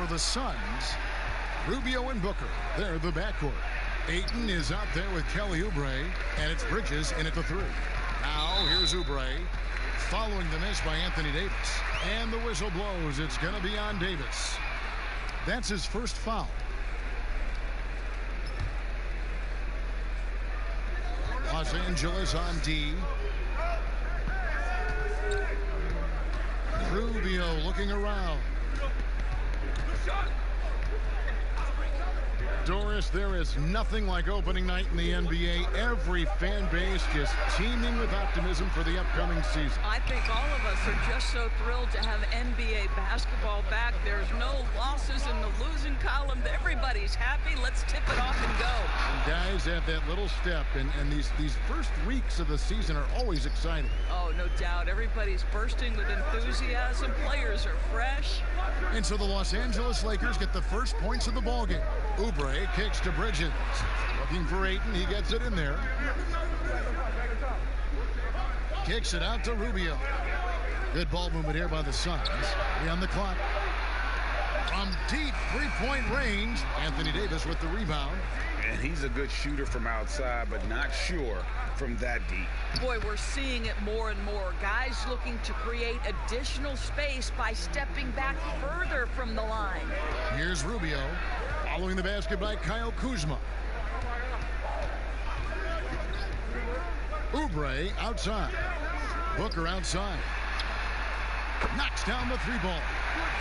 for the Suns, Rubio and Booker. They're the backcourt. Ayton is out there with Kelly Oubre, and it's Bridges in at the 3. Now here's Oubre, following the miss by Anthony Davis. And the whistle blows. It's going to be on Davis. That's his first foul. Los Angeles on D. Rubio looking around. Doris, there is nothing like opening night in the NBA. Every fan base just teeming with optimism for the upcoming season. I think all of us are just so thrilled to have NBA basketball back. There's no losses in the losing column. Everybody's happy. Let's tip it off and go. And guys have that little step, and these first weeks of the season are always exciting. Oh, no doubt. Everybody's bursting with enthusiasm. Players are fresh. And so the Los Angeles Lakers get the first points of the ballgame. Oubre kicks to Bridges. Looking for Ayton. He gets it in there. Kicks it out to Rubio. Good ball movement here by the Suns. 3 on the clock. From deep three-point range, Anthony Davis with the rebound. And he's a good shooter from outside, but not sure from that deep. Boy, we're seeing it more and more. Guys looking to create additional space by stepping back further from the line. Here's Rubio. Following the basket by Kyle Kuzma. Oubre outside. Booker outside. Knocks down the 3-ball.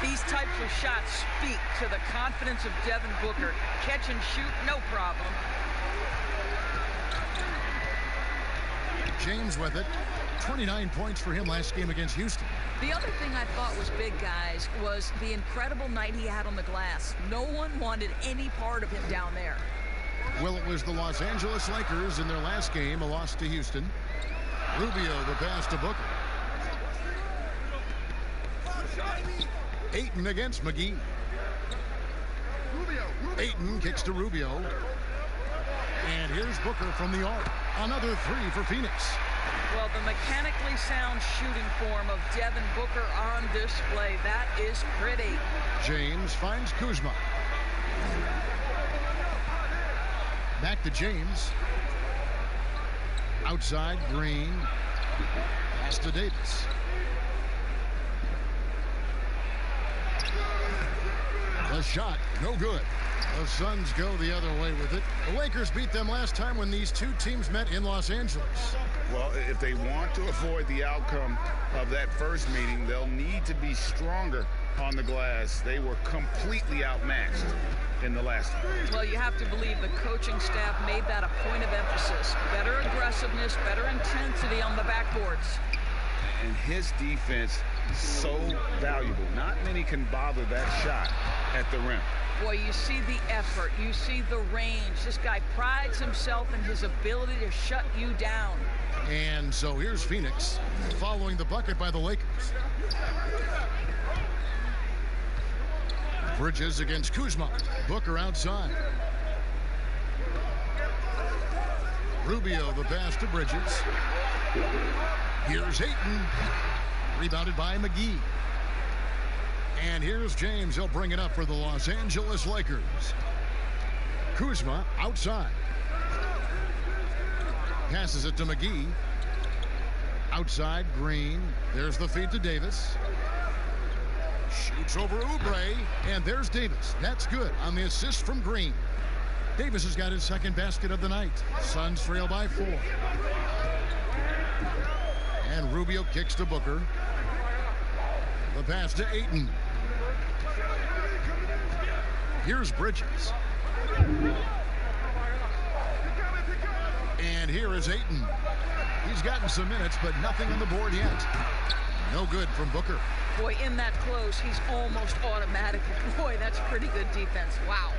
These types of shots speak to the confidence of Devin Booker. Catch and shoot, no problem. James with it. 29 points for him last game against Houston. The other thing I thought was big, guys, was the incredible night he had on the glass. No one wanted any part of him down there. Well, it was the Los Angeles Lakers in their last game, a loss to Houston. Rubio, the pass to Booker. Ayton against McGee. Ayton kicks to Rubio. And here's Booker from the arc. Another 3 for Phoenix. Well, the mechanically sound shooting form of Devin Booker on display. That is pretty. James finds Kuzma. Back to James. Outside, Green. Pass to Davis. The shot, no good. The Suns go the other way with it. The Lakers beat them last time when these two teams met in Los Angeles. Well, if they want to avoid the outcome of that first meeting, they'll need to be stronger on the glass. They were completely outmatched in the last one. Well, you have to believe the coaching staff made that a point of emphasis. Better aggressiveness, better intensity on the backboards. And his defense is so valuable. Not many can bother that shot at the rim. Boy, you see the effort. You see the range. This guy prides himself in his ability to shut you down. And so here's Phoenix following the bucket by the Lakers. Bridges against Kuzma. Booker outside. Rubio, the pass to Bridges. Here's Ayton. Rebounded by McGee. And here's James. He'll bring it up for the Los Angeles Lakers. Kuzma outside. Passes it to McGee. Outside, Green. There's the feed to Davis. Shoots over Oubre. And there's Davis. That's good on the assist from Green. Davis has got his second basket of the night. Suns trail by 4. And Rubio kicks to Booker. The pass to Ayton. Here's Bridges. And here is Ayton. He's gotten some minutes, but nothing on the board yet. No good from Booker. Boy, in that close, he's almost automatic. Boy, that's pretty good defense. Wow.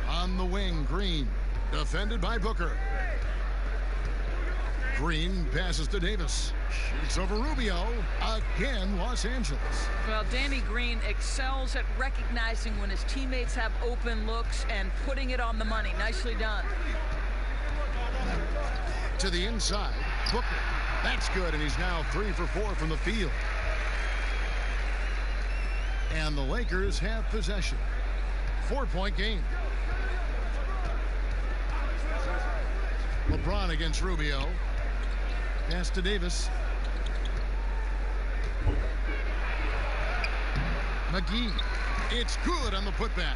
On the wing, Green. Defended by Booker. Green passes to Davis. Shoots over Rubio. Again, Los Angeles. Well, Danny Green excels at recognizing when his teammates have open looks and putting it on the money. Nicely done. To the inside, Booker. That's good, and he's now 3 for 4 from the field. And the Lakers have possession. 4-point game. LeBron against Rubio. Pass to Davis. McGee. It's good on the putback.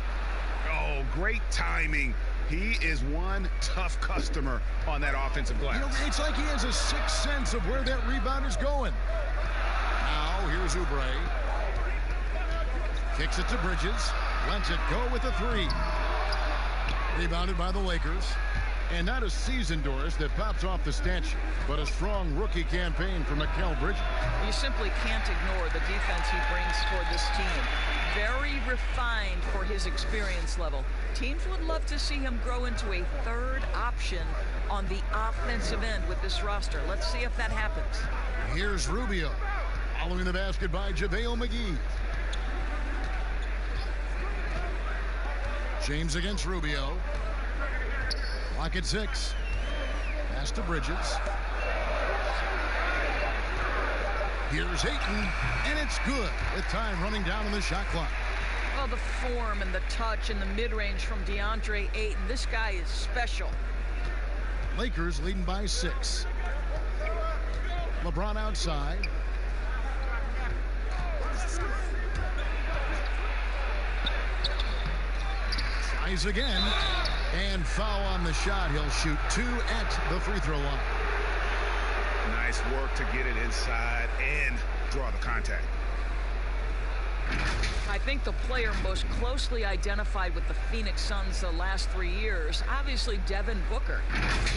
Oh, great timing. He is one tough customer on that offensive glass. You know, it's like he has a sixth sense of where that rebound is going. Now, here's Oubre. Kicks it to Bridges. Lets it go with a three. Rebounded by the Lakers. And not a season, Doris, that pops off the stat sheet, but a strong rookie campaign for Mikal Bridges. You simply can't ignore the defense he brings toward this team. Very refined for his experience level. Teams would love to see him grow into a third option on the offensive end with this roster. Let's see if that happens. Here's Rubio. Following the basket by JaVale McGee. James against Rubio. Clock at 6. Pass to Bridges. Here's Ayton, and it's good with time running down on the shot clock. Well, the form and the touch and the mid-range from DeAndre Ayton. This guy is special. Lakers leading by 6. LeBron outside. Tries again. And foul on the shot. He'll shoot 2 at the free throw line. Nice work to get it inside and draw the contact. I think the player most closely identified with the Phoenix Suns the last 3 years, obviously Devin Booker.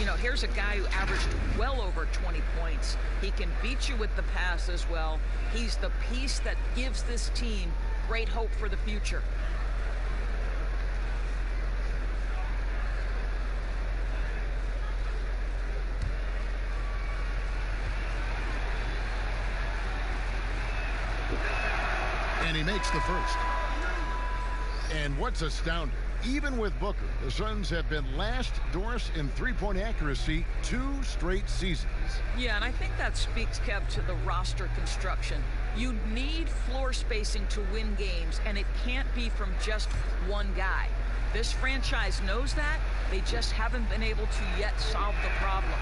You know, here's a guy who averaged well over 20 points. He can beat you with the pass as well. He's the piece that gives this team great hope for the future. And he makes the first. And what's astounding, even with Booker, the Suns have been last, Doris, in three-point accuracy 2 straight seasons. Yeah, and I think that speaks, Kev, to the roster construction. You need floor spacing to win games, and it can't be from just one guy. This franchise knows that. They just haven't been able to yet solve the problem.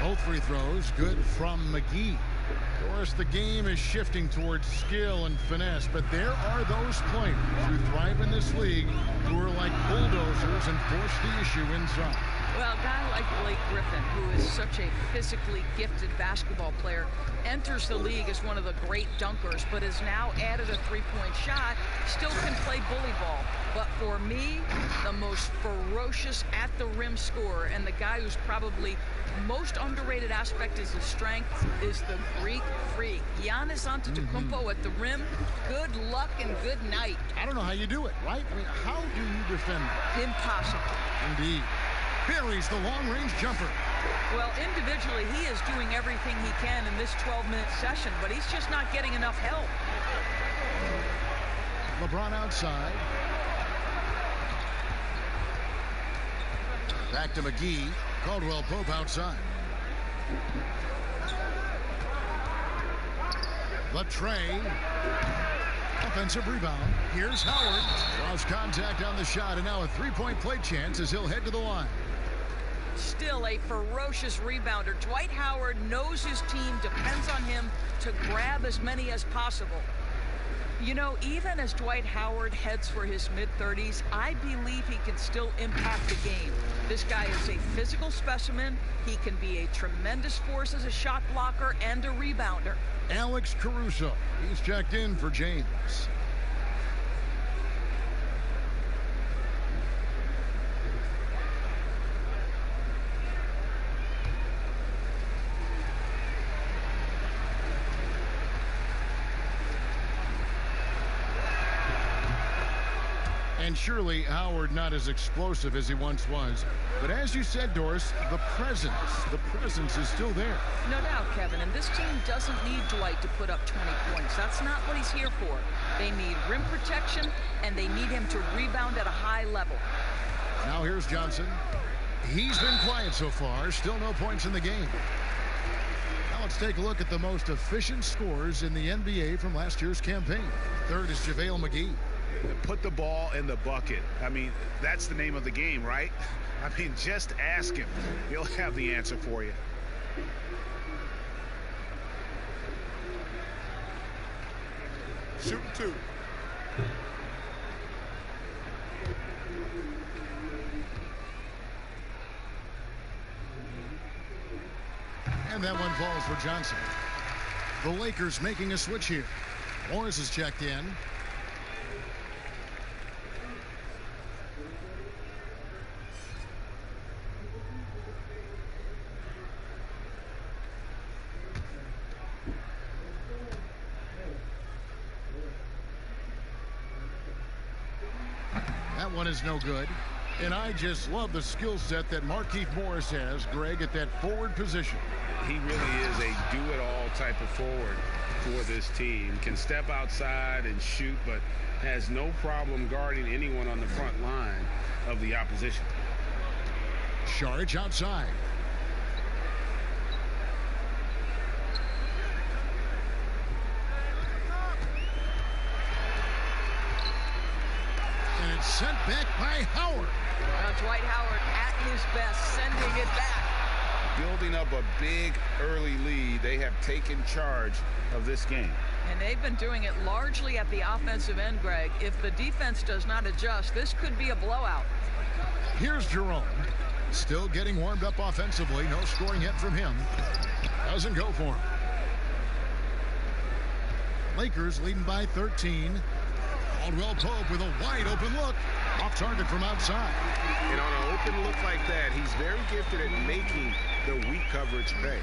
Both free throws good from McGee. Of course, the game is shifting towards skill and finesse, but there are those players who thrive in this league who are like bulldozers and force the issue inside. Well, a guy like Blake Griffin, who is such a physically gifted basketball player, enters the league as one of the great dunkers, but has now added a three-point shot, still can play bully ball. But for me, the most ferocious at-the-rim scorer, and the guy who's probably most underrated aspect is his strength, is the Greek freak. Giannis Antetokounmpo at the rim. Good luck and good night. I don't know how you do it, right? I mean, how do you defend that? Impossible. Indeed. Buries the long-range jumper. Well, individually, he is doing everything he can in this 12-minute session, but he's just not getting enough help. LeBron outside. Back to McGee. Caldwell Pope outside. Latrey. Offensive rebound. Here's Howard. Draws contact on the shot, and now a three-point play chance as he'll head to the line. Still a ferocious rebounder. Dwight Howard knows his team depends on him to grab as many as possible. You know, even as Dwight Howard heads for his mid-30s, I believe he can still impact the game. This guy is a physical specimen. He can be a tremendous force as a shot blocker and a rebounder. Alex Caruso. He's checked in for James. And surely Howard not as explosive as he once was. But as you said, Doris, the presence is still there. No doubt, Kevin. And this team doesn't need Dwight to put up 20 points. That's not what he's here for. They need rim protection, and they need him to rebound at a high level. Now here's Johnson. He's been quiet so far. Still no points in the game. let's take a look at the most efficient scorers in the NBA from last year's campaign. Third is JaVale McGee. Put the ball in the bucket. I mean, that's the name of the game, right? I mean, just ask him. He'll have the answer for you. Shooting 2. And that one falls for Johnson. The Lakers making a switch here. Morris is checked in. That one is no good. And I just love the skill set that Markieff Morris has, Greg, at that forward position. He really is a do-it-all type of forward for this team. Can step outside and shoot, but has no problem guarding anyone on the front line of the opposition. Saric outside. And it's sent back by Howard. Dwight Howard at his best, sending it back. Building up a big early lead. They have taken charge of this game. And they've been doing it largely at the offensive end, Greg. If the defense does not adjust, this could be a blowout. Here's Jerome. Still getting warmed up offensively. No scoring yet from him. Doesn't go for him. Lakers leading by 13. Caldwell Pope with a wide open look. Off target from outside. And on an open look like that, he's very gifted at making the weak coverage pay.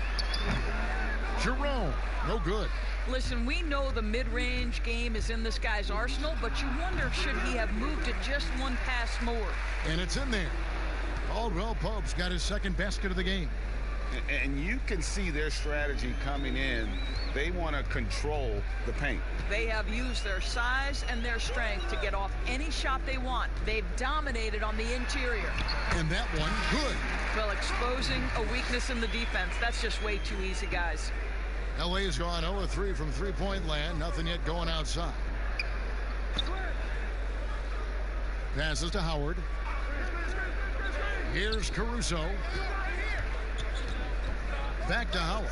Jerome, no good. Listen, we know the mid-range game is in this guy's arsenal, but you wonder, should he have moved it just one pass more? And it's in there. Caldwell Pope's got his second basket of the game. And you can see their strategy coming in. They want to control the paint. They have used their size and their strength to get off any shot they want. They've dominated on the interior. And that one, good. Well, exposing a weakness in the defense, that's just way too easy, guys. LA's gone 0-3 from three-point land. Nothing yet going outside. Passes to Howard. Here's Caruso. Back to Howard.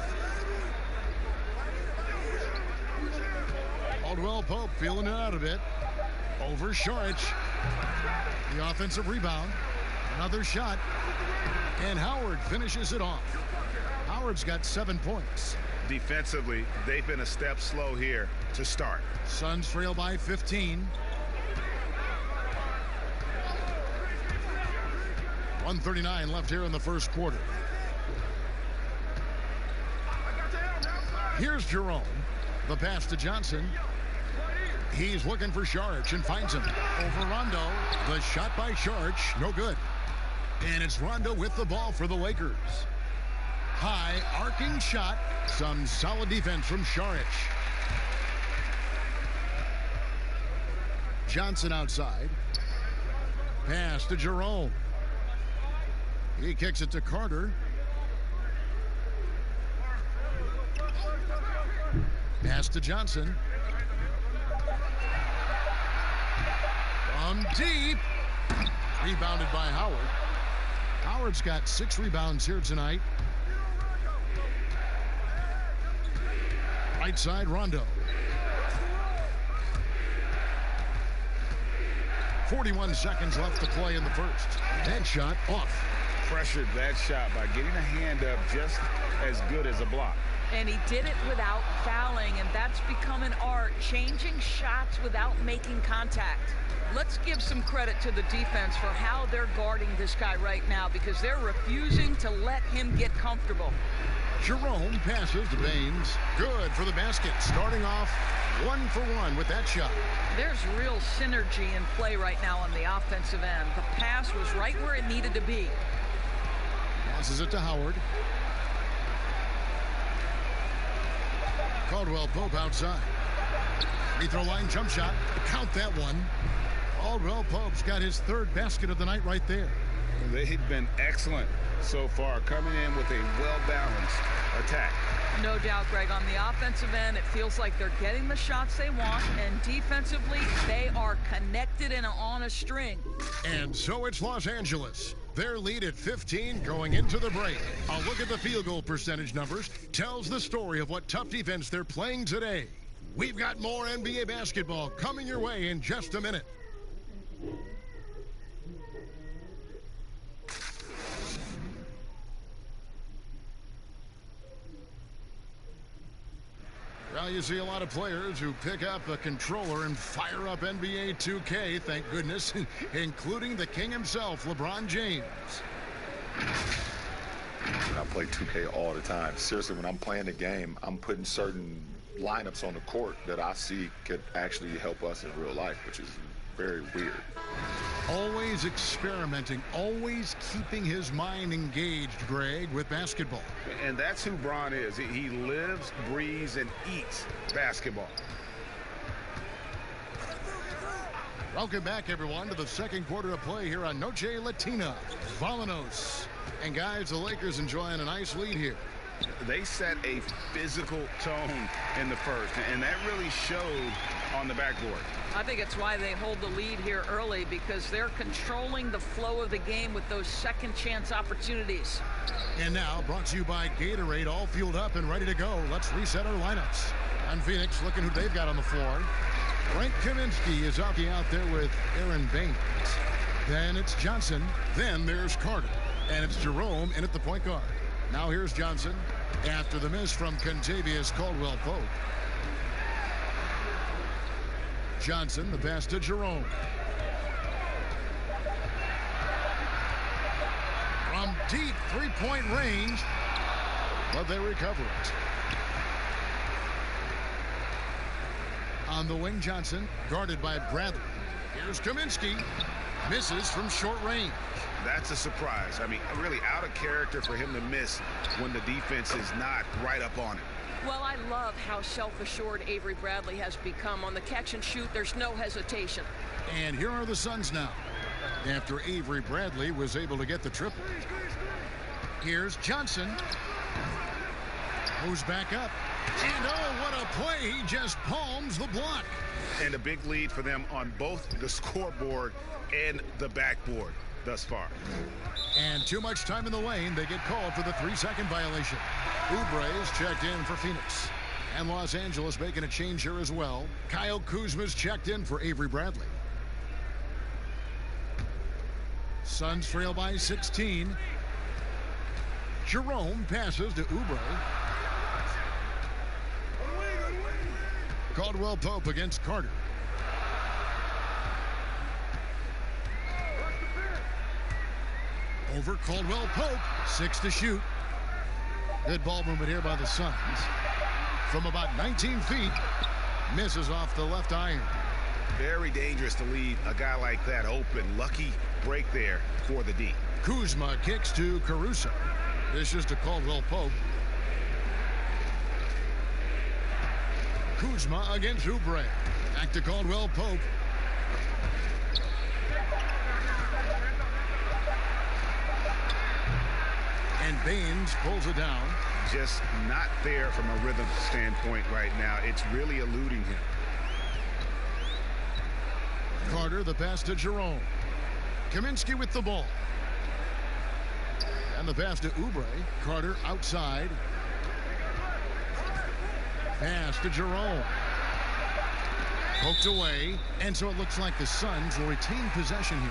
Caldwell Pope feeling it out a bit. Over Saric. The offensive rebound. Another shot. And Howard finishes it off. Howard's got 7 points. Defensively, they've been a step slow here to start. Suns trail by 15. 1:39 left here in the first quarter. Here's Jerome. The pass to Johnson. He's looking for Saric and finds him. Over Rondo. The shot by Saric. No good. And it's Rondo with the ball for the Lakers. High arcing shot. Some solid defense from Saric. Johnson outside. Pass to Jerome. He kicks it to Carter. Pass to Johnson. From deep. Rebounded by Howard. Howard's got 6 rebounds here tonight. Right side, Rondo. 41 seconds left to play in the first. That shot off. Pressured that shot by getting a hand up just as good as a block. And he did it without fouling, and that's become an art, changing shots without making contact. Let's give some credit to the defense for how they're guarding this guy right now, because they're refusing to let him get comfortable. Jerome passes to Baines. Good for the basket. Starting off 1 for 1 with that shot. There's real synergy in play right now on the offensive end. The pass was right where it needed to be. Passes it to Howard. Caldwell Pope outside. Free throw line jump shot. Count that one. Caldwell Pope's got his 3rd basket of the night right there. They've been excellent so far, coming in with a well-balanced attack. No doubt, Greg. On the offensive end, it feels like they're getting the shots they want, and defensively, they are connected and on a string. And so it's Los Angeles. Their lead at 15 going into the break. A look at the field goal percentage numbers tells the story of what tough defense they're playing today. We've got more NBA basketball coming your way in just a minute. Well, you see a lot of players who pick up a controller and fire up NBA2K, thank goodness, including the king himself, LeBron James. I play 2K all the time. Seriously, when I'm playing the game, I'm putting certain lineups on the court that I see could actually help us in real life, which is very weird. Always experimenting, always keeping his mind engaged, Greg, with basketball. And that's who Bron is. He lives, breathes, and eats basketball. Welcome back, everyone, to the second quarter of play here on Noche Latina. Vamanos. And, guys, the Lakers enjoying a nice lead here. They set a physical tone in the first, and that really showed on the backboard. I think it's why they hold the lead here early, because they're controlling the flow of the game with those second chance opportunities. And now, brought to you by Gatorade, all fueled up and ready to go. Let's reset our lineups. And Phoenix, looking who they've got on the floor. Frank Kaminsky is out there with Aaron Baines. Then it's Johnson. Then there's Carter. And it's Jerome in at the point guard. Now here's Johnson after the miss from Kentavious Caldwell-Pope. Johnson, the pass to Jerome. From deep three-point range, but they recover it. On the wing, Johnson, guarded by Bradley. Here's Kaminsky. Misses from short range. That's a surprise. I mean, really out of character for him to miss when the defense is not right up on him. Well, I love how self-assured Avery Bradley has become. On the catch and shoot, there's no hesitation. And here are the Suns now, after Avery Bradley was able to get the triple. Here's Johnson. Moves back up. And oh, what a play. He just palms the block. And a big lead for them on both the scoreboard and the backboard thus far. And too much time in the lane. They get called for the 3-second violation. Oubre is checked in for Phoenix. And Los Angeles making a change here as well. Kyle Kuzma's checked in for Avery Bradley. Suns trail by 16. Jerome passes to Oubre. Caldwell-Pope against Carter. Over Caldwell-Pope. 6 to shoot. Good ball movement here by the Suns. From about 19 feet. Misses off the left iron. Very dangerous to leave a guy like that open. Lucky break there for the D. Kuzma kicks to Caruso. This is to Caldwell-Pope. Kuzma against Oubre. Back to Caldwell-Pope. And Baines pulls it down. Just not there from a rhythm standpoint right now. It's really eluding him. Carter, the pass to Jerome. Kaminsky with the ball. And the pass to Oubre. Carter outside. Pass to Jerome. Poked away. And so it looks like the Suns will retain possession here.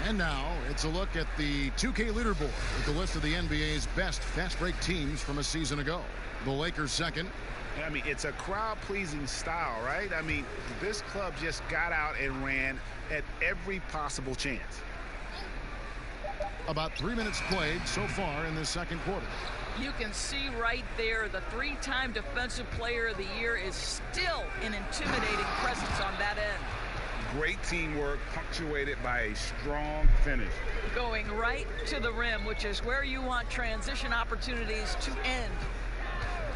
And now it's a look at the 2K leaderboard with the list of the NBA's best fast break teams from a season ago. The Lakers second. I mean, it's a crowd-pleasing style, right? I mean, this club just got out and ran at every possible chance. About 3 minutes played so far in this second quarter. You can see right there the 3-time Defensive Player of the Year is still an intimidating presence on that end. Great teamwork punctuated by a strong finish. Going right to the rim, which is where you want transition opportunities to end.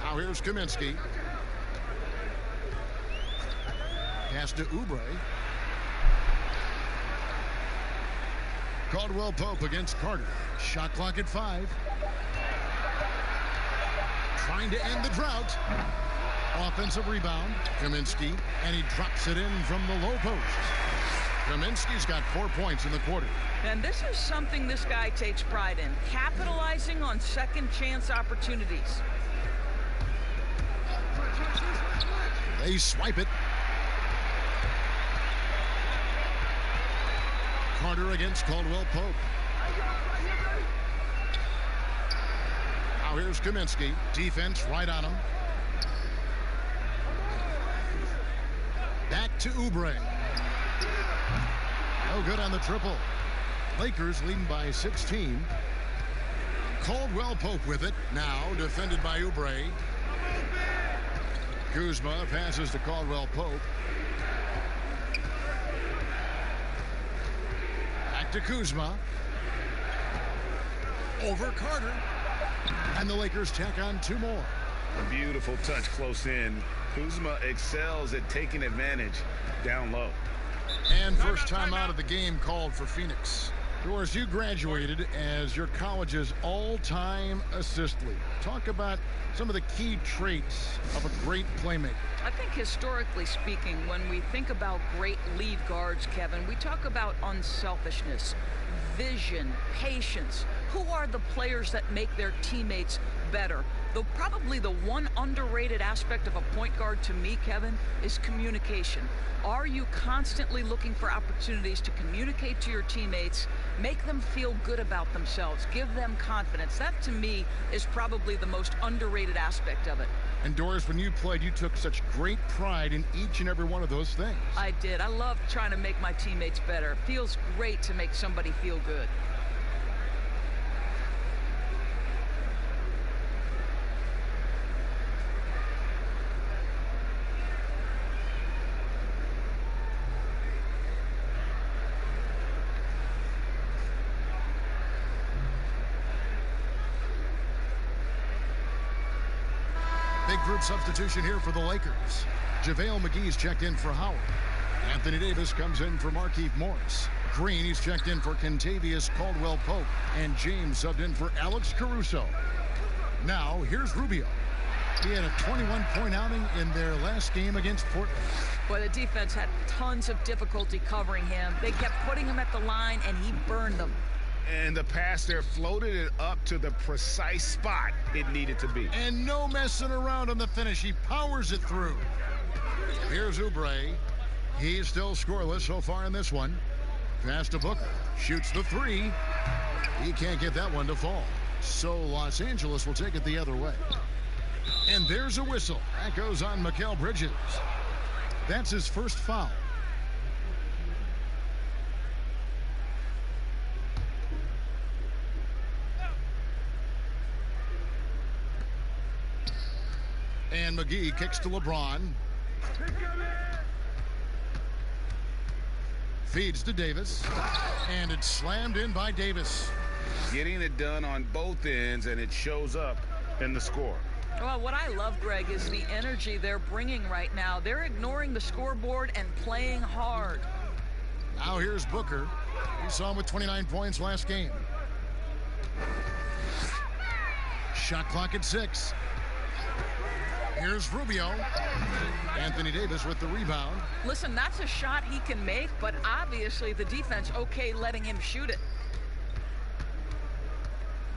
Now here's Kaminsky. Pass to Oubre. Caldwell Pope against Carter. Shot clock at 5. Trying to end the drought. Offensive rebound. Kaminsky, and he drops it in from the low post. Kaminsky's got 4 points in the quarter. And this is something this guy takes pride in, capitalizing on second chance opportunities. They swipe it. Carter against Caldwell Pope. Now here's Kaminsky. Defense right on him. Back to Oubre. No good on the triple. Lakers leading by 16. Caldwell Pope with it. Now defended by Oubre. Kuzma passes to Caldwell Pope. Back to Kuzma. Over Carter. And the Lakers tack on 2 more. A beautiful touch close in. Kuzma excels at taking advantage down low. And first time out of the game called for Phoenix. Doris, you graduated as your college's all-time assist leader. Talk about some of the key traits of a great playmaker. I think historically speaking, when we think about great lead guards, Kevin, we talk about unselfishness, vision, patience. Who are the players that make their teammates better? Though probably the one underrated aspect of a point guard to me, Kevin, is communication. Are you constantly looking for opportunities to communicate to your teammates, make them feel good about themselves, give them confidence? That, to me, is probably the most underrated aspect of it. And Doris, when you played, you took such great pride in each and every one of those things. I did. I love trying to make my teammates better. It feels great to make somebody feel good. Big group substitution here for the Lakers. JaVale McGee's checked in for Howard. Anthony Davis comes in for Markieff Morris. Green, he's checked in for Kentavious Caldwell Pope. And James subbed in for Alex Caruso. Now, here's Rubio. He had a 21-point outing in their last game against Portland. Boy, the defense had tons of difficulty covering him. They kept putting him at the line, and he burned them. And the pass there floated it up to the precise spot it needed to be. And no messing around on the finish. He powers it through. Here's Oubre. He's still scoreless so far in this one. Pass to Booker. Shoots the 3. He can't get that one to fall. So Los Angeles will take it the other way. And there's a whistle. That goes on Mikal Bridges. That's his first foul. And McGee kicks to LeBron. Feeds to Davis. And it's slammed in by Davis. Getting it done on both ends, and it shows up in the score. Well, what I love, Greg, is the energy they're bringing right now. They're ignoring the scoreboard and playing hard. Now here's Booker. We saw him with 29 points last game. Shot clock at 6. Here's Rubio. Anthony Davis with the rebound. Listen, that's a shot he can make, but obviously the defense okay letting him shoot it.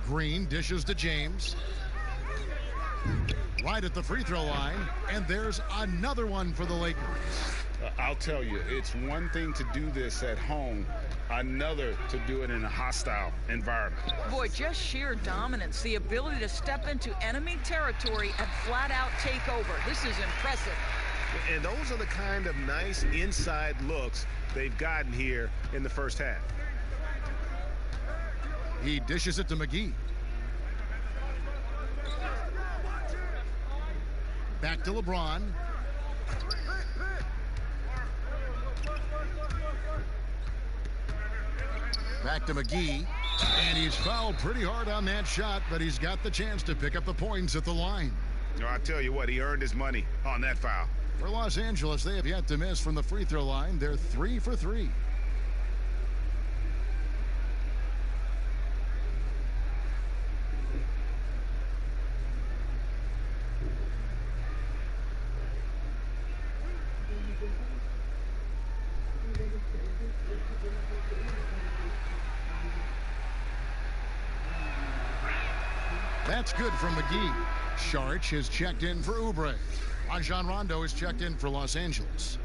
Green dishes to James. Right at the free throw line. And there's another one for the Lakers. I'll tell you, it's one thing to do this at home, another to do it in a hostile environment. Boy, just sheer dominance, the ability to step into enemy territory and flat out take over. This is impressive. And those are the kind of nice inside looks they've gotten here in the first half. He dishes it to McGee. Back to LeBron. Back to McGee. And he's fouled pretty hard on that shot, but he's got the chance to pick up the points at the line. No, I tell you what, he earned his money on that foul. For Los Angeles, they have yet to miss from the free throw line. They're 3 for 3. That's good from McGee. Sharch has checked in for Oubre. Rajon Rondo is checked in for Los Angeles.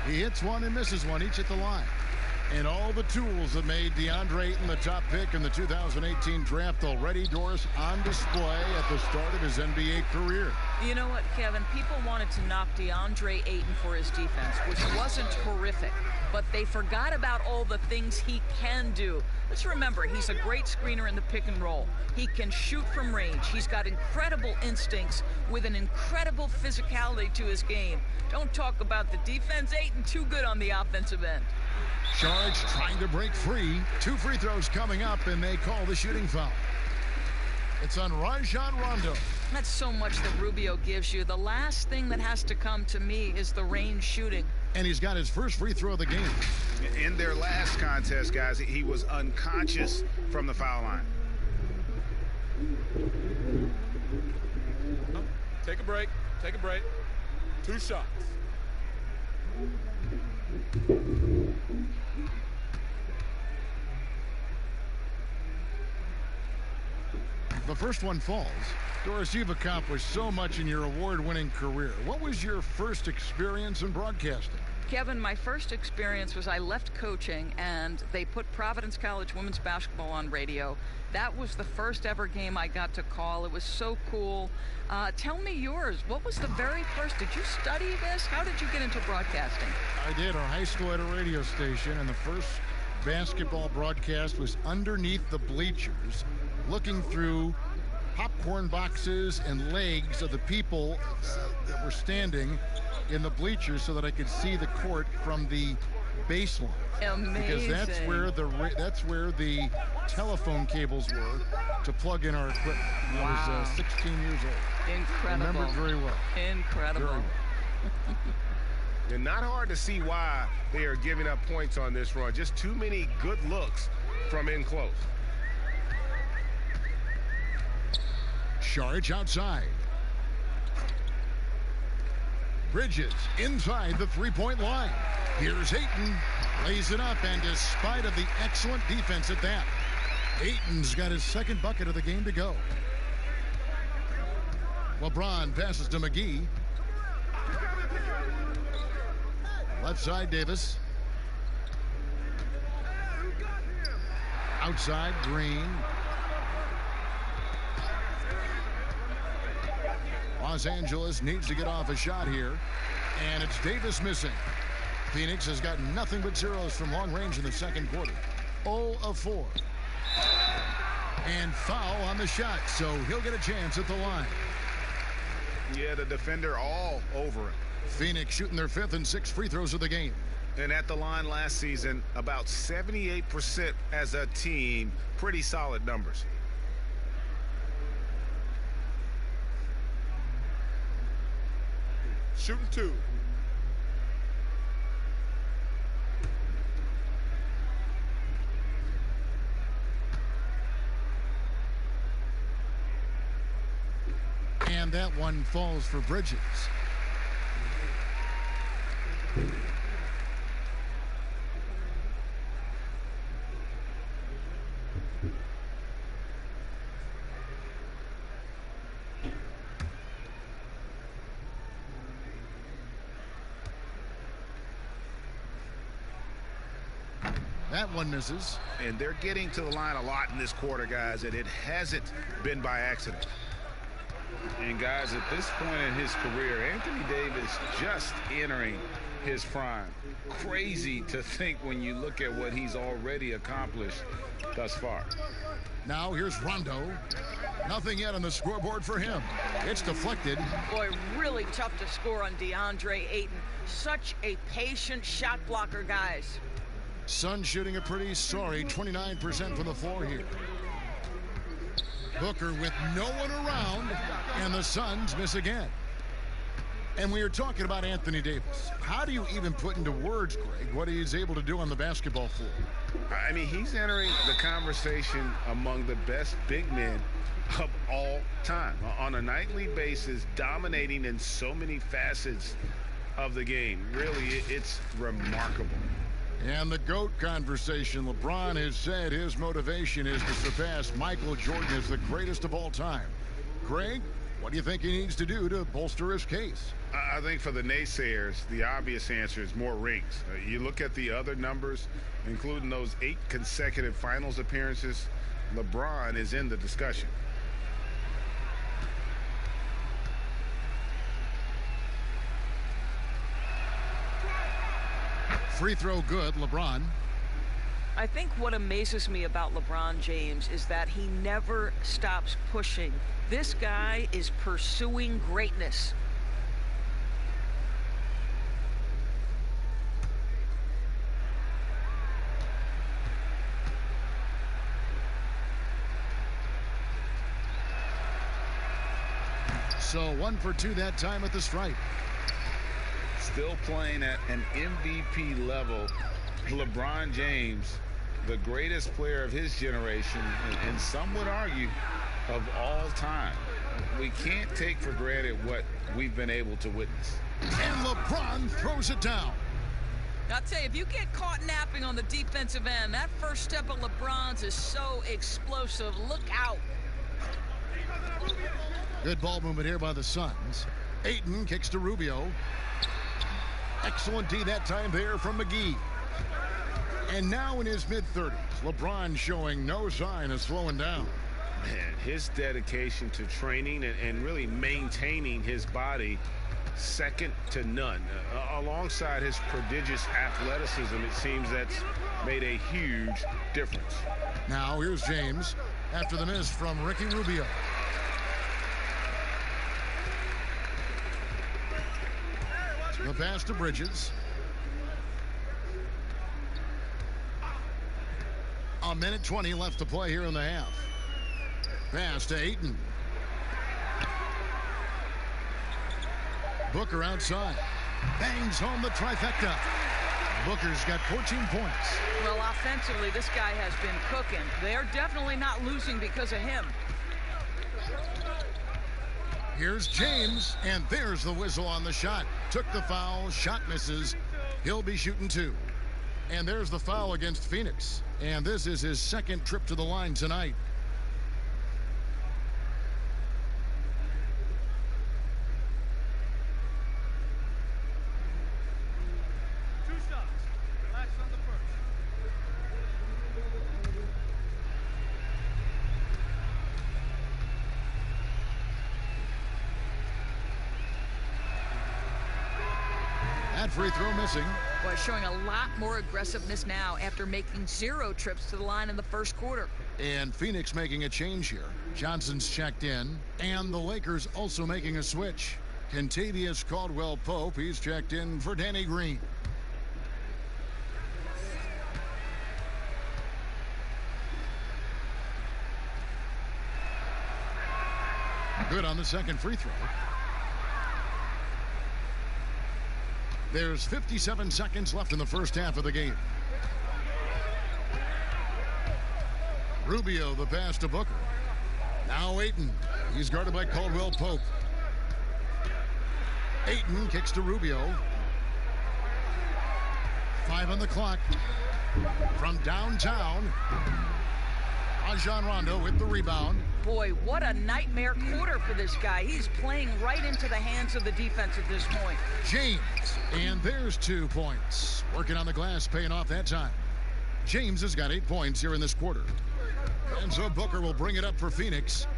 He hits one and misses one, each at the line. And all the tools that made DeAndre Ayton the top pick in the 2018 draft already, Doris, on display at the start of his NBA career. You know what, Kevin? People wanted to knock DeAndre Ayton for his defense, which wasn't horrific, but they forgot about all the things he can do. Let's remember, he's a great screener in the pick and roll. He can shoot from range. He's got incredible instincts with an incredible physicality to his game. Don't talk about the defense. Ayton too good on the offensive end. Sharch trying to break free. 2 free throws coming up, and they call the shooting foul. It's on Rajon Rondo. That's so much that Rubio gives you. The last thing that has to come to me is the range shooting. And he's got his first free throw of the game. In their last contest, guys, he was unconscious from the foul line. Take a break. Take a break. 2 shots. The first one falls. Doris, you've accomplished so much in your award-winning career. What was your first experience in broadcasting? Kevin, my first experience was I left coaching and they put Providence College women's basketball on radio. That was the first ever game I got to call. It was so cool. Tell me yours. What was the very first? Did you study this? How did you get into broadcasting? I did. Our high school had a radio station, and the first basketball broadcast was underneath the bleachers, looking through popcorn boxes and legs of the people that were standing in the bleachers so that I could see the court from the baseline. Amazing. Because that's where the telephone cables were to plug in our equipment. Wow. I was 16 years old. Incredible. I remember it very well. Incredible. Very well. And not hard to see why they are giving up points on this run. Just too many good looks from in close. Sharch outside. Bridges inside the three-point line. Here's Ayton. Lays it up, and despite of the excellent defense at that, Ayton's got his second bucket of the game to go. LeBron passes to McGee. Left side, Davis. Outside, Green. Los Angeles needs to get off a shot here, and it's Davis missing. Phoenix has got nothing but zeros from long range in the second quarter. 0 of 4. And foul on the shot, so he'll get a chance at the line. Yeah, the defender all over him. Phoenix shooting their 5th and 6th free throws of the game. And at the line last season, about 78% as a team. Pretty solid numbers. Shooting 2. And that one falls for Bridges. That one misses. And they're getting to the line a lot in this quarter, guys, and it hasn't been by accident. And guys, at this point in his career, Anthony Davis just entering his prime. Crazy to think when you look at what he's already accomplished thus far. Now here's Rondo. Nothing yet on the scoreboard for him. It's deflected. Boy, really tough to score on DeAndre Ayton. Such a patient shot blocker, guys. Suns shooting a pretty sorry 29% from the floor here. Booker with no one around, and the Suns miss again. And we are talking about Anthony Davis. How do you even put into words, Greg, what he's able to do on the basketball floor? I mean, he's entering the conversation among the best big men of all time. On a nightly basis, dominating in so many facets of the game. Really, it's remarkable. And the GOAT conversation. LeBron has said his motivation is to surpass Michael Jordan as the greatest of all time. Greg, what do you think he needs to do to bolster his case? I think for the naysayers, the obvious answer is more rings. You look at the other numbers, including those 8 consecutive finals appearances, LeBron is in the discussion. Free throw good, LeBron. I think what amazes me about LeBron James is that he never stops pushing. This guy is pursuing greatness. So 1 for 2 that time at the stripe. Still playing at an MVP level. LeBron James, the greatest player of his generation, and some would argue of all time. We can't take for granted what we've been able to witness. And LeBron throws it down. I'll tell you, if you get caught napping on the defensive end, that first step of LeBron's is so explosive. Look out. Good ball movement here by the Suns. Ayton kicks to Rubio. Excellent D that time there from McGee. And now in his mid-30s, LeBron showing no sign of slowing down. Man, his dedication to training and really maintaining his body, second to none. Alongside his prodigious athleticism, it seems that's made a huge difference. Now here's James after the miss from Ricky Rubio. The pass to Bridges. A minute 20 left to play here in the half. Pass to Ayton. Booker outside. Bangs home the trifecta. Booker's got 14 points. Well, offensively, this guy has been cooking. They're definitely not losing because of him. Here's James, and there's the whistle on the shot. Took the foul, shot misses. He'll be shooting 2. And there's the foul against Phoenix. And this is his second trip to the line tonight. That free throw missing. Boy, showing a lot more aggressiveness now after making 0 trips to the line in the first quarter. And Phoenix making a change here. Johnson's checked in. And the Lakers also making a switch. Kentavious Caldwell-Pope, he's checked in for Danny Green. Good on the second free throw. There's 57 seconds left in the first half of the game. Rubio, the pass to Booker. Now Ayton. He's guarded by Caldwell-Pope. Ayton kicks to Rubio. 5 on the clock. From downtown, Rajon Rondo with the rebound. Boy, what a nightmare quarter for this guy. He's playing right into the hands of the defense at this point. James, and there's 2 points. Working on the glass, paying off that time. James has got 8 points here in this quarter. And so Booker will bring it up for Phoenix.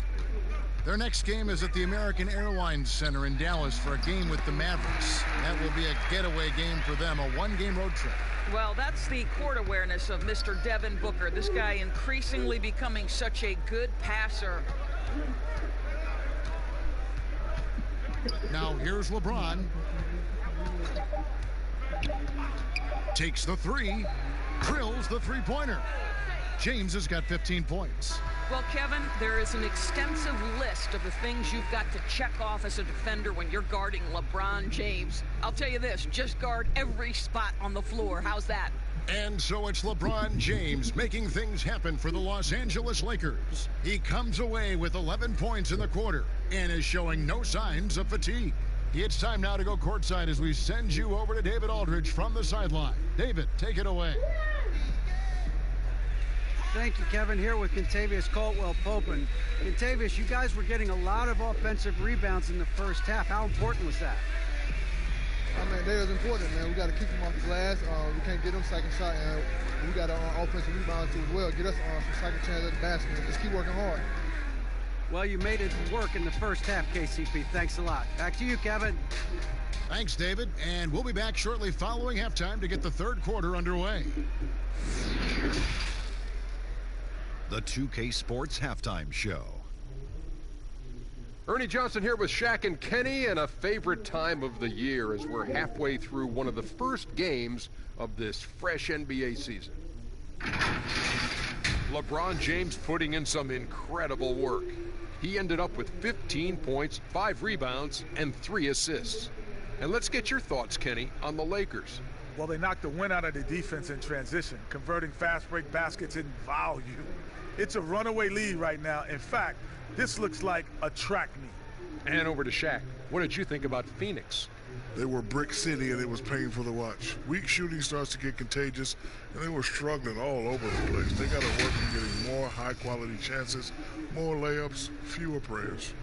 Their next game is at the American Airlines Center in Dallas for a game with the Mavericks. That will be a getaway game for them, a 1-game road trip. Well, that's the court awareness of Mr. Devin Booker. This guy increasingly becoming such a good passer. Now here's LeBron. Takes the 3. Drills the 3-pointer. James has got 15 points. Well, Kevin, there is an extensive list of the things you've got to check off as a defender when you're guarding LeBron James. I'll tell you this, just guard every spot on the floor. How's that? And so it's LeBron James making things happen for the Los Angeles Lakers. He comes away with 11 points in the quarter and is showing no signs of fatigue. It's time now to go courtside as we send you over to David Aldridge from the sideline. David, take it away. Thank you, Kevin. Here with Kentavious Caldwell-Pope. And Kentavious, you guys were getting a lot of offensive rebounds in the first half. How important was that? I mean, that is important, man. We got to keep them off the glass. We can't get them second shot, and we got offensive rebounds too as well. Get us some second chance at the basket. Just keep working hard. Well, you made it work in the first half, KCP. Thanks a lot. Back to you, Kevin. Thanks, David. And we'll be back shortly following halftime to get the third quarter underway. The 2K Sports Halftime Show. Ernie Johnson here with Shaq and Kenny, and a favorite time of the year as we're halfway through one of the first games of this fresh NBA season. LeBron James putting in some incredible work. He ended up with 15 points, 5 rebounds, and 3 assists. And let's get your thoughts, Kenny, on the Lakers. Well, they knocked the wind out of the defense in transition, converting fast break baskets in volume. It's a runaway lead right now. In fact, this looks like a track meet. And over to Shaq. What did you think about Phoenix? They were brick city, and it was painful to watch. Weak shooting starts to get contagious, and they were struggling all over the place. They got to work on getting more high-quality chances, more layups, fewer prayers.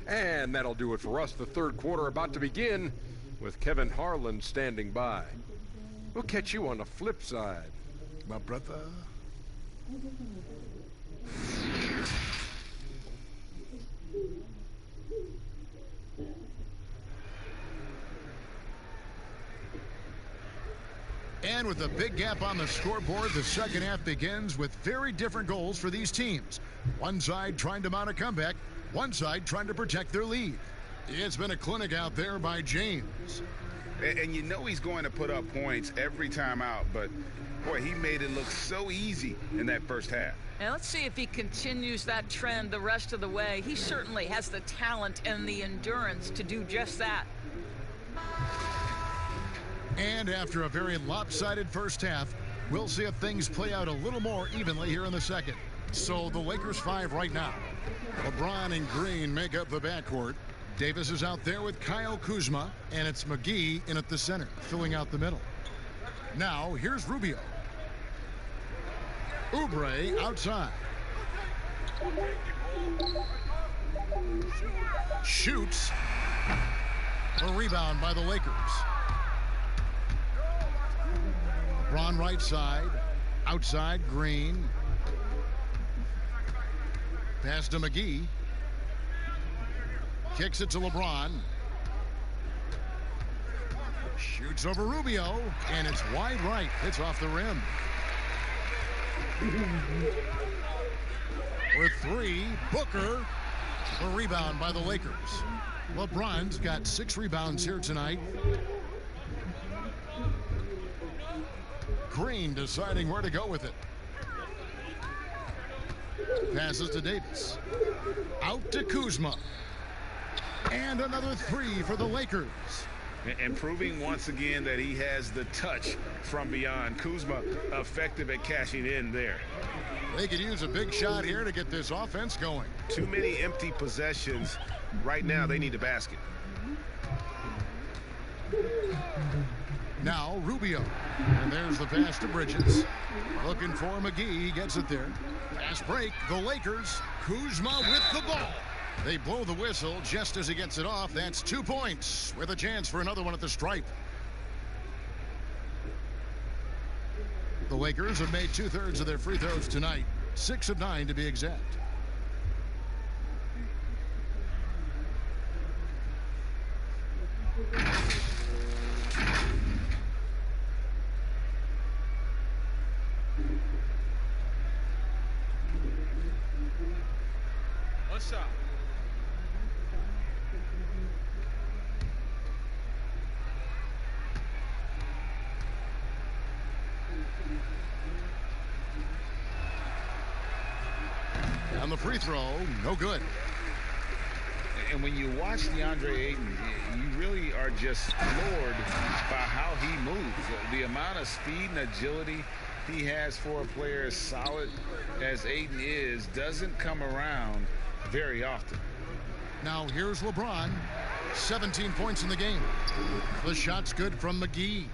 And that'll do it for us. The third quarter about to begin with Kevin Harlan standing by. We'll catch you on the flip side. My brother. And with a big gap on the scoreboard, the second half begins with very different goals for these teams. One side trying to mount a comeback, one side trying to protect their lead. It's been a clinic out there by James. And you know he's going to put up points every time out, but boy, he made it look so easy in that first half. And let's see if he continues that trend the rest of the way. He certainly has the talent and the endurance to do just that. And after a very lopsided first half, we'll see if things play out a little more evenly here in the second. So the Lakers 5 right now. LeBron and Green make up the backcourt. Davis is out there with Kyle Kuzma, and it's McGee in at the center, filling out the middle. Now, here's Rubio. Oubre outside. Shoots. The rebound by the Lakers. LeBron right side. Outside, Green. Pass to McGee. Kicks it to LeBron. Shoots over Rubio, and it's wide right. Hits off the rim. With 3, Booker. The rebound by the Lakers. LeBron's got 6 rebounds here tonight. Green deciding where to go with it. Passes to Davis. Out to Kuzma. And another 3 for the Lakers. And proving once again that he has the touch from beyond. Kuzma effective at cashing in there. They could use a big shot here to get this offense going. Too many empty possessions. Right now, they need a basket. Now Rubio. And there's the pass to Bridges. Looking for McGee. He gets it there. Fast break. The Lakers. Kuzma with the ball. They blow the whistle just as he gets it off. That's 2 points with a chance for another one at the stripe. The Lakers have made 2/3 of their free throws tonight. 6 of 9 to be exact. One shot. And the free throw, no good. And when you watch DeAndre Ayton, you really are just floored by how he moves. The amount of speed and agility he has for a player as solid as Ayton is doesn't come around very often. Now here's LeBron. 17 points in the game. The shot's good from McGee.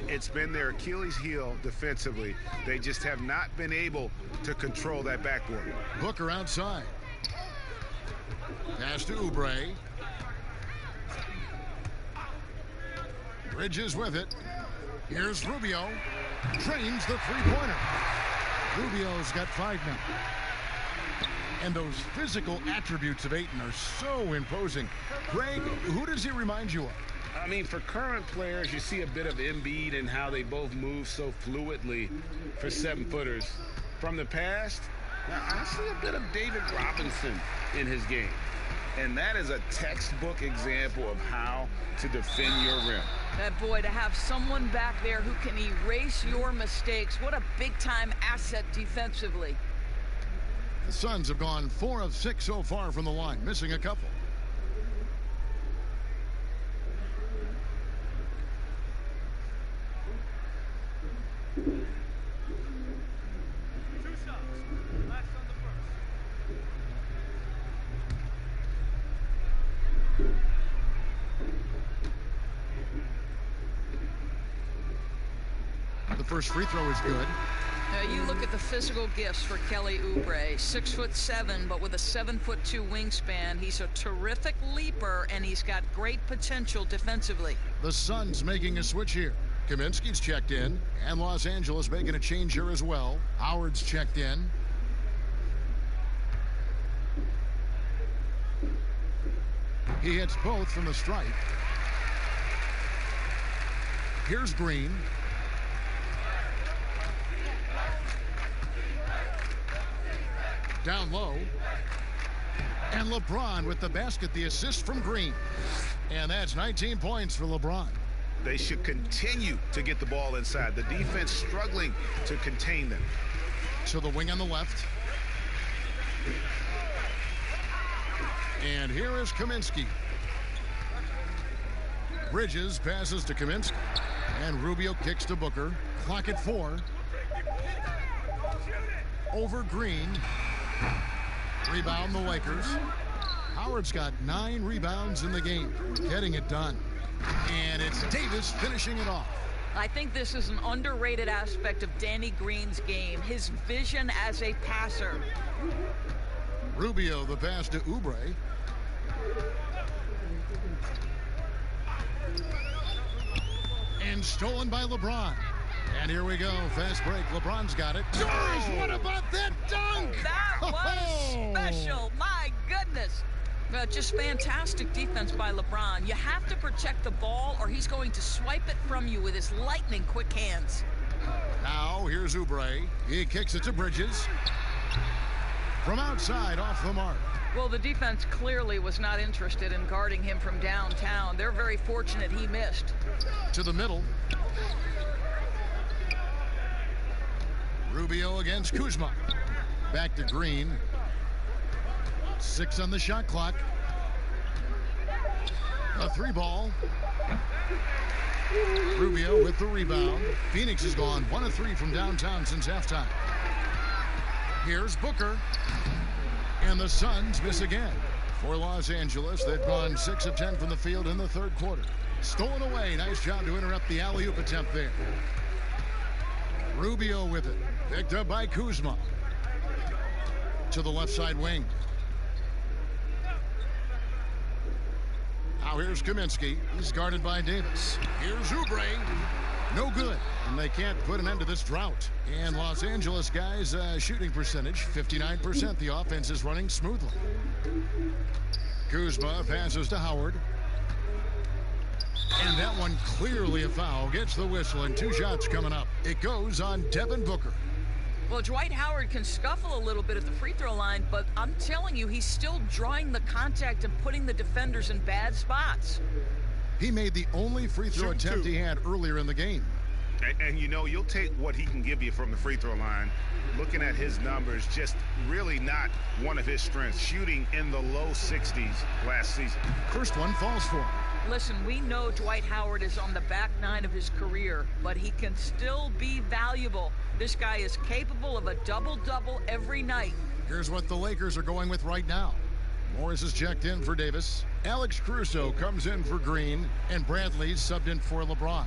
It's been their Achilles heel defensively. They just have not been able to control that backboard. Booker outside. Pass to Oubre. Bridges with it. Here's Rubio. Drains the three-pointer. Rubio's got 5 now. And those physical attributes of Ayton are so imposing. Greg, who does he remind you of? I mean, for current players, you see a bit of Embiid and how they both move so fluidly for 7-footers. From the past, now I see a bit of David Robinson in his game. And that is a textbook example of how to defend your rim. That boy, to have someone back there who can erase your mistakes, what a big-time asset defensively. The Suns have gone 4 of 6 so far from the line, missing a couple. The first free throw is good. You look at the physical gifts for Kelly Oubre. 6'7", but with a 7'2" wingspan. He's a terrific leaper, and he's got great potential defensively. The Suns making a switch here. Kaminsky's checked in, and Los Angeles making a change here as well. Howard's checked in. He hits both from the stripe. Here's Green. Down low. And LeBron with the basket, the assist from Green. And that's 19 points for LeBron. They should continue to get the ball inside. The defense struggling to contain them. To the wing on the left. And here is Kaminsky. Bridges passes to Kaminsky. And Rubio kicks to Booker. Clock at 4. Over Green. Rebound the Lakers. Howard's got 9 rebounds in the game. Getting it done. And it's Davis finishing it off. I think this is an underrated aspect of Danny Green's game. His vision as a passer. Rubio the pass to Oubre. And stolen by LeBron. And here we go. Fast break. LeBron's got it. George, what about that dunk? That was special. My goodness. Just fantastic defense by LeBron. You have to protect the ball or he's going to swipe it from you with his lightning quick hands. Now here's Oubre. He kicks it to Bridges. From outside, off the mark. Well, the defense clearly was not interested in guarding him from downtown. They're very fortunate he missed. To the middle. Rubio against Kuzma. Back to Green. 6 on the shot clock. A 3-ball. Rubio with the rebound. Phoenix has gone 1 of 3 from downtown since halftime. Here's Booker. And the Suns miss again. For Los Angeles, they've gone 6 of 10 from the field in the third quarter. Stolen away. Nice job to interrupt the alley-oop attempt there. Rubio with it. Picked up by Kuzma. To the left side wing. Now here's Kaminsky. He's guarded by Davis. Here's Oubre. No good. And they can't put an end to this drought. And Los Angeles guys shooting percentage 59%. The offense is running smoothly. Kuzma passes to Howard. And that one clearly a foul. Gets the whistle and 2 shots coming up. It goes on Devin Booker. Well, Dwight Howard can scuffle a little bit at the free throw line, but I'm telling you, he's still drawing the contact and putting the defenders in bad spots. He made the only free throw attempt he had earlier in the game. And you know, you'll take what he can give you from the free throw line. Looking at his numbers, just really not one of his strengths. Shooting in the low 60s last season. First one falls for him. Listen, we know Dwight Howard is on the back nine of his career, but he can still be valuable. This guy is capable of a double-double every night. Here's what the Lakers are going with right now. Morris is checked in for Davis. Alex Caruso comes in for Green, and Bradley's subbed in for LeBron.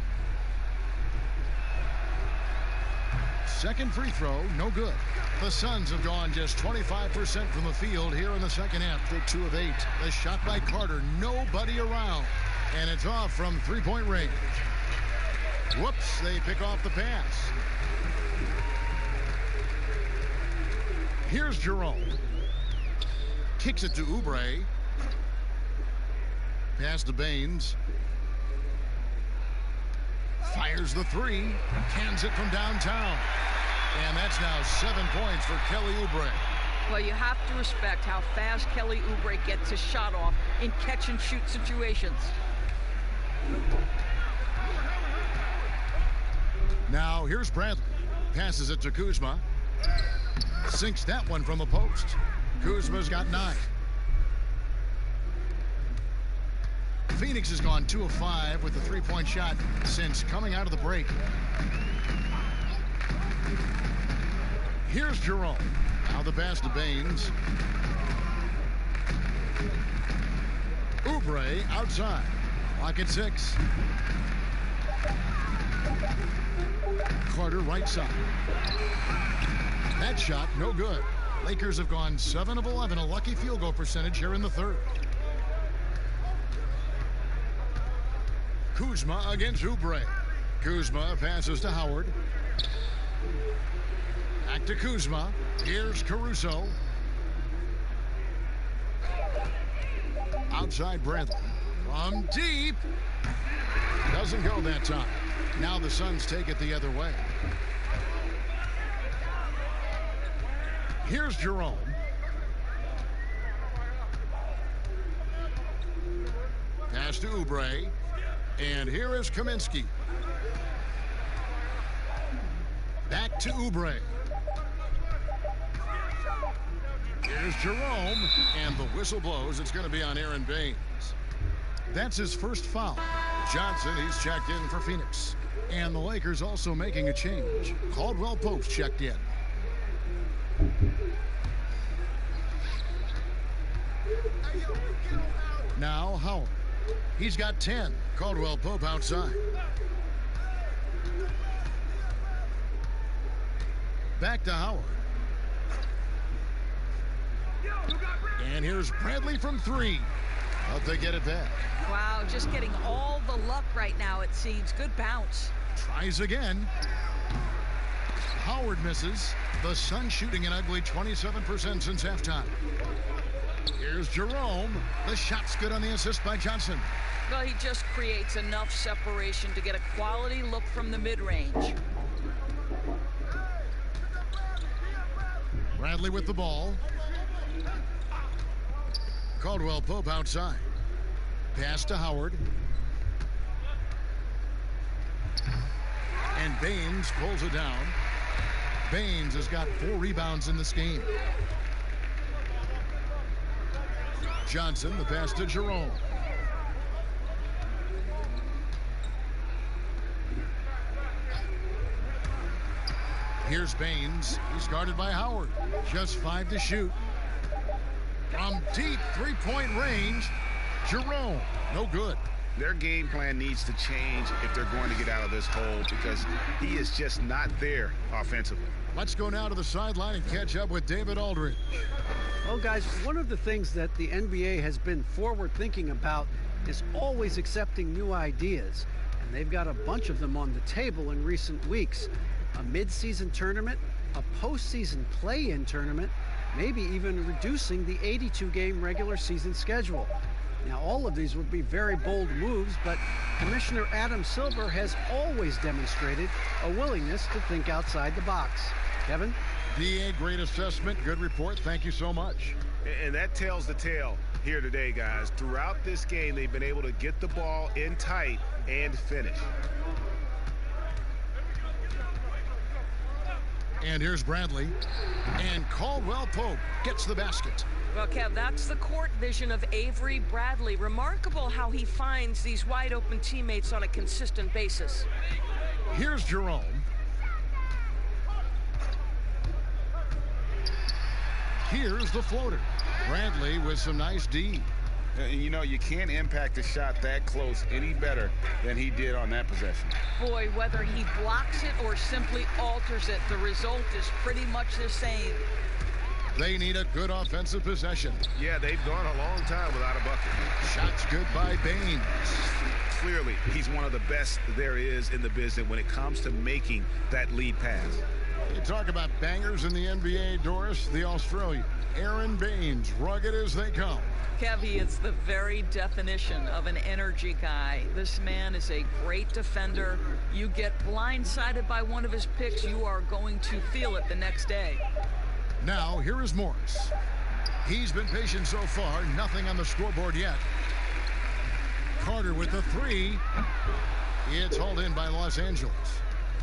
Second free throw, no good. The Suns have gone just 25% from the field here in the second half. They're 2 of 8. The shot by Carter, nobody around. And it's off from three-point range. Whoops, they pick off the pass. Here's Jerome. Kicks it to Oubre. Pass to Baines. Fires the three. Cans it from downtown. And that's now 7 points for Kelly Oubre. Well, you have to respect how fast Kelly Oubre gets his shot off in catch-and-shoot situations. Now, here's Bradley. Passes it to Kuzma. Sinks that one from the post. Kuzma's got 9. Phoenix has gone 2 of 5 with the three-point shot since coming out of the break. Here's Jerome. Now the pass to Baines. Oubre outside. Clock at 6. Carter right side. That shot no good. Lakers have gone 7 of 11, a lucky field goal percentage here in the third. Kuzma against Oubre. Kuzma passes to Howard. Back to Kuzma. Here's Caruso. Outside Bradley. From deep. Doesn't go that time. Now the Suns take it the other way. Here's Jerome. Pass to Oubre. And here is Kaminsky. Back to Oubre. Here's Jerome. And the whistle blows. It's going to be on Aaron Baines. That's his first foul. Johnson, he's checked in for Phoenix. And the Lakers also making a change. Caldwell Pope's checked in. Now Howard. He's got 10. Caldwell Pope outside. Back to Howard. And here's Bradley from 3. But they get it back. Wow, just getting all the luck right now, it seems. Good bounce. Tries again. Howard misses. The Suns shooting an ugly 27% since halftime. Here's Jerome. The shot's good on the assist by Johnson. Well, he just creates enough separation to get a quality look from the mid-range. Bradley with the ball. Caldwell Pope outside. Pass to Howard. And Baines pulls it down. Baines has got 4 rebounds in this game. Johnson, the pass to Jerome. Here's Baines. He's guarded by Howard. Just 5 to shoot. From deep three-point range, Jerome. No good. Their game plan needs to change if they're going to get out of this hole because he is just not there offensively. Let's go now to the sideline and catch up with David Aldridge. Well, guys, one of the things that the NBA has been forward thinking about is always accepting new ideas. And they've got a bunch of them on the table in recent weeks. A mid-season tournament, a postseason play-in tournament, maybe even reducing the 82-game regular season schedule. Now, all of these would be very bold moves, but Commissioner Adam Silver has always demonstrated a willingness to think outside the box. Kevin? DA, great assessment, good report. Thank you so much. And that tells the tale here today, guys. Throughout this game, they've been able to get the ball in tight and finish. And here's Bradley. And Caldwell Pope gets the basket. Well, Kev, that's the court vision of Avery Bradley. Remarkable how he finds these wide open teammates on a consistent basis. Here's Jerome. Here's the floater. Bradley with some nice D. And you know, you can't impact a shot that close any better than he did on that possession. Boy, whether he blocks it or simply alters it, the result is pretty much the same. They need a good offensive possession. Yeah, they've gone a long time without a bucket. Shots good by Baines. Clearly, he's one of the best there is in the business when it comes to making that lead pass. You talk about bangers in the NBA, Doris, the Australian, Aaron Baines, rugged as they come. Kev, he is the very definition of an energy guy. This man is a great defender. You get blindsided by one of his picks, you are going to feel it the next day. Now, here is Morris. He's been patient so far. Nothing on the scoreboard yet. Carter with the three. It's hauled in by Los Angeles.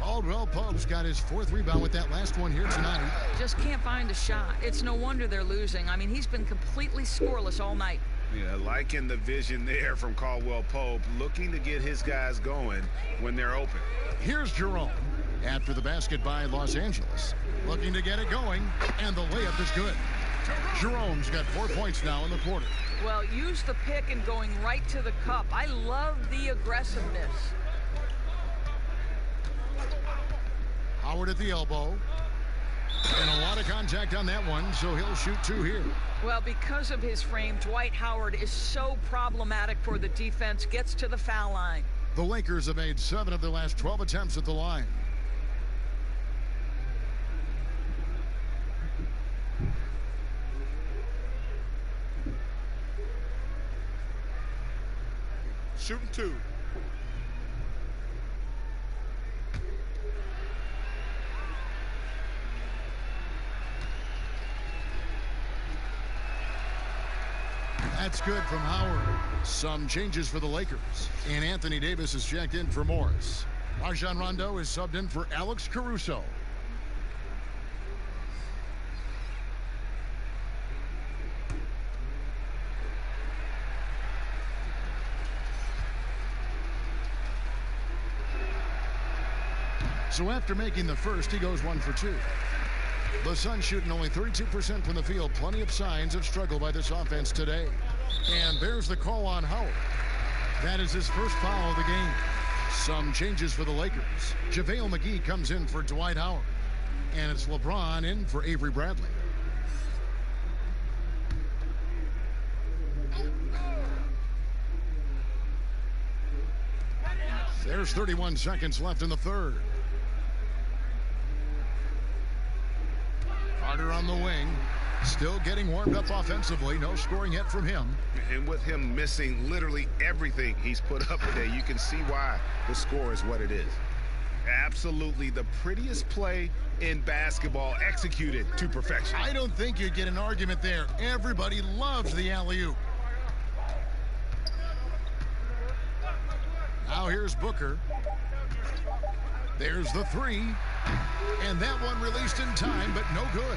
Caldwell Pope's got his fourth rebound with that last one here tonight. Just can't find a shot. It's no wonder they're losing. I mean, he's been completely scoreless all night. Yeah, liking the vision there from Caldwell Pope, looking to get his guys going when they're open. Here's Jerome. After the basket by Los Angeles. Looking to get it going, and the layup is good. Jerome's got 4 points now in the quarter. Well, use the pick and going right to the cup. I love the aggressiveness. Howard at the elbow. And a lot of contact on that one, so he'll shoot two here. Well, because of his frame, Dwight Howard is so problematic for the defense, gets to the foul line. The Lakers have made 7 of their last 12 attempts at the line. Shooting two. That's good from Howard. Some changes for the Lakers. And Anthony Davis is checked in for Morris. Rajon Rondo is subbed in for Alex Caruso. So after making the first, he goes 1 for 2. The Suns shooting only 32% from the field. Plenty of signs of struggle by this offense today. And there's the call on Howard. That is his first foul of the game. Some changes for the Lakers. JaVale McGee comes in for Dwight Howard. And it's LeBron in for Avery Bradley. There's 31 seconds left in the third. Carter on the wing, still getting warmed up offensively. No scoring yet from him. And with him missing literally everything he's put up today, you can see why the score is what it is. Absolutely the prettiest play in basketball, executed to perfection. I don't think you'd get an argument there. Everybody loves the alley-oop. Now here's Booker. There's the three. And that one released in time, but no good.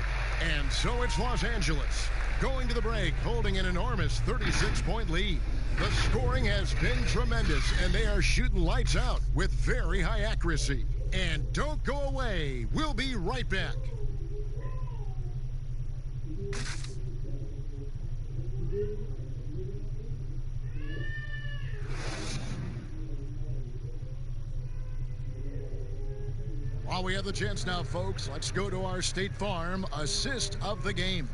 And so it's Los Angeles going to the break, holding an enormous 36-point lead. The scoring has been tremendous, and they are shooting lights out with very high accuracy. And don't go away. We'll be right back. While we have the chance now, folks, let's go to our State Farm assist of the game.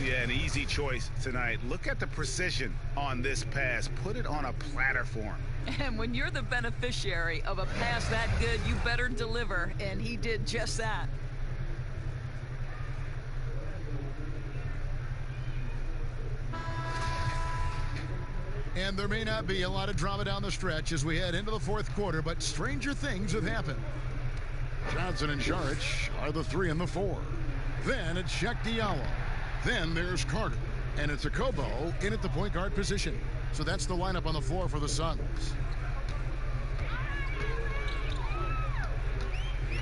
Yeah, an easy choice tonight. Look at the precision on this pass. Put it on a platter for him. And when you're the beneficiary of a pass that good, you better deliver, and he did just that. And there may not be a lot of drama down the stretch as we head into the fourth quarter, but stranger things have happened. Johnson and Saric are the 3 and the 4. Then it's Shaq Diallo. Then there's Carter. And it's Akobo in at the point guard position. So that's the lineup on the floor for the Suns.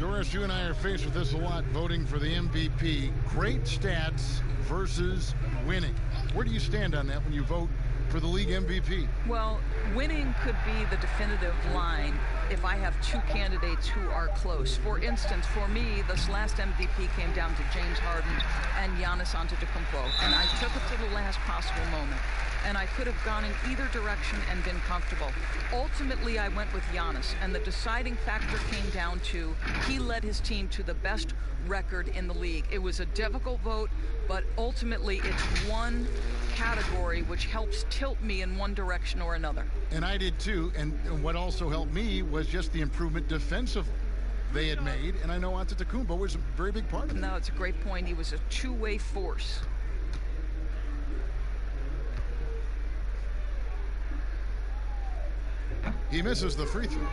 Doris, you and I are faced with this a lot, voting for the MVP. Great stats versus winning. Where do you stand on that when you vote for the league MVP? Well, winning could be the definitive line if I have two candidates who are close. For instance, for me, this last MVP came down to James Harden and Giannis Antetokounmpo, and I took it to the last possible moment. And I could have gone in either direction and been comfortable. Ultimately, I went with Giannis, and the deciding factor came down to he led his team to the best record in the league. It was a difficult vote, but ultimately it's one category which helps tilt me in one direction or another. And I did too, and what also helped me was just the improvement defensively they had made, and I know Antetokounmpo was a very big part of it. No, it's a great point. He was a two-way force. He misses the free throw.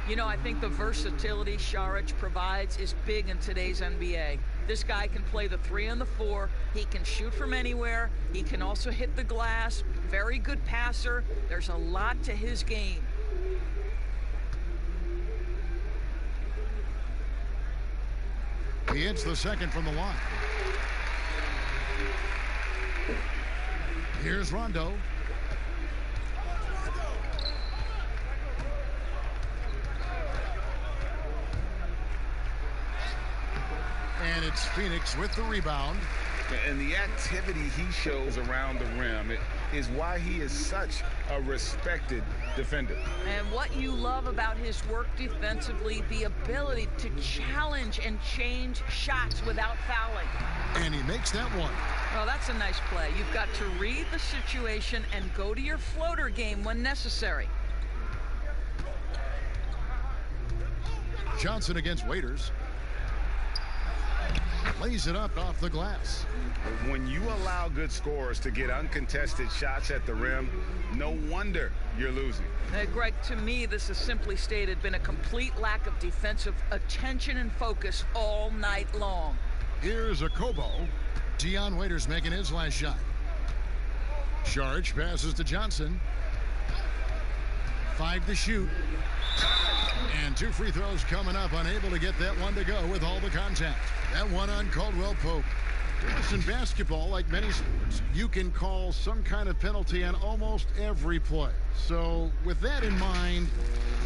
You know, I think the versatility Saric provides is big in today's NBA. This guy can play the 3 and the 4. He can shoot from anywhere. He can also hit the glass. Very good passer. There's a lot to his game. He hits the second from the line. Here's Rondo. And it's Phoenix with the rebound. And the activity he shows around the rim is why he is such a respected defender. And what you love about his work defensively, the ability to challenge and change shots without fouling. And he makes that one. Oh, that's a nice play. You've got to read the situation and go to your floater game when necessary. Johnson against Waiters. Lays it up off the glass. When you allow good scorers to get uncontested shots at the rim, no wonder you're losing. Greg, to me, this is simply stated been a complete lack of defensive attention and focus all night long. Here's a Kobo. Dion Waiters making his last shot. Saric passes to Johnson. 5 to shoot. And 2 free throws coming up, unable to get that one to go with all the contact. That one on Caldwell Pope. In basketball, like many sports, you can call some kind of penalty on almost every play. So with that in mind,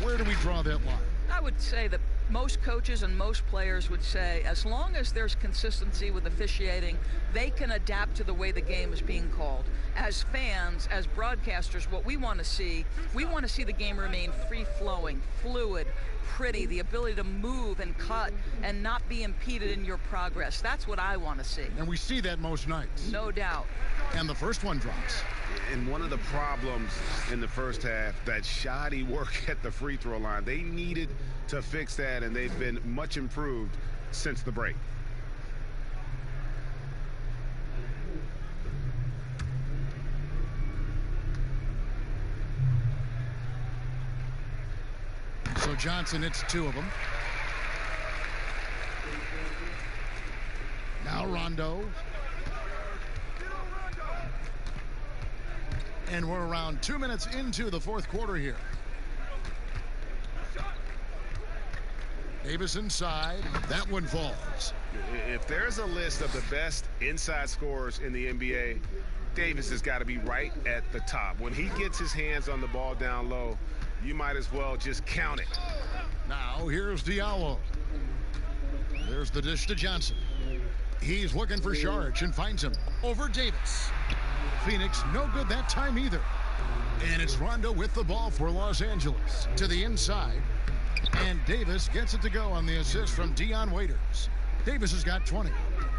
where do we draw that line? I would say that most coaches and most players would say as long as there's consistency with officiating, they can adapt to the way the game is being called. As fans, as broadcasters, what we want to see the game remain free-flowing, fluid, pretty, the ability to move and cut and not be impeded in your progress. That's what I want to see. And we see that most nights. No doubt. And the first one drops. And one of the problems in the first half, that shoddy work at the free throw line, they needed to fix that, and they've been much improved since the break. So Johnson hits 2 of them. Now Rondo. And we're around 2 minutes into the fourth quarter here. Davis inside. That one falls. If there's a list of the best inside scorers in the NBA, Davis has got to be right at the top. When he gets his hands on the ball down low, you might as well just count it. Now here's Diallo. There's the dish to Johnson. He's looking for Saric and finds him over Davis. Phoenix no good that time either. And it's Rondo with the ball for Los Angeles to the inside. And Davis gets it to go on the assist from Dion Waiters. Davis has got 20.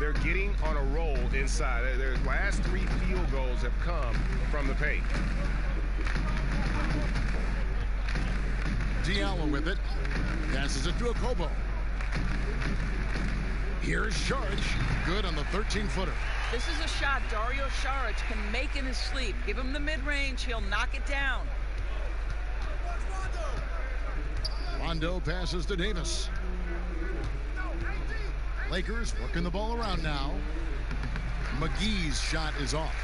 They're getting on a roll inside. Their last 3 field goals have come from the paint. Diallo with it. Passes it to a Kobo. Here's Saric. Good on the 13-footer. This is a shot Dario Saric can make in his sleep. Give him the mid-range. He'll knock it down. Rondo passes to Davis. Lakers working the ball around now. McGee's shot is off.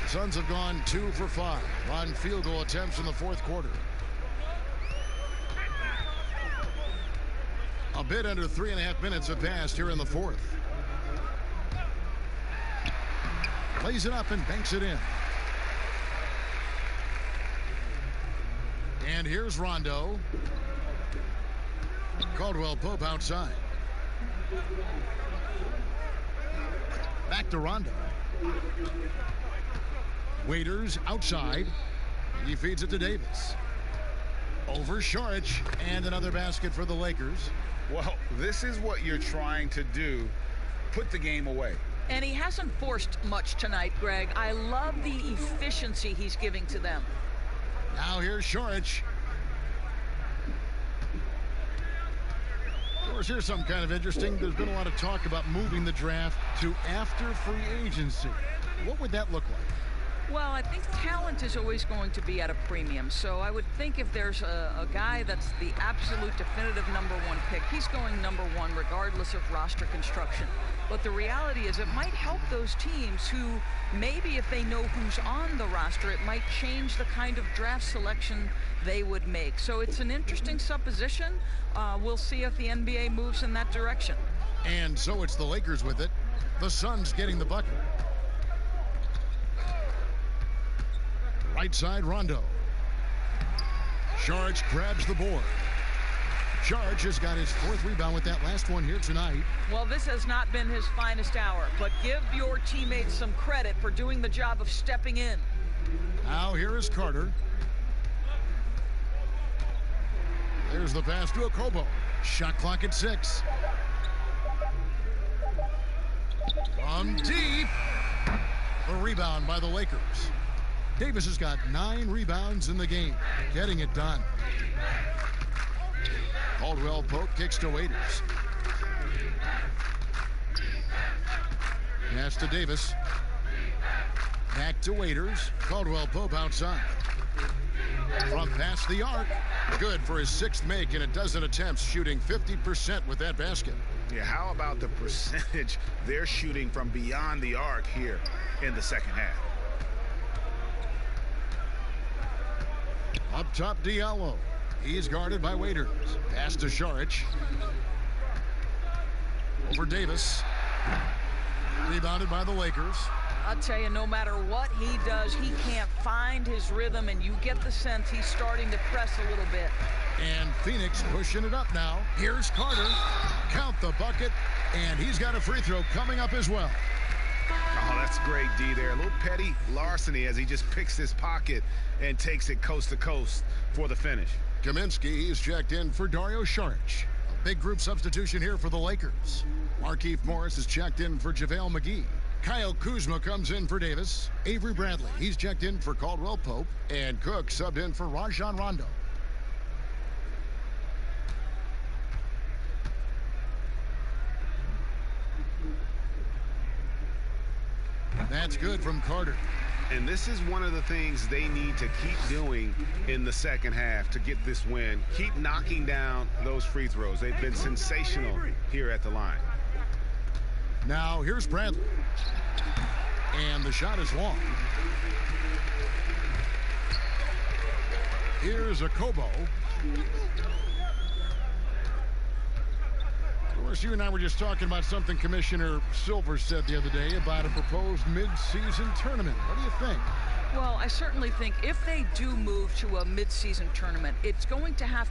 The Suns have gone 2 for 5 on field goal attempts in the fourth quarter. A bit under 3.5 minutes have passed here in the fourth. Lays it up and banks it in. And here's Rondo. Caldwell Pope outside. Back to Rondo. Waiters outside. He feeds it to Davis. Over Saric, and another basket for the Lakers. Well, this is what you're trying to do. Put the game away. And he hasn't forced much tonight, Greg. I love the efficiency he's giving to them. Now here's Saric. Of course, here's something kind of interesting. There's been a lot of talk about moving the draft to after free agency. What would that look like? Well, I think talent is always going to be at a premium. So I would think if there's a guy that's the absolute definitive #1 pick, he's going #1 regardless of roster construction. But the reality is it might help those teams who maybe if they know who's on the roster, it might change the kind of draft selection they would make. So it's an interesting supposition. We'll see if the NBA moves in that direction. And so it's the Lakers with it. The Suns getting the bucket. Right side, Rondo. Saric grabs the board. Saric has got his 4th rebound with that last one here tonight. Well, this has not been his finest hour, but give your teammates some credit for doing the job of stepping in. Now here is Carter. There's the pass to Okobo. Shot clock at 6. From deep. The rebound by the Lakers. Davis has got 9 rebounds in the game, getting it done. Caldwell Pope kicks to Waiters. Pass to Davis. Back to Waiters. Caldwell Pope outside. From past the arc. Good for his 6th make in a dozen attempts, shooting 50% with that basket. Yeah, how about the percentage they're shooting from beyond the arc here in the second half? Up top, Diallo. He's guarded by Waiters. Pass to Saric. Over Davis. Rebounded by the Lakers. I'll tell you, no matter what he does, he can't find his rhythm, and you get the sense he's starting to press a little bit. And Phoenix pushing it up now. Here's Carter. Count the bucket, and he's got a free throw coming up as well. Oh, that's great, D there. A little petty larceny as he just picks his pocket and takes it coast to coast for the finish. Kaminsky is checked in for Dario Saric. A big group substitution here for the Lakers. Markieff Morris is checked in for JaVale McGee. Kyle Kuzma comes in for Davis. Avery Bradley, he's checked in for Caldwell Pope. And Cook subbed in for Rajon Rondo. That's good from Carter. And this is one of the things they need to keep doing in the second half to get this win. Keep knocking down those free throws. They've been sensational here at the line. Now here's Bradley. And the shot is long. Here's Okobo. Of course, you and I were just talking about something Commissioner Silver said the other day about a proposed mid-season tournament. What do you think? Well, I certainly think if they do move to a mid-season tournament, it's going to have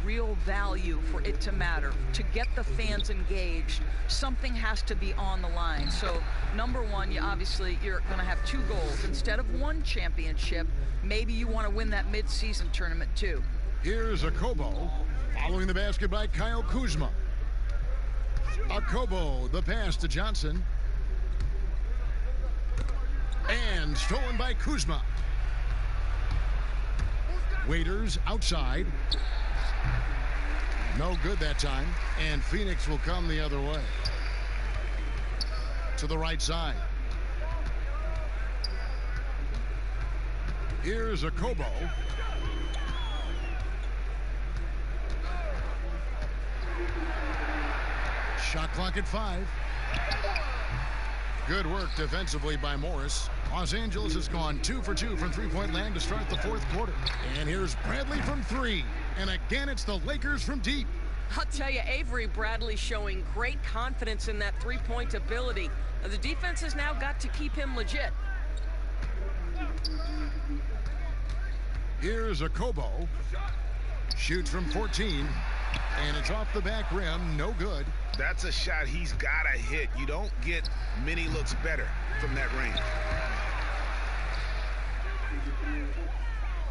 real value for it to matter. To get the fans engaged, something has to be on the line. So, #1, you're going to have 2 goals. Instead of 1 championship, maybe you want to win that mid-season tournament too. Here's Okobo, following the basket by Kyle Kuzma. Okobo, the pass to Johnson. And stolen by Kuzma. Waiters outside. No good that time. And Phoenix will come the other way. To the right side. Here's Okobo. Shot clock at 5. Good work defensively by Morris. Los Angeles has gone 2 for 2 from three-point land to start the 4th quarter. And here's Bradley from 3. And again, it's the Lakers from deep. I'll tell you, Avery Bradley showing great confidence in that three-point ability. The defense has now got to keep him legit. Here's a Kobo. Shoots from 14, and it's off the back rim. No good. That's a shot he's got to hit. You don't get many looks better from that range.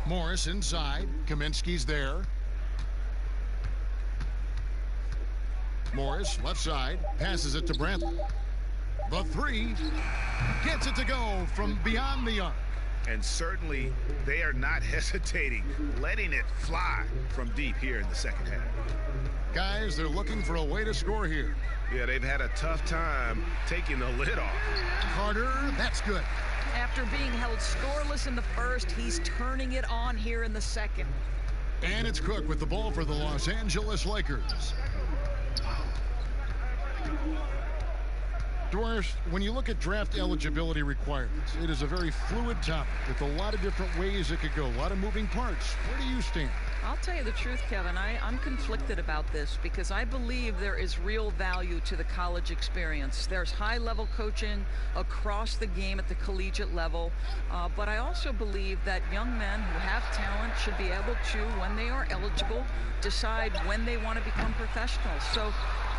Morris inside. Kaminsky's there. Morris, left side, passes it to Brantley. The three gets it to go from beyond the arc. And certainly they are not hesitating, letting it fly from deep here in the second half. Guys, they're looking for a way to score here. Yeah, they've had a tough time taking the lid off. Carter, that's good. After being held scoreless in the first, he's turning it on here in the second. And it's Cook with the ball for the Los Angeles Lakers. Dwars, when you look at draft eligibility requirements, it is a very fluid topic with a lot of different ways it could go, a lot of moving parts. Where do you stand? I'll tell you the truth, Kevin. I'm conflicted about this because I believe there is real value to the college experience. There's high-level coaching across the game at the collegiate level, but I also believe that young men who have talent should be able to, when they are eligible, decide when they want to become professionals. So,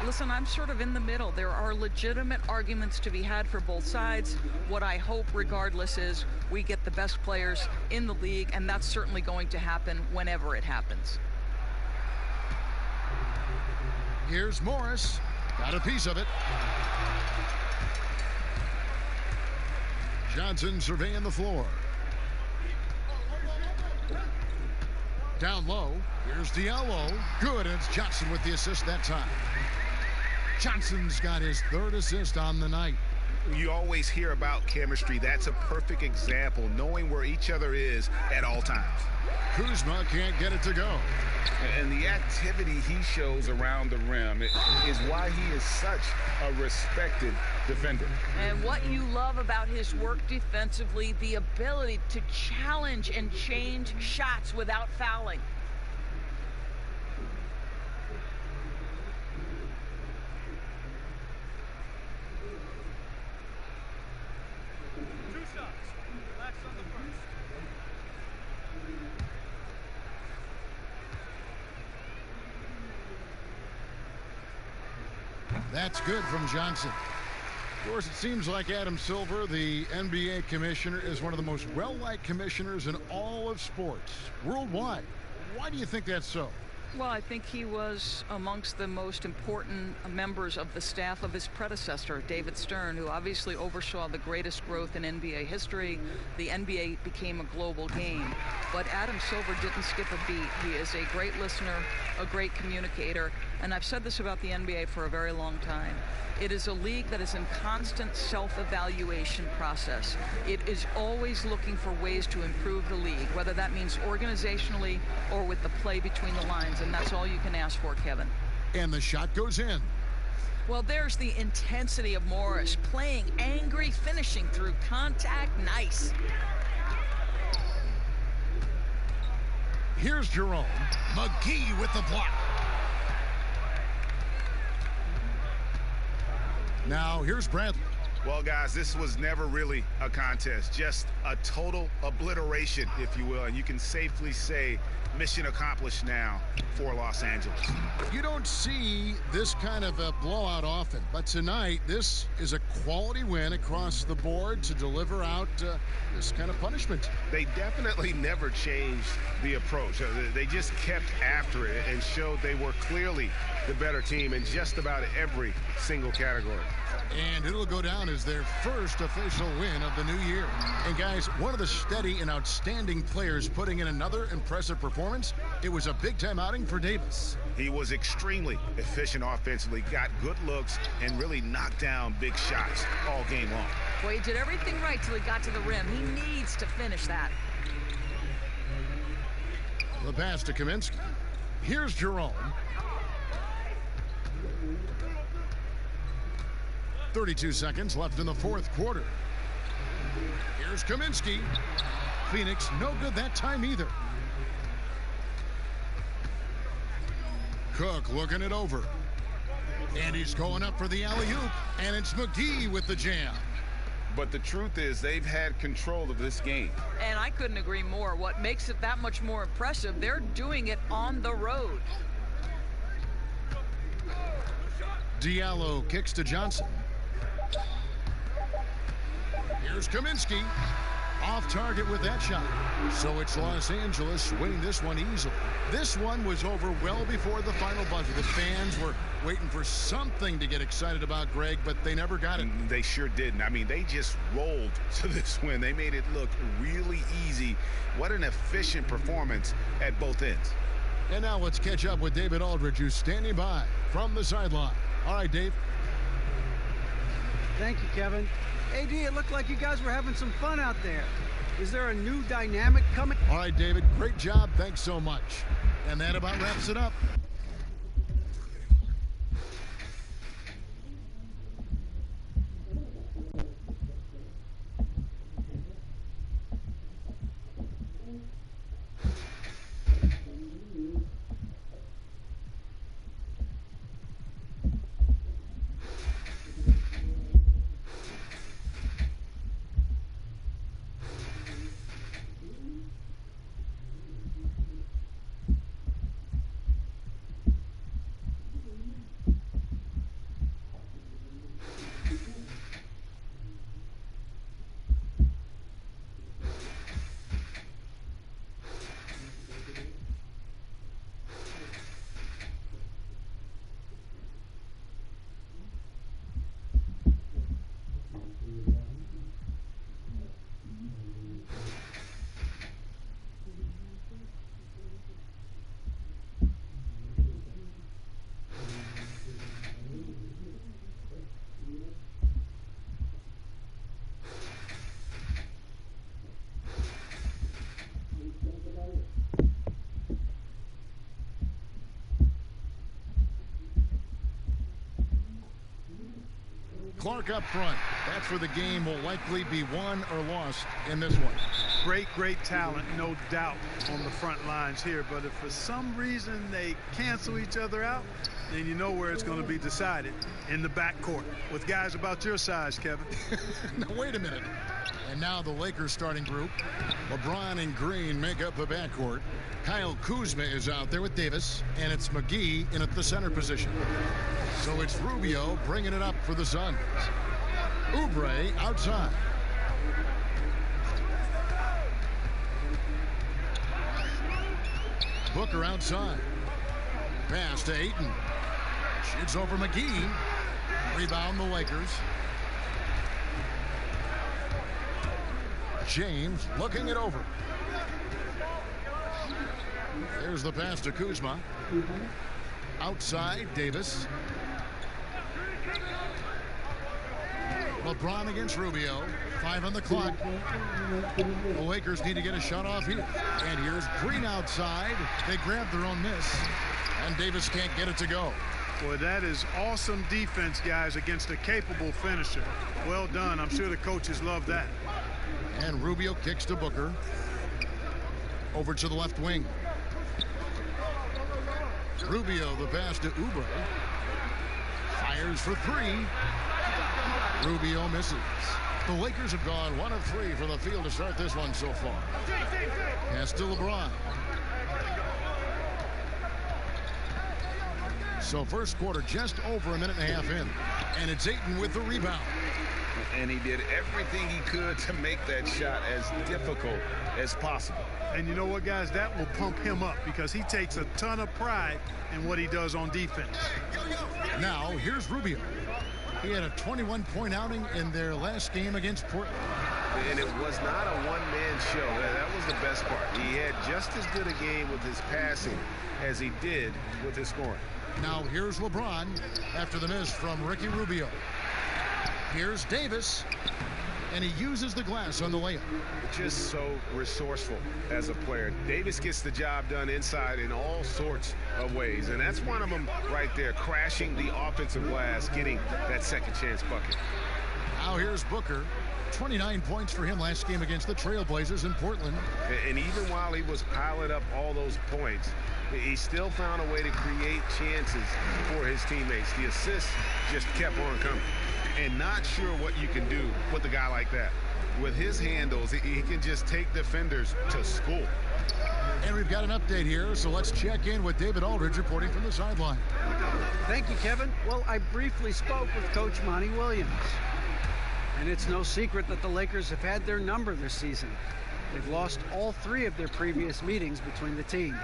listen, I'm sort of in the middle. There are legitimate arguments to be had for both sides. What I hope, regardless, is we get the best players in the league, and that's certainly going to happen whenever it happens. Here's Morris. Got a piece of it. Johnson surveying the floor. Down low. Here's Diallo. Good, and it's Johnson with the assist that time. Johnson's got his third assist on the night. You always hear about chemistry. That's a perfect example, knowing where each other is at all times. Kuzma can't get it to go. And the activity he shows around the rim is why he is such a respected defender. And what you love about his work defensively, the ability to challenge and change shots without fouling. That's good from Johnson. Of course, it seems like Adam Silver, the NBA commissioner, is one of the most well-liked commissioners in all of sports, worldwide. Why do you think that's so? Well, I think he was amongst the most important members of the staff of his predecessor, David Stern, who obviously oversaw the greatest growth in NBA history. The NBA became a global game. But Adam Silver didn't skip a beat. He is a great listener, a great communicator. And I've said this about the NBA for a very long time. It is a league that is in constant self-evaluation process. It is always looking for ways to improve the league, whether that means organizationally or with the play between the lines, and that's all you can ask for, Kevin. And the shot goes in. Well, there's the intensity of Morris, playing angry, finishing through contact. Nice. Here's Jerome. McGee with the block. Now, here's Bradley. Well, guys, this was never really a contest, just a total obliteration, if you will. And you can safely say mission accomplished now for Los Angeles. You don't see this kind of a blowout often, but tonight this is a quality win across the board to deliver out this kind of punishment. They definitely never changed the approach. They just kept after it and showed they were clearly the better team in just about every single category. And it'll go down as their first official win of the new year. And guys, one of the steady and outstanding players putting in another impressive performance. It was a big-time outing for Davis. He was extremely efficient offensively, got good looks, and really knocked down big shots all game long. Well, he did everything right till he got to the rim. He needs to finish that. The pass to Kaminsky. Here's Jerome. 32 seconds left in the fourth quarter. Here's Kaminsky. Phoenix no good that time either. Cook looking it over. And he's going up for the alley-oop. And it's McGee with the jam. But the truth is they've had control of this game. And I couldn't agree more. What makes it that much more impressive, they're doing it on the road. Diallo kicks to Johnson. Here's Kaminsky. Off target with that shot. So it's Los Angeles winning this one easily. This one was over well before the final buzzer. The fans were waiting for something to get excited about, Greg, but they never got it. They sure didn't. I mean, they just rolled to this win. They made it look really easy. What an efficient performance at both ends. And now let's catch up with David Aldridge, who's standing by from the sideline. All right, Dave. Thank you, Kevin. AD, it looked like you guys were having some fun out there. Is there a new dynamic coming? All right, David, great job. Thanks so much. And that about wraps it up. Clark up front. That's where the game will likely be won or lost in this one. Great talent, no doubt, on the front lines here. But if for some reason they cancel each other out, then you know where it's going to be decided, in the backcourt with guys about your size, Kevin. Now, wait a minute. And now the Lakers starting group. LeBron and Green make up the backcourt. Kyle Kuzma is out there with Davis, and it's McGee in at the center position. So it's Rubio bringing it up for the Suns. Oubre outside. Booker outside. Pass to Ayton. Shoots over McGee. Rebound the Lakers. James looking it over. There's the pass to Kuzma. Outside, Davis. LeBron against Rubio. 5 on the clock. The Lakers need to get a shot off here. And here's Green outside. They grab their own miss. And Davis can't get it to go. Boy, that is awesome defense, guys, against a capable finisher. Well done. I'm sure the coaches love that. And Rubio kicks to Booker. Over to the left wing. Rubio, the pass to Oubre. Fires for 3. Rubio misses. The Lakers have gone 1 of 3 from the field to start this one so far. Pass to LeBron. So first quarter just over a minute and a half in. And it's Ayton with the rebound. And he did everything he could to make that shot as difficult as possible. And you know what, guys? That will pump him up because he takes a ton of pride in what he does on defense. Now, here's Rubio. He had a 21-point outing in their last game against Portland. And it was not a one-man show. That was the best part. He had just as good a game with his passing as he did with his scoring. Now, here's LeBron after the miss from Ricky Rubio. Here's Davis, and he uses the glass on the layup. Just so resourceful as a player. Davis gets the job done inside in all sorts of ways, and that's one of them right there, crashing the offensive glass, getting that second chance bucket. Now here's Booker. 29 points for him last game against the Trailblazers in Portland. And even while he was piling up all those points, he still found a way to create chances for his teammates. The assists just kept on coming. And not sure what you can do with a guy like that. With his handles, he can just take defenders to school. And we've got an update here, so let's check in with David Aldridge reporting from the sideline. Thank you, Kevin. Well, I briefly spoke with Coach Monty Williams. And it's no secret that the Lakers have had their number this season. They've lost all 3 of their previous meetings between the teams.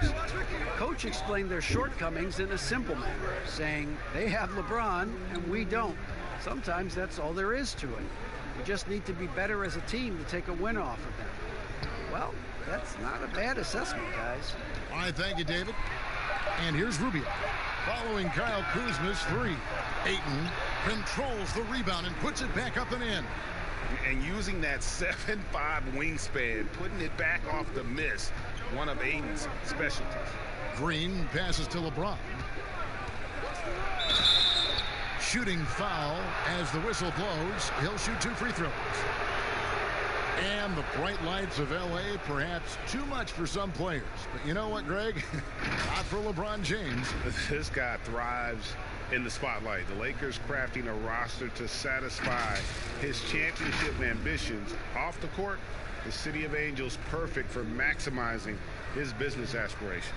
Coach explained their shortcomings in a simple manner, saying they have LeBron and we don't. Sometimes that's all there is to it. We just need to be better as a team to take a win off of them. Well, that's not a bad assessment, guys. All right, thank you, David. And here's Rubio. Following Kyle Kuzma's 3. Ayton controls the rebound and puts it back up and in. And using that 7'5" wingspan, putting it back off the miss, one of Ayton's specialties. Green passes to LeBron. Shooting foul as the whistle blows. He'll shoot 2 free throws. And the bright lights of L.A., perhaps too much for some players. But you know what, Greg? Not for LeBron James. This guy thrives in the spotlight. The Lakers crafting a roster to satisfy his championship ambitions. Off the court, the City of Angels perfect for maximizing his business aspirations.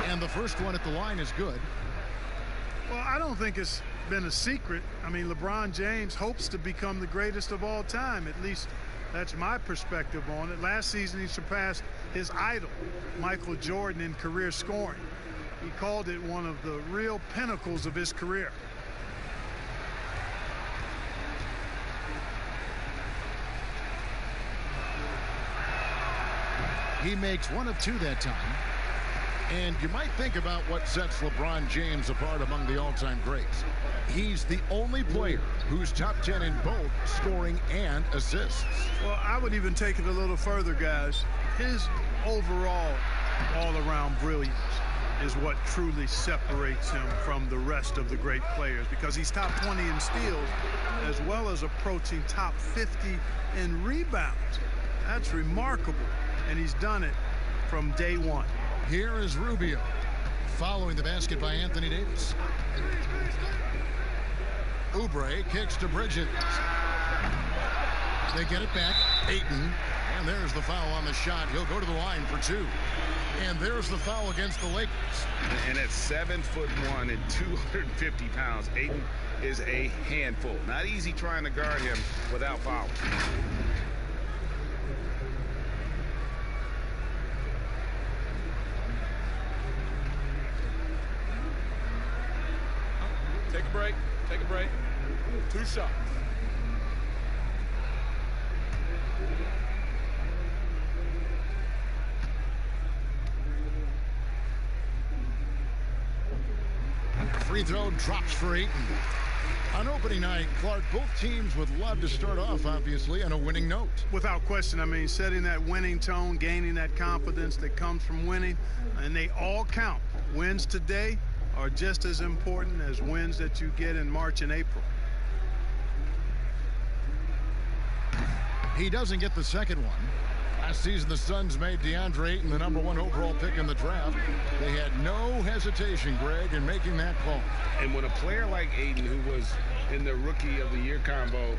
And the first one at the line is good. Well, I don't think it's been a secret. I mean, LeBron James hopes to become the greatest of all time. At least that's my perspective on it. Last season, he surpassed his idol, Michael Jordan, in career scoring. He called it one of the real pinnacles of his career. He makes 1 of 2 that time. And you might think about what sets LeBron James apart among the all-time greats. He's the only player who's top 10 in both scoring and assists. Well, I would even take it a little further, guys. His overall all-around brilliance is what truly separates him from the rest of the great players, because he's top 20 in steals as well as approaching top 50 in rebounds. That's remarkable, and he's done it from day one. Here is Rubio following the basket by Anthony Davis. Oubre kicks to Bridges. They get it back. Ayton. And there's the foul on the shot. He'll go to the line for 2. And there's the foul against the Lakers. And at 7'1" and 250 pounds, Ayton is a handful. Not easy trying to guard him without fouling. Take a break. Take a break. 2 shots. Free throw drops for Ayton. On opening night, Clark, both teams would love to start off, obviously, on a winning note. Without question. I mean, setting that winning tone, gaining that confidence that comes from winning, and they all count. Wins today are just as important as wins that you get in March and April. He doesn't get the second one. Last season, the Suns made DeAndre Ayton the #1 overall pick in the draft. They had no hesitation, Greg, in making that call. And when a player like Ayton, who was in the Rookie of the Year combo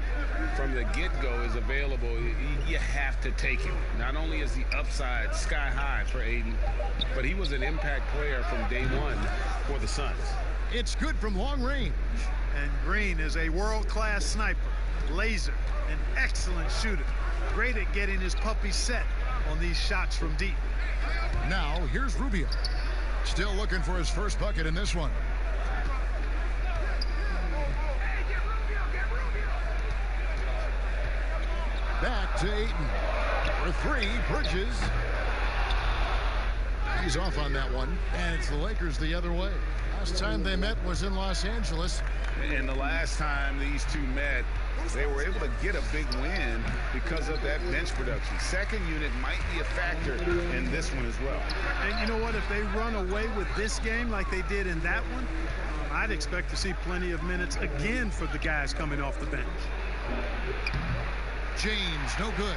from the get-go, is available, you have to take him. Not only is the upside sky high for Ayton, but he was an impact player from day one for the Suns. It's good from long range. And Green is a world-class sniper, laser, an excellent shooter. Great at getting his puppy set on these shots from deep. Now, here's Rubio. Still looking for his first bucket in this one. Back to Ayton. For 3, Bridges. He's off on that one, and it's the Lakers the other way. Last time they met was in Los Angeles. And the last time these two met, they were able to get a big win because of that bench production. Second unit might be a factor in this one as well. And you know what? If they run away with this game like they did in that one, I'd expect to see plenty of minutes again for the guys coming off the bench. James, no good.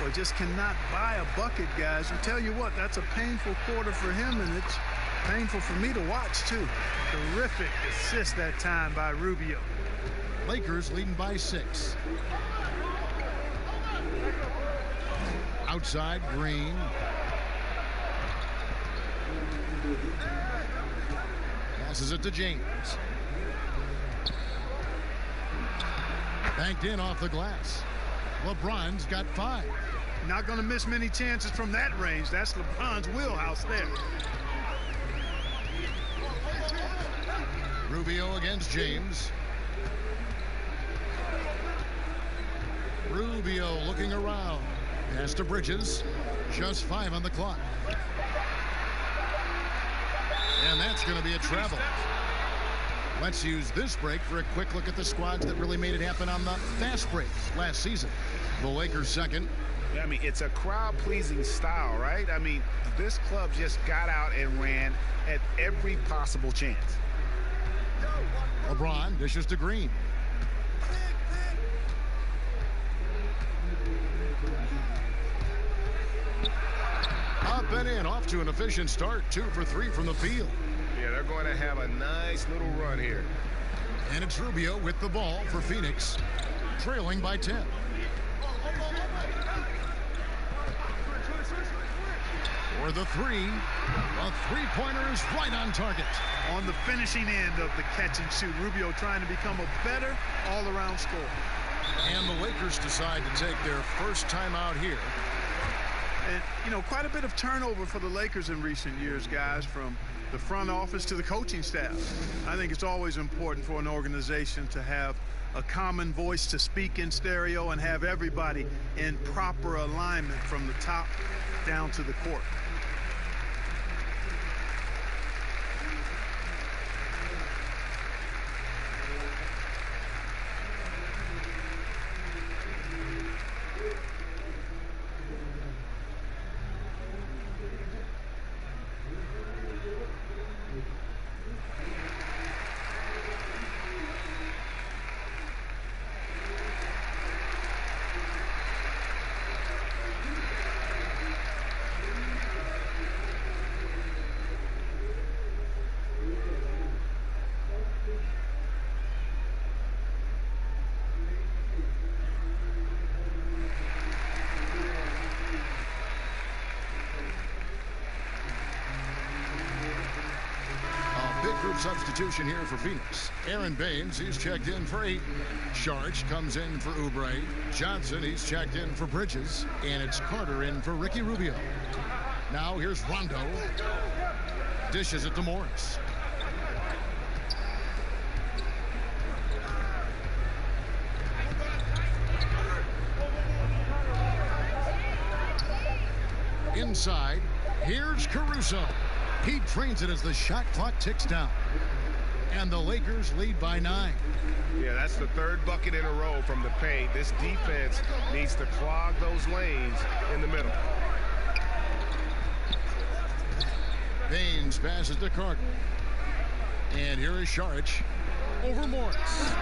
Well, just cannot buy a bucket, guys. I tell you what, that's a painful quarter for him, and it's painful for me to watch, too. Terrific assist that time by Rubio. Lakers leading by 6. Outside, Green. Passes it to James. Banked in off the glass. LeBron's got 5. Not going to miss many chances from that range. That's LeBron's wheelhouse there. Rubio against James. Rubio looking around. Pass to Bridges. Just 5 on the clock. And that's going to be a travel. Let's use this break for a quick look at the squads that really made it happen on the fast break last season. The Lakers second. I mean, it's a crowd-pleasing style, right? I mean, this club just got out and ran at every possible chance. LeBron dishes to Green. Up and in, off to an efficient start. 2 for 3 from the field. Yeah, they're going to have a nice little run here. And it's Rubio with the ball for Phoenix, trailing by 10. For the 3, a three-pointer is right on target. On the finishing end of the catch and shoot, Rubio trying to become a better all-around scorer. And the Lakers decide to take their first time out here. And, you know, quite a bit of turnover for the Lakers in recent years, guys, from the front office to the coaching staff. I think it's always important for an organization to have a common voice to speak in stereo and have everybody in proper alignment from the top down to the court. Substitution here for Phoenix. Aaron Baines, he's checked in for 8. Sharch comes in for Oubre. Johnson, he's checked in for Bridges. And it's Carter in for Ricky Rubio. Now here's Rondo. Dishes it to Morris. Inside, here's Caruso. He trains it as the shot clock ticks down. And the Lakers lead by 9. Yeah, that's the 3rd bucket in a row from the paint. This defense needs to clog those lanes in the middle. Baines passes to Carter. And here is Sharch over Morris.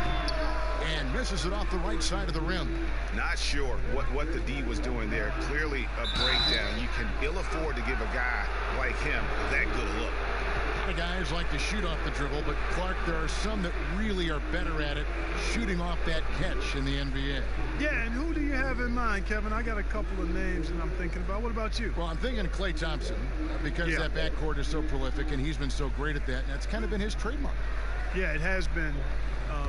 And misses it off the right side of the rim. Not sure what the D was doing there. Clearly a breakdown. You can ill afford to give a guy like him that good a look. A lot of guys like to shoot off the dribble, but Clark, there are some that really are better at it, shooting off that catch in the NBA. Yeah, and who do you have in mind, Kevin? I got a couple of names that I'm thinking about. What about you? Well, I'm thinking Klay Thompson, because that backcourt is so prolific, and he's been so great at that, and that's kind of been his trademark. Yeah, it has been.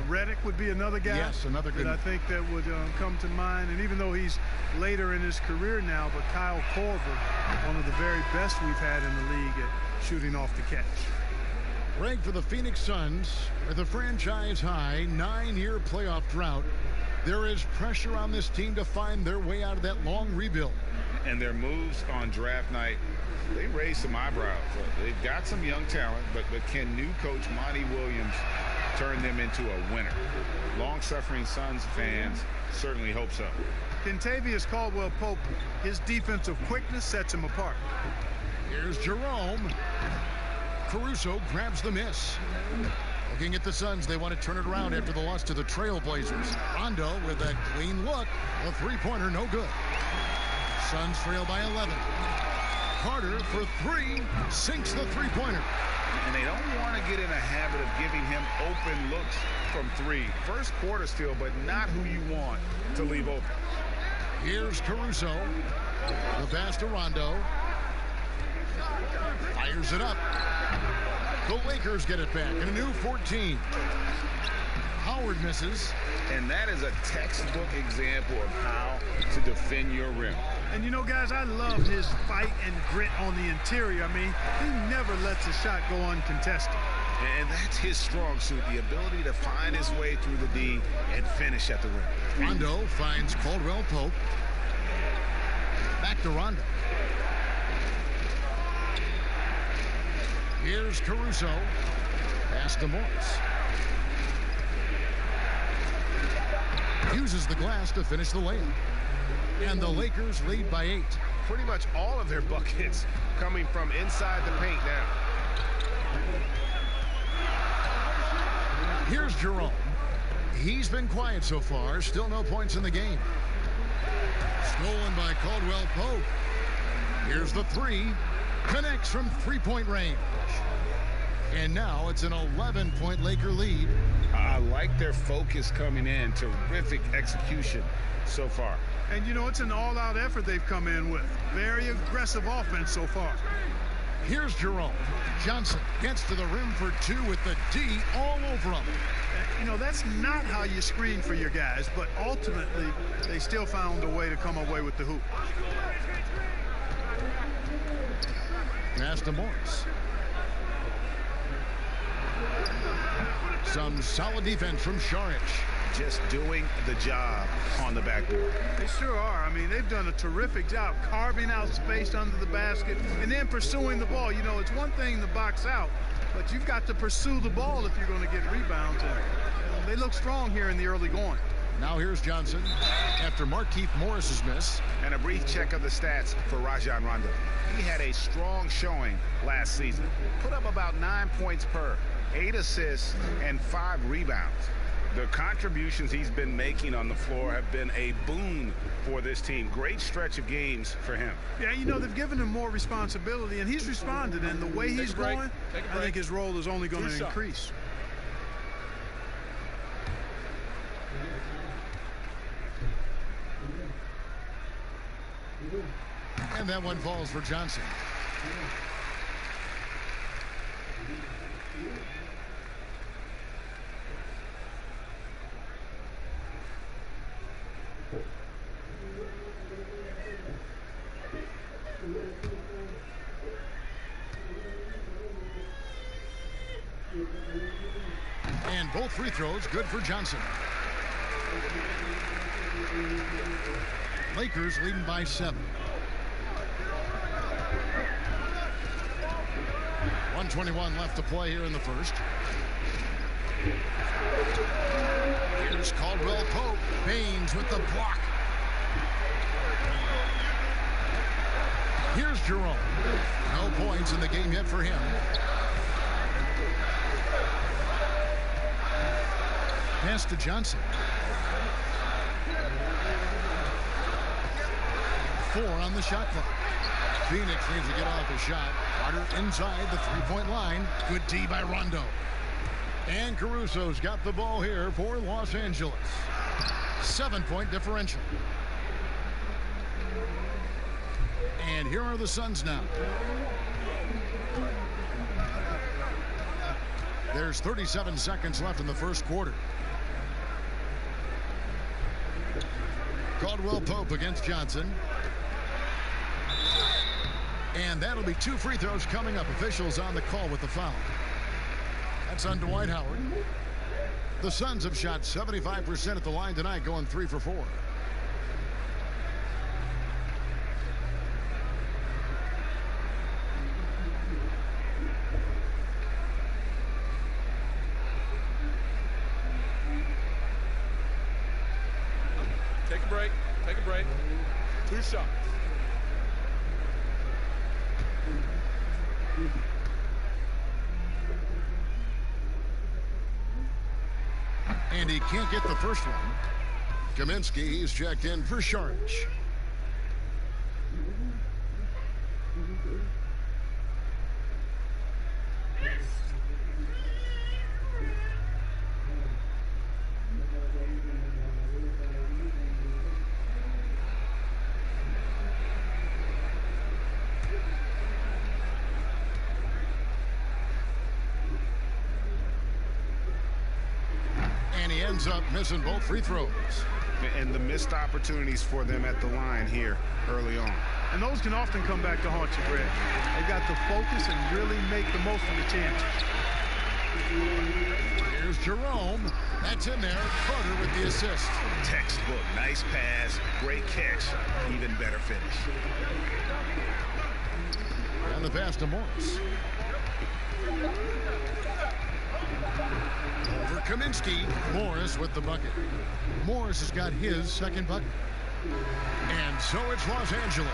Redick would be another guy. Yes, another good that I think that would come to mind. And even though he's later in his career now, but Kyle Korver, one of the very best we've had in the league at shooting off the catch. Greg, for the Phoenix Suns, with a franchise-high 9-year playoff drought, there is pressure on this team to find their way out of that long rebuild. And their moves on draft night, they raised some eyebrows. They've got some young talent, but can new coach Monty Williams turn them into a winner? Long-suffering Suns fans certainly hope so. Kentavious Caldwell-Pope, his defensive quickness sets him apart. Here's Jerome. Caruso grabs the miss. Looking at the Suns, they want to turn it around after the loss to the Trailblazers. Rondo with a clean look. A three-pointer, no good. Suns trail by 11. Carter for three, sinks the three-pointer. And they don't want to get in a habit of giving him open looks from three. First quarter still, but not who you want to leave open. Here's Caruso. The pass to Rondo. Fires it up. The Lakers get it back in a new 14. Howard misses. And that is a textbook example of how to defend your rim. And you know, guys, I love his fight and grit on the interior. I mean, he never lets a shot go uncontested. And that's his strong suit, the ability to find his way through the D and finish at the rim. Rondo finds Caldwell-Pope. Back to Rondo. Here's Caruso. Pass to Morris. Uses the glass to finish the layup. And the Lakers lead by 8. Pretty much all of their buckets coming from inside the paint now. Here's Jerome. He's been quiet so far. Still no points in the game. Stolen by Caldwell-Pope. Here's the three. Connects from three-point range. And now it's an 11-point Laker lead. I like their focus coming in. Terrific execution so far. And, you know, it's an all-out effort they've come in with. Very aggressive offense so far. Here's Jerome. Johnson gets to the rim for two with the D all over him. You know, that's not how you screen for your guys, but ultimately they still found a way to come away with the hoop. Pass to Morris. Some solid defense from Šarić. Just doing the job on the backboard. They sure are. I mean, they've done a terrific job carving out space under the basket and then pursuing the ball. You know, it's one thing to box out, but you've got to pursue the ball if you're going to get rebounds. And they look strong here in the early going. Now here's Johnson after Markieff Morris's miss. And a brief check of the stats for Rajon Rondo. He had a strong showing last season. Put up about 9 points per, 8 assists, and 5 rebounds. The contributions he's been making on the floor have been a boon for this team. Great stretch of games for him. Yeah, you know, they've given him more responsibility, and he's responded. And the way he's going, I think his role is only going to increase. And that one falls for Johnson. And both free throws good for Johnson. Lakers leading by 7. 1:21 left to play here in the first. Here's Caldwell-Pope. Baines with the block. Here's Jerome. No points in the game yet for him. Pass to Johnson. 4 on the shot clock. Phoenix needs to get off the shot. Carter inside the three-point line. Good D by Rondo. And Caruso's got the ball here for Los Angeles. 7-point differential. And here are the Suns now. There's 37 seconds left in the first quarter. Caldwell-Pope against Johnson. And that'll be 2 free throws coming up. Officials on the call with the foul. That's on Dwight Howard. The Suns have shot 75% at the line tonight, going 3 for 4. a break. Take a break. 2 shots. And he can't get the first one. Kaminsky, he's checked in for Sharch. And he ends up missing both free throws. And the missed opportunities for them at the line here early on. And those can often come back to haunt you, Brad. They've got to focus and really make the most of the chances. Here's Jerome. That's in there. Carter with the assist. Textbook. Nice pass. Great catch. Even better finish. And the pass to Morris. Over Kaminsky. Morris with the bucket. Morris has got his second bucket. And so it's Los Angeles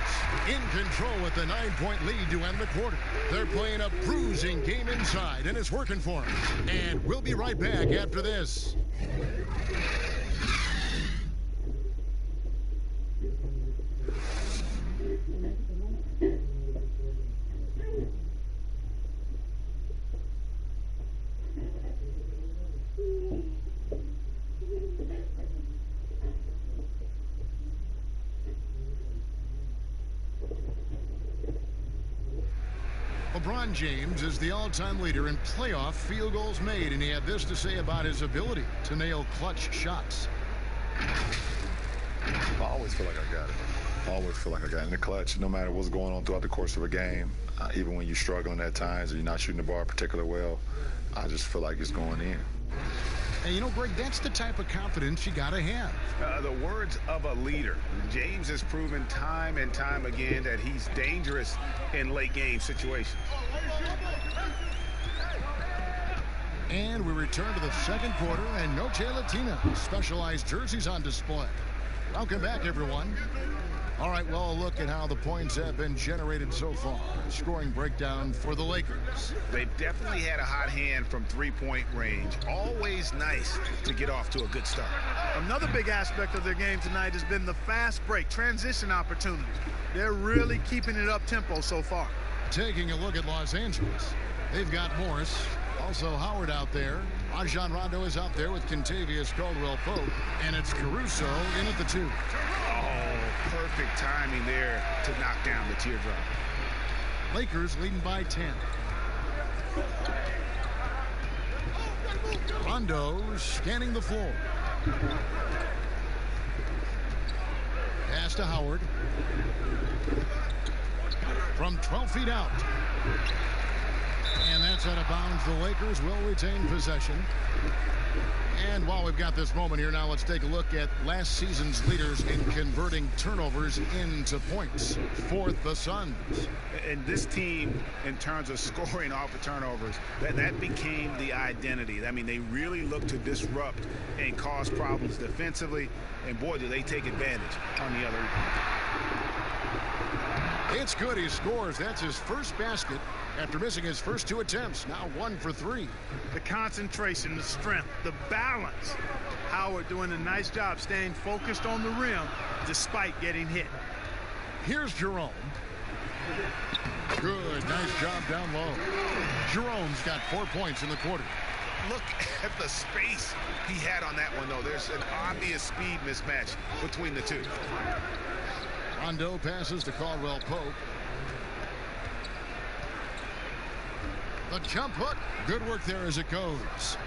in control with the 9-point lead to end the quarter. They're playing a bruising game inside, and it's working for them. And we'll be right back after this. LeBron James is the all-time leader in playoff field goals made, and he had this to say about his ability to nail clutch shots. I always feel like I got it. I always feel like I got it in the clutch, no matter what's going on throughout the course of a game. Even when you're struggling at times or you're not shooting the ball particularly well, I just feel like it's going in. And you know, Greg, that's the type of confidence you got to have. The words of a leader. James has proven time and time again that he's dangerous in late game situations. And we return to the second quarter, and Noche Latina specialized jerseys on display. Welcome back, everyone. All right, well, a look at how the points have been generated so far. Scoring breakdown for the Lakers. They've definitely had a hot hand from three-point range. Always nice to get off to a good start. Another big aspect of their game tonight has been the fast break, transition opportunities. They're really keeping it up-tempo so far. Taking a look at Los Angeles. They've got Morris, also Howard out there. Rajon Rondo is out there with Kentavious Caldwell-Pope, and it's Caruso in at the 2. Perfect timing there to knock down the teardrop. Lakers leading by 10. Rondo scanning the floor. Pass to Howard. From 12 feet out. And that's out of bounds. The Lakers will retain possession. And while we've got this moment here, now let's take a look at last season's leaders in converting turnovers into points. Fourth, the Suns. And this team, in terms of scoring off of turnovers, that became the identity. I mean, they really look to disrupt and cause problems defensively. And boy, do they take advantage on the other end. It's good. He scores. That's his first basket after missing his first 2 attempts. Now 1 for 3. The concentration, the strength, the balance. Howard doing a nice job staying focused on the rim despite getting hit. Here's Jerome. Good. Nice job down low. Jerome's got 4 points in the quarter. Look at the space he had on that one, though. There's an obvious speed mismatch between the two. Rondo passes to Caldwell-Pope. The jump hook. Good work there as it goes.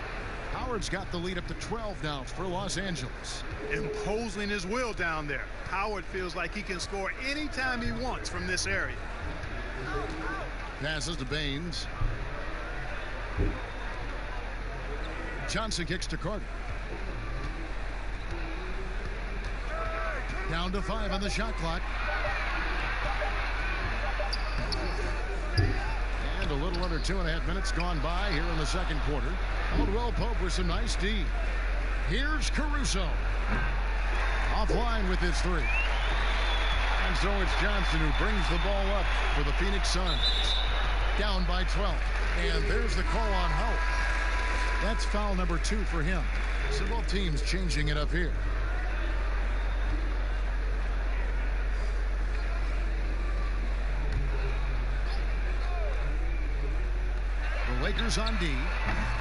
Howard's got the lead up to 12 now for Los Angeles. Imposing his will down there. Howard feels like he can score anytime he wants from this area. Passes to Baines. Johnson kicks to Carter. Down to 5 on the shot clock. And a little under 2.5 minutes gone by here in the second quarter. Caldwell-Pope with some nice D. Here's Caruso. Offline with his three. And so it's Johnson who brings the ball up for the Phoenix Suns. Down by 12. And there's the call on Howard. That's foul number 2 for him. So both teams changing it up here. The Lakers on D.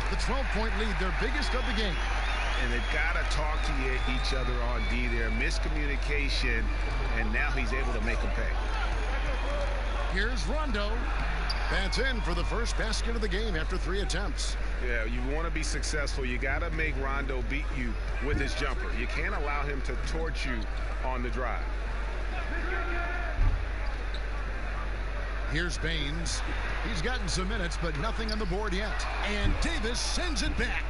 The 12-point lead, their biggest of the game. And they've got to talk to each other on D there. Miscommunication, and now he's able to make them pay. Here's Rondo. That's in for the first basket of the game after 3 attempts. Yeah, you want to be successful. You got to make Rondo beat you with his jumper. You can't allow him to torch you on the drive. Here's Baines. He's gotten some minutes, but nothing on the board yet. And Davis sends it back.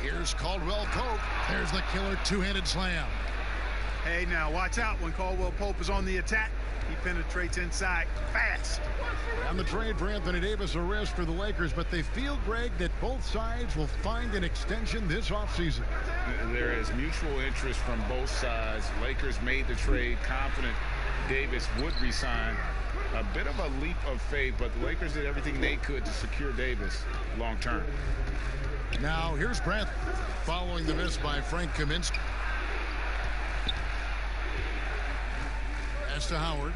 Here's Caldwell Pope. There's the killer two-handed slam. Hey, now watch out when Caldwell Pope is on the attack. He penetrates inside fast. On the trade for Anthony Davis, a risk for the Lakers, but they feel, Greg, that both sides will find an extension this offseason. There is mutual interest from both sides. Lakers made the trade, confident Davis would resign. A bit of a leap of faith, but the Lakers did everything they could to secure Davis long term. Now here's Brent following the miss by Frank Kaminsky. As to Howard.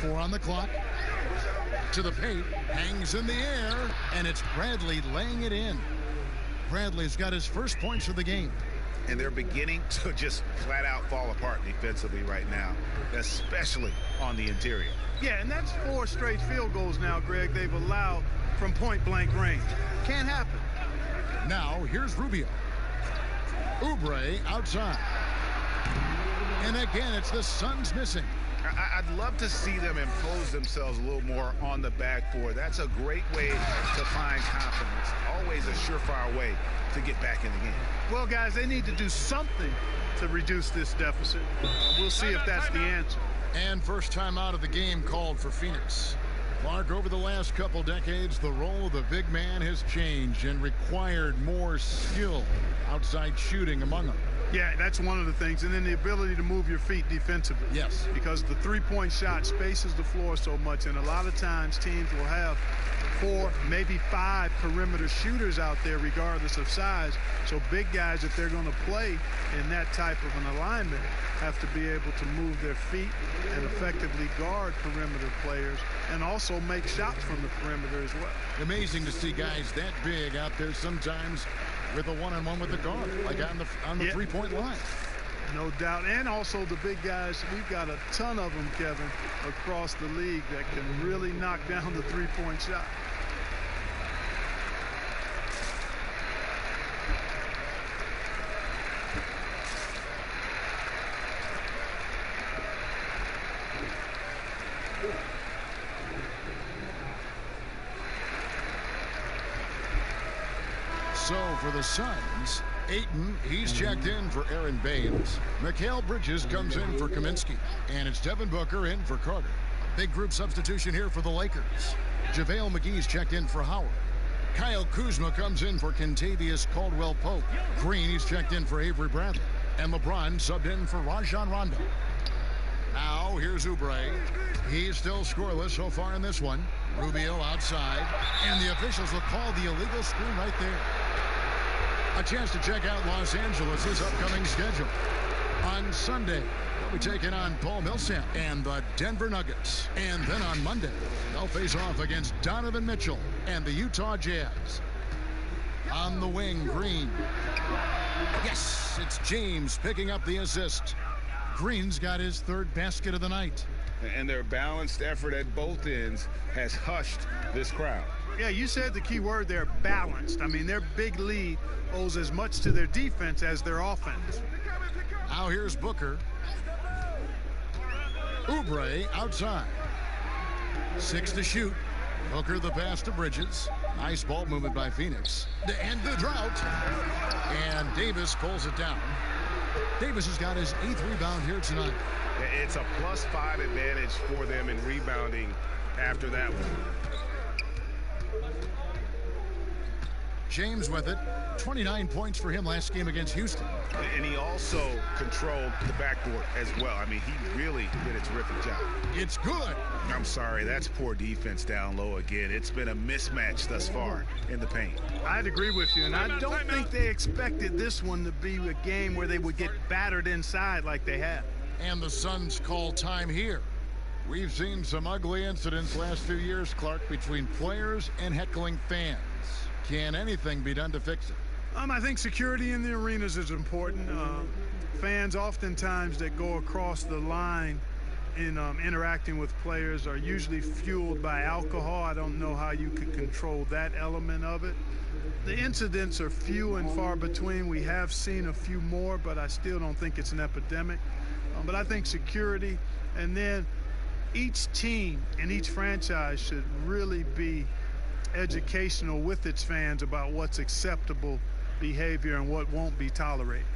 4 on the clock. To the paint, hangs in the air, and it's Bradley laying it in. Bradley's got his first points of the game. And they're beginning to just flat out fall apart defensively right now, especially on the interior. Yeah, and that's 4 straight field goals now, Greg, they've allowed from point-blank range. Can't happen. Now, here's Rubio. Oubre outside. And again, it's the Suns missing. I'd love to see them impose themselves a little more on the backboard. That's a great way to find confidence. Always a surefire way to get back in the game. Well, guys, they need to do something to reduce this deficit. We'll see if that's the answer. And first time out of the game called for Phoenix. Clark, over the last couple decades, the role of the big man has changed and required more skill outside shooting among them. Yeah, that's one of the things. And then the ability to move your feet defensively. Yes. Because the three-point shot spaces the floor so much. And a lot of times teams will have 4, maybe 5 perimeter shooters out there regardless of size. So big guys, if they're going to play in that type of an alignment, have to be able to move their feet and effectively guard perimeter players and also make shots from the perimeter as well. Amazing to see guys that big out there sometimes with a one-on-one with the guard, like on the three-point line. No doubt. And also the big guys, we've got a ton of them, Kevin, across the league that can really knock down the three-point shot. So for the Suns, Ayton, he's checked in for Aaron Baines. Mikal Bridges comes in for Kaminsky. And it's Devin Booker in for Carter. Big group substitution here for the Lakers. JaVale McGee's checked in for Howard. Kyle Kuzma comes in for Kentavious Caldwell-Pope. Green, he's checked in for Avery Bradley. And LeBron subbed in for Rajon Rondo. Now here's Oubre. He's still scoreless so far in this one. Rubio outside. And the officials will call the illegal screen right there. A chance to check out Los Angeles' upcoming schedule. On Sunday, they'll be taking on Paul Millsap and the Denver Nuggets. And then on Monday, they'll face off against Donovan Mitchell and the Utah Jazz. On the wing, Green. Yes, it's James picking up the assist. Green's got his 3rd basket of the night. And their balanced effort at both ends has hushed this crowd. Yeah, you said the key word there, balanced. I mean, their big lead owes as much to their defense as their offense. Now here's Booker. Oubre outside. 6 to shoot. Booker the pass to Bridges. Nice ball movement by Phoenix. To end the drought. And Davis pulls it down. Davis has got his 8th rebound here tonight. It's a +5 advantage for them in rebounding after that one. James with it. 29 points for him last game against Houston. And he also controlled the backboard as well. I mean, he really did a terrific job. It's good. I'm sorry, that's poor defense down low again. It's been a mismatch thus far in the paint. I'd agree with you, and I don't think they expected this one to be a game where they would get battered inside like they have. And the Suns call time here. We've seen some ugly incidents last few years, Clark, between players and heckling fans. Can anything be done to fix it? I think security in the arenas is important. Fans oftentimes that go across the line in interacting with players are usually fueled by alcohol. I don't know how you could control that element of it. The incidents are few and far between. We have seen a few more, but I still don't think it's an epidemic. But I think security, and then each team and each franchise should really be educational with its fans about what's acceptable behavior and what won't be tolerated.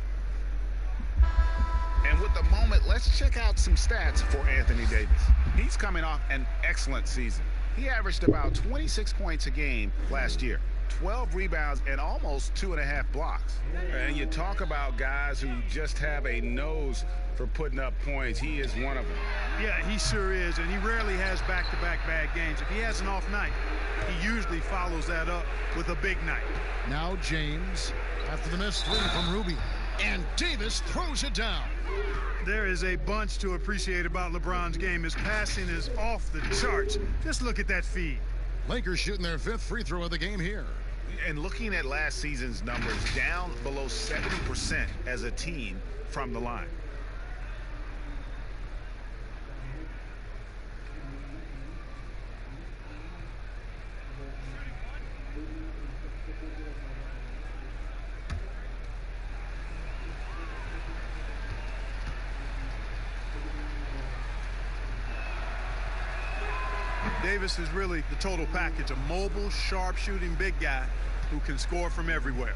And with the moment, let's check out some stats for Anthony Davis. He's coming off an excellent season. He averaged about 26 points a game last year, 12 rebounds, and almost 2.5 blocks. And you talk about guys who just have a nose for putting up points. He is one of them. Yeah, he sure is, and he rarely has back-to-back bad games. If he has an off night, he usually follows that up with a big night. Now James, after the missed three from Rubio, and Davis throws it down. There is a bunch to appreciate about LeBron's game. His passing is off the charts. Just look at that feed. Lakers shooting their 5th free throw of the game here. And looking at last season's numbers, down below 70% as a team from the line. Davis is really the total package, a mobile, sharp-shooting big guy who can score from everywhere.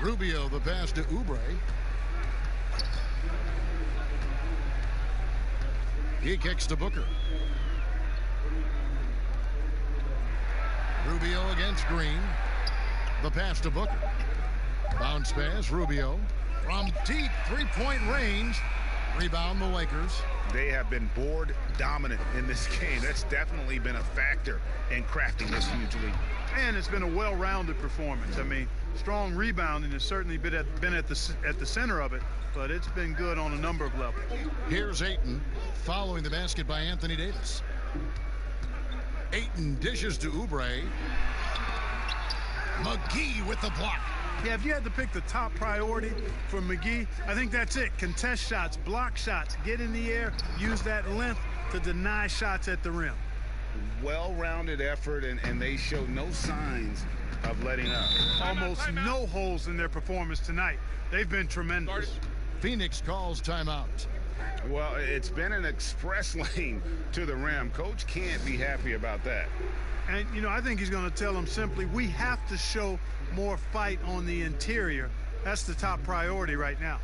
Rubio, the pass to Oubre. He kicks to Booker. Rubio against Green. The pass to Booker. Bounce pass, Rubio. From deep three-point range. Rebound the Lakers. They have been board dominant in this game. That's definitely been a factor in crafting this huge lead. And it's been a well-rounded performance. I mean, strong rebounding has certainly been at the center of it, but it's been good on a number of levels. Here's Ayton following the basket by Anthony Davis. Ayton dishes to Oubre. McGee with the block. Yeah, if you had to pick the top priority for McGee, I think that's it. Contest shots, block shots, get in the air, use that length to deny shots at the rim. Well-rounded effort, and they show no signs of letting up. Almost no holes in their performance tonight. They've been tremendous. Phoenix calls timeout. Well, it's been an express lane to the rim. Coach can't be happy about that. And, you know, I think he's going to tell them simply, we have to show more fight on the interior. That's the top priority right now.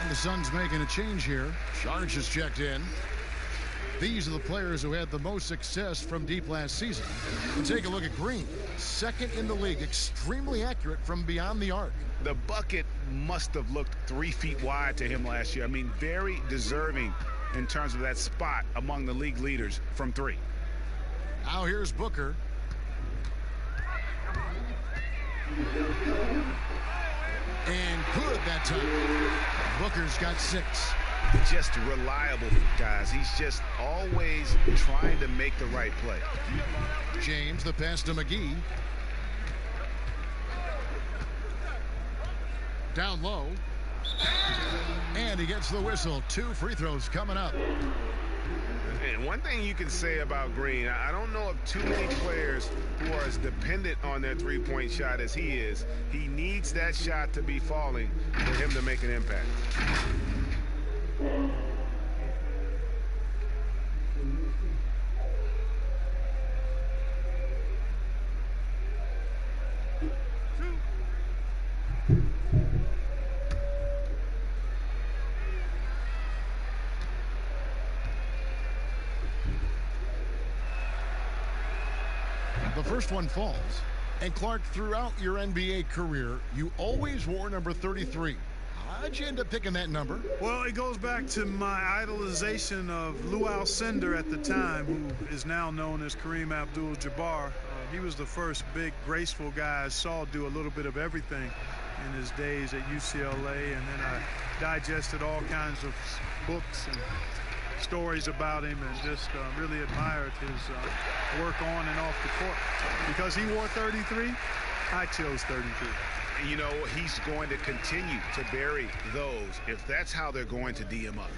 The Suns making a change here. Sharge has checked in. These are the players who had the most success from deep last season. And take a look at Green. Second in the league, extremely accurate from beyond the arc. The bucket must have looked 3 feet wide to him last year. I mean, very deserving in terms of that spot among the league leaders from 3. Now here's Booker. And good that time. Booker's got 6. just reliable, guys. He's just always trying to make the right play. James, the pass to McGee. Down low. And he gets the whistle. 2 free throws coming up. And one thing you can say about Green, I don't know of too many players who are as dependent on their three-point shot as he is. He needs that shot to be falling for him to make an impact. The first one falls. And Clark, throughout your NBA career, you always wore number 33. How'd you end up picking that number? Well, it goes back to my idolization of Lou Alcindor at the time, who is now known as Kareem Abdul-Jabbar. He was the first big, graceful guy I saw do a little bit of everything in his days at UCLA. And then I digested all kinds of books and stories about him and just really admired his work on and off the court. Because he wore 33, I chose 33. You know, he's going to continue to bury those if that's how they're going to D him up.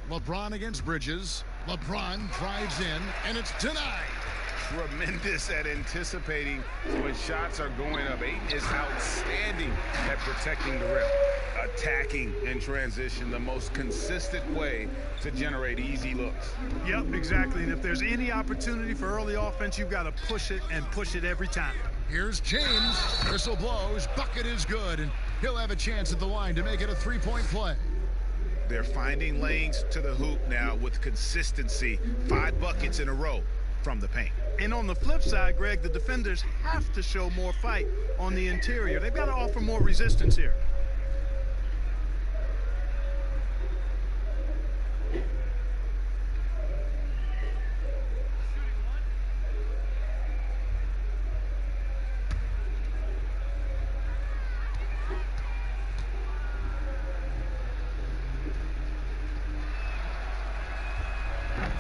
LeBron against Bridges. LeBron drives in, and it's denied. Tremendous at anticipating when shots are going up. Ayton is outstanding at protecting the rim. Attacking in transition, the most consistent way to generate easy looks. Yep, exactly. And if there's any opportunity for early offense, you've got to push it and push it every time. Here's James. Whistle blows. Bucket is good, and he'll have a chance at the line to make it a three-point play. They're finding lanes to the hoop now with consistency. 5 buckets in a row from the paint. And on the flip side, Greg, the defenders have to show more fight on the interior. They've got to offer more resistance here.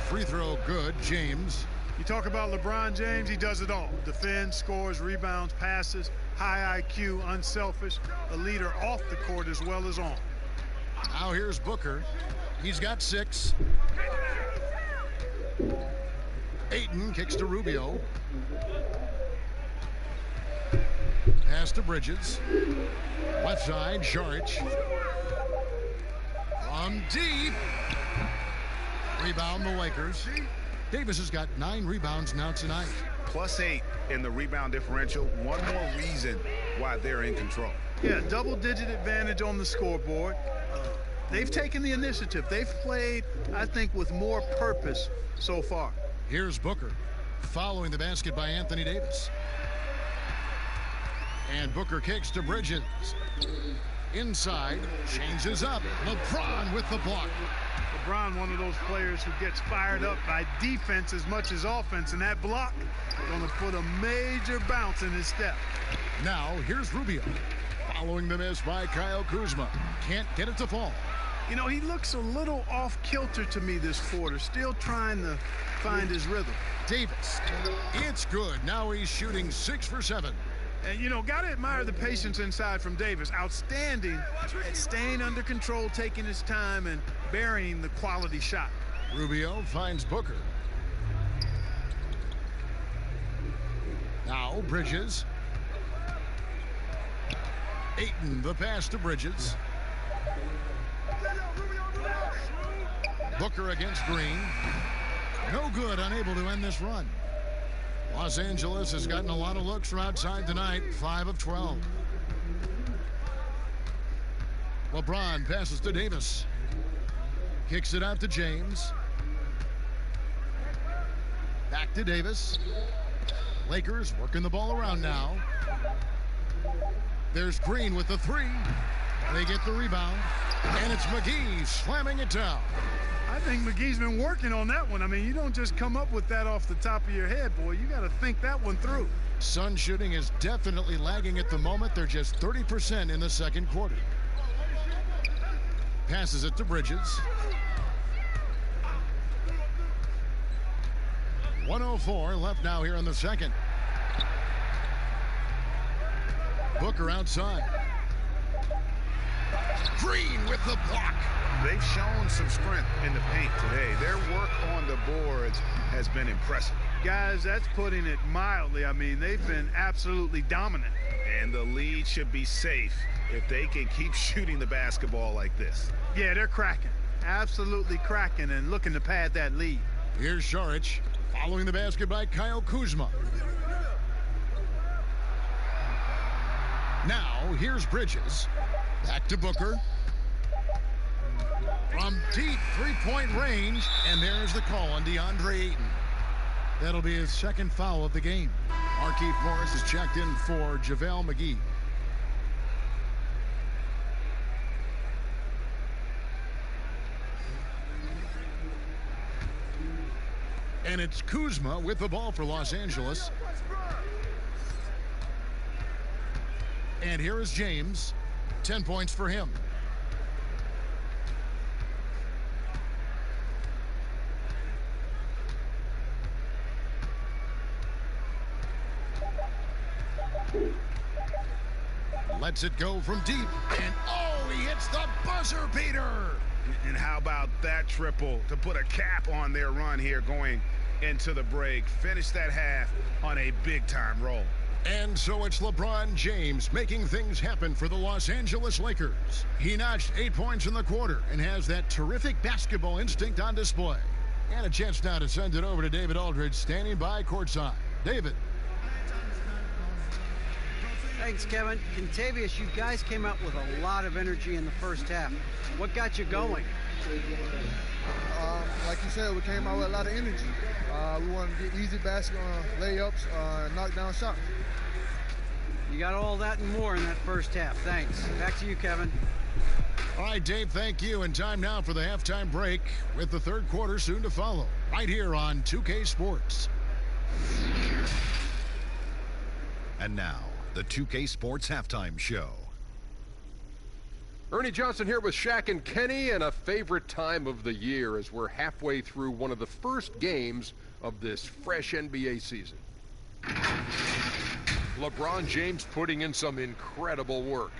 Free throw good, James. You talk about LeBron James, he does it all. Defends, scores, rebounds, passes, high IQ, unselfish, a leader off the court as well as on. Now here's Booker. He's got 6. Ayton kicks to Rubio. Pass to Bridges. Left side, Saric. From deep. Rebound the Lakers. Davis has got 9 rebounds now tonight. +8 in the rebound differential. One more reason why they're in control. Yeah, double-digit advantage on the scoreboard. They've taken the initiative. They've played, I think, with more purpose so far. Here's Booker following the basket by Anthony Davis. And Booker kicks to Bridges. Inside, changes up. LeBron with the block. LeBron, one of those players who gets fired up by defense as much as offense, and that block going to put a major bounce in his step. Now, here's Rubio. Following the miss by Kyle Kuzma. Can't get it to fall. You know, he looks a little off-kilter to me this quarter, still trying to find his rhythm. Davis. It's good. Now he's shooting 6 for 7. And, you know, got to admire the patience inside from Davis. Outstanding at staying under control, taking his time, and burying the quality shot. Rubio finds Booker. Now Bridges. Ayton, the pass to Bridges. Booker against Green. No good, unable to end this run. Los Angeles has gotten a lot of looks from outside tonight, 5 of 12. LeBron passes to Davis. Kicks it out to James. Back to Davis. Lakers working the ball around now. There's Green with the 3. They get the rebound. And it's McGee slamming it down. I think McGee's been working on that one. I mean, you don't just come up with that off the top of your head, boy. You got to think that one through. Sun shooting is definitely lagging at the moment. They're just 30% in the second quarter. Passes it to Bridges. 1:04 left now here in the second. Booker outside. Green with the block. They've shown some strength in the paint today. Their work on the boards has been impressive. Guys, that's putting it mildly. I mean, they've been absolutely dominant. And the lead should be safe if they can keep shooting the basketball like this. Yeah, they're cracking. Absolutely cracking and looking to pad that lead. Here's Šarić following the basket by Kyle Kuzma. Now, here's Bridges. Back to Booker. From deep three-point range, and there's the call on DeAndre Ayton. That'll be his second foul of the game. Markieff Morris is checked in for JaVale McGee. And it's Kuzma with the ball for Los Angeles. And here is James. 10 points for him. Lets it go from deep. And oh, he hits the buzzer beater. And how about that triple to put a cap on their run here going into the break? Finish that half on a big-time roll. And so it's LeBron James making things happen for the Los Angeles Lakers. He notched 8 points in the quarter and has that terrific basketball instinct on display. And a chance now to send it over to David Aldridge, standing by courtside. David. Thanks, Kevin. Contavious, you guys came out with a lot of energy in the first half. What got you going? Like you said, we came out with a lot of energy. We wanted to get easy basket layups, knock down shots. You got all that and more in that first half. Thanks. Back to you, Kevin. All right, Dave, thank you. And time now for the halftime break with the third quarter soon to follow. Right here on 2K Sports. And now, the 2K Sports Halftime Show. Ernie Johnson here with Shaq and Kenny, and a favorite time of the year as we're halfway through one of the first games of this fresh NBA season. LeBron James putting in some incredible work.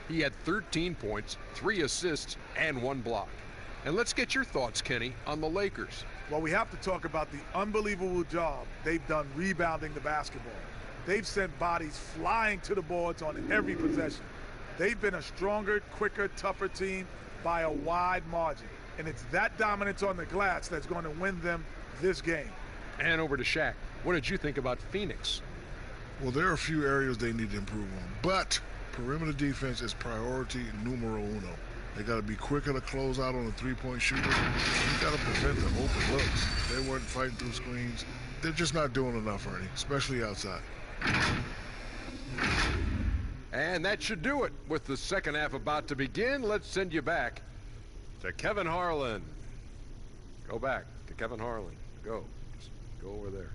He had 13 points, 3 assists, and 1 block. And let's get your thoughts, Kenny, on the Lakers. Well, we have to talk about the unbelievable job they've done rebounding the basketball. They've sent bodies flying to the boards on every possession. They've been a stronger, quicker, tougher team by a wide margin. And it's that dominance on the glass that's going to win them this game. And over to Shaq. What did you think about Phoenix? Well, there are a few areas they need to improve on, but perimeter defense is priority numero uno. They got to be quicker to close out on the three-point shooter. You got to prevent the open looks. They weren't fighting through screens. They're just not doing enough, Ernie, especially outside. And that should do it. With the second half about to begin, let's send you back to Kevin Harlan. Go back to Kevin Harlan. Go. Just go over there.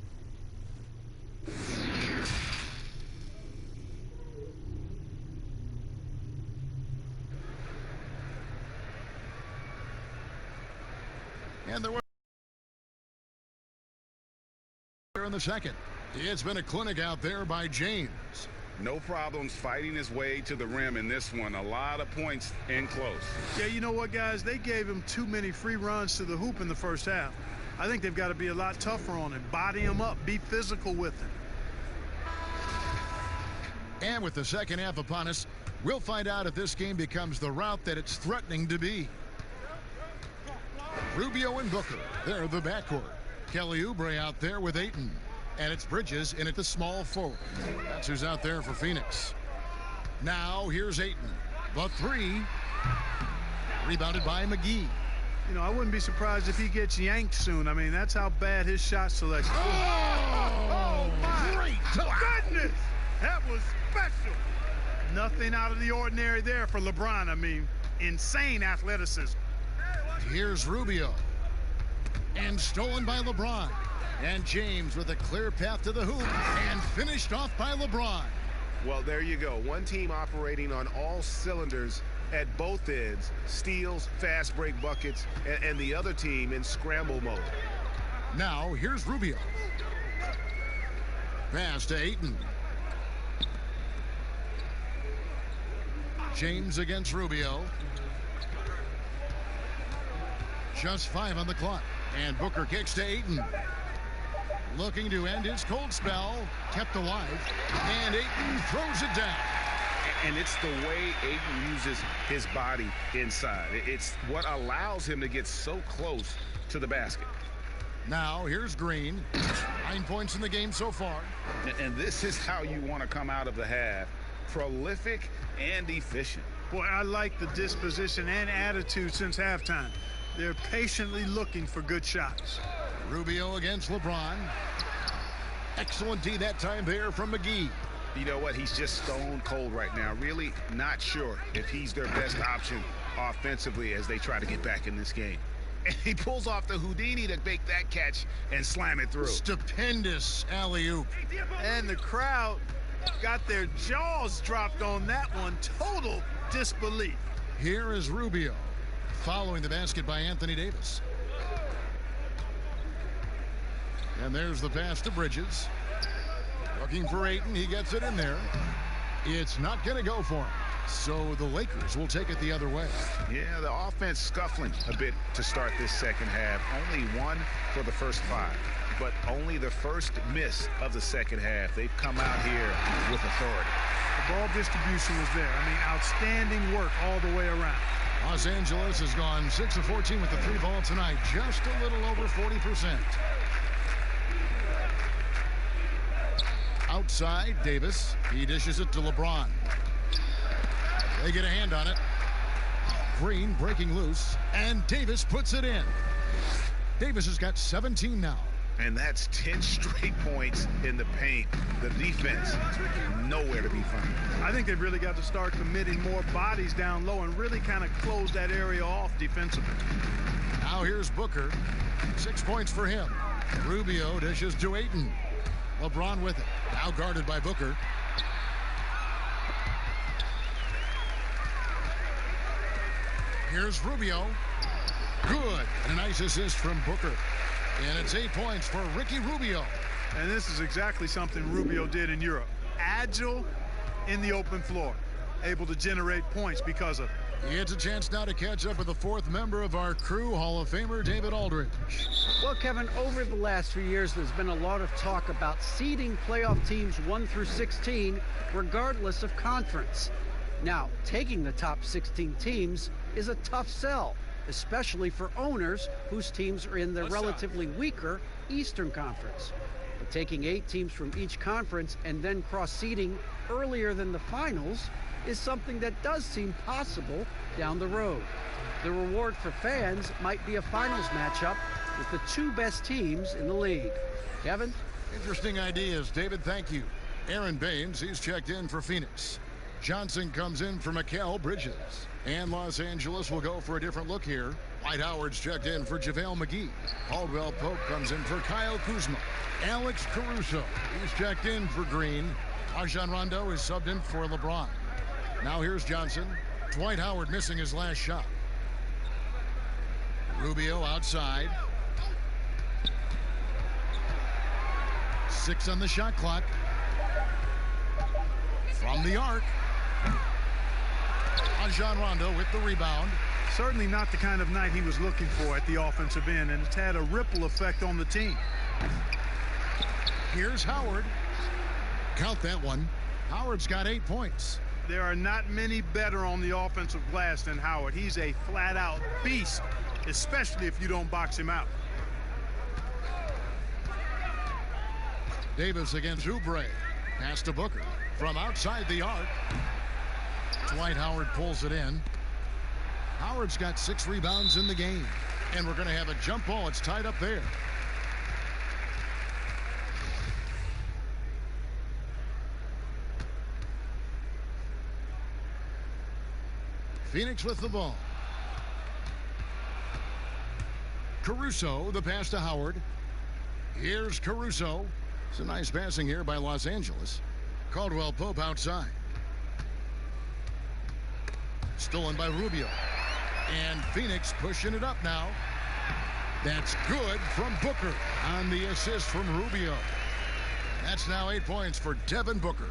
And there was in the second. It's been a clinic out there by James. No problems fighting his way to the rim in this one. A lot of points in close. Yeah, you know what, guys? They gave him too many free runs to the hoop in the first half. I think they've got to be a lot tougher on him. Body him up. Be physical with him. And with the second half upon us, we'll find out if this game becomes the route that it's threatening to be. Rubio and Booker, they're the backcourt. Kelly Oubre out there with Ayton. And it's Bridges in at the small forward. That's who's out there for Phoenix. Now here's Ayton. The three. Rebounded by McGee. You know, I wouldn't be surprised if he gets yanked soon. I mean, that's how bad his shot selection is. Oh, my great goodness! That was special. Nothing out of the ordinary there for LeBron. I mean, insane athleticism. Here's Rubio. And stolen by LeBron. And James with a clear path to the hoop. And finished off by LeBron. Well, there you go. One team operating on all cylinders at both ends, steals, fast break buckets, and the other team in scramble mode. Now here's Rubio. Pass to Ayton. James against Rubio. Just 5 on the clock. And Booker kicks to Ayton. Looking to end his cold spell. Kept alive. And Ayton throws it down. And it's the way Ayton uses his body inside. It's what allows him to get so close to the basket. Now here's Green. 9 points in the game so far. And this is how you want to come out of the half. Prolific and efficient. Boy, I like the disposition and attitude since halftime. They're patiently looking for good shots. Rubio against LeBron. Excellent D that time there from McGee. You know what? He's just stone cold right now. Really not sure if he's their best option offensively as they try to get back in this game. And he pulls off the Houdini to make that catch and slam it through. Stupendous alley-oop. And the crowd got their jaws dropped on that one. Total disbelief. Here is Rubio following the basket by Anthony Davis. And there's the pass to Bridges. Looking for Ayton. He gets it in there. It's not going to go for him. So the Lakers will take it the other way. Yeah, the offense scuffling a bit to start this second half. Only 1 for the first 5. But only the first miss of the second half. They've come out here with authority. The ball distribution was there. I mean, outstanding work all the way around. Los Angeles has gone 6 of 14 with the 3 ball tonight. Just a little over 40%. Outside, Davis. He dishes it to LeBron. They get a hand on it. Green breaking loose, and Davis puts it in. Davis has got 17 now. And that's 10 straight points in the paint. The defense, nowhere to be found. I think they've really got to start committing more bodies down low and really kind of close that area off defensively. Now here's Booker. 6 points for him. Rubio dishes to Ayton. LeBron with it. Now guarded by Booker. Here's Rubio. Good. And a nice assist from Booker. And it's 8 points for Ricky Rubio. And this is exactly something Rubio did in Europe. Agile in the open floor. Able to generate points because of it. It's a chance now to catch up with the 4th member of our crew, Hall of Famer David Aldridge. Well, Kevin, over the last few years, there's been a lot of talk about seeding playoff teams 1 through 16, regardless of conference. Now, taking the top 16 teams is a tough sell, especially for owners whose teams are in the relatively weaker Eastern Conference. But taking 8 teams from each conference and then cross-seeding earlier than the finals is something that does seem possible down the road. The reward for fans might be a finals matchup with the 2 best teams in the league. Kevin? Interesting ideas, David. Thank you. Aaron Baines, he's checked in for Phoenix. Johnson comes in for Mikal Bridges. And Los Angeles will go for a different look here. Dwight Howard's checked in for JaVale McGee. Caldwell Pope comes in for Kyle Kuzma. Alex Caruso, he's checked in for Green. Rajon Rondo is subbed in for LeBron. Now here's Johnson. Dwight Howard missing his last shot. Rubio outside. 6 on the shot clock. From the arc. Rajon Rondo with the rebound. Certainly not the kind of night he was looking for at the offensive end, and it's had a ripple effect on the team. Here's Howard. Count that one. Howard's got 8 points. There are not many better on the offensive glass than Howard. He's a flat-out beast, especially if you don't box him out. Davis against Oubre. Pass to Booker. From outside the arc. Dwight Howard pulls it in. Howard's got 6 rebounds in the game. And we're going to have a jump ball. It's tied up there. Phoenix with the ball. Caruso, the pass to Howard. Here's Caruso. It's a nice passing here by Los Angeles. Caldwell Pope outside. Stolen by Rubio. And Phoenix pushing it up now. That's good from Booker on the assist from Rubio. That's now 8 points for Devin Booker.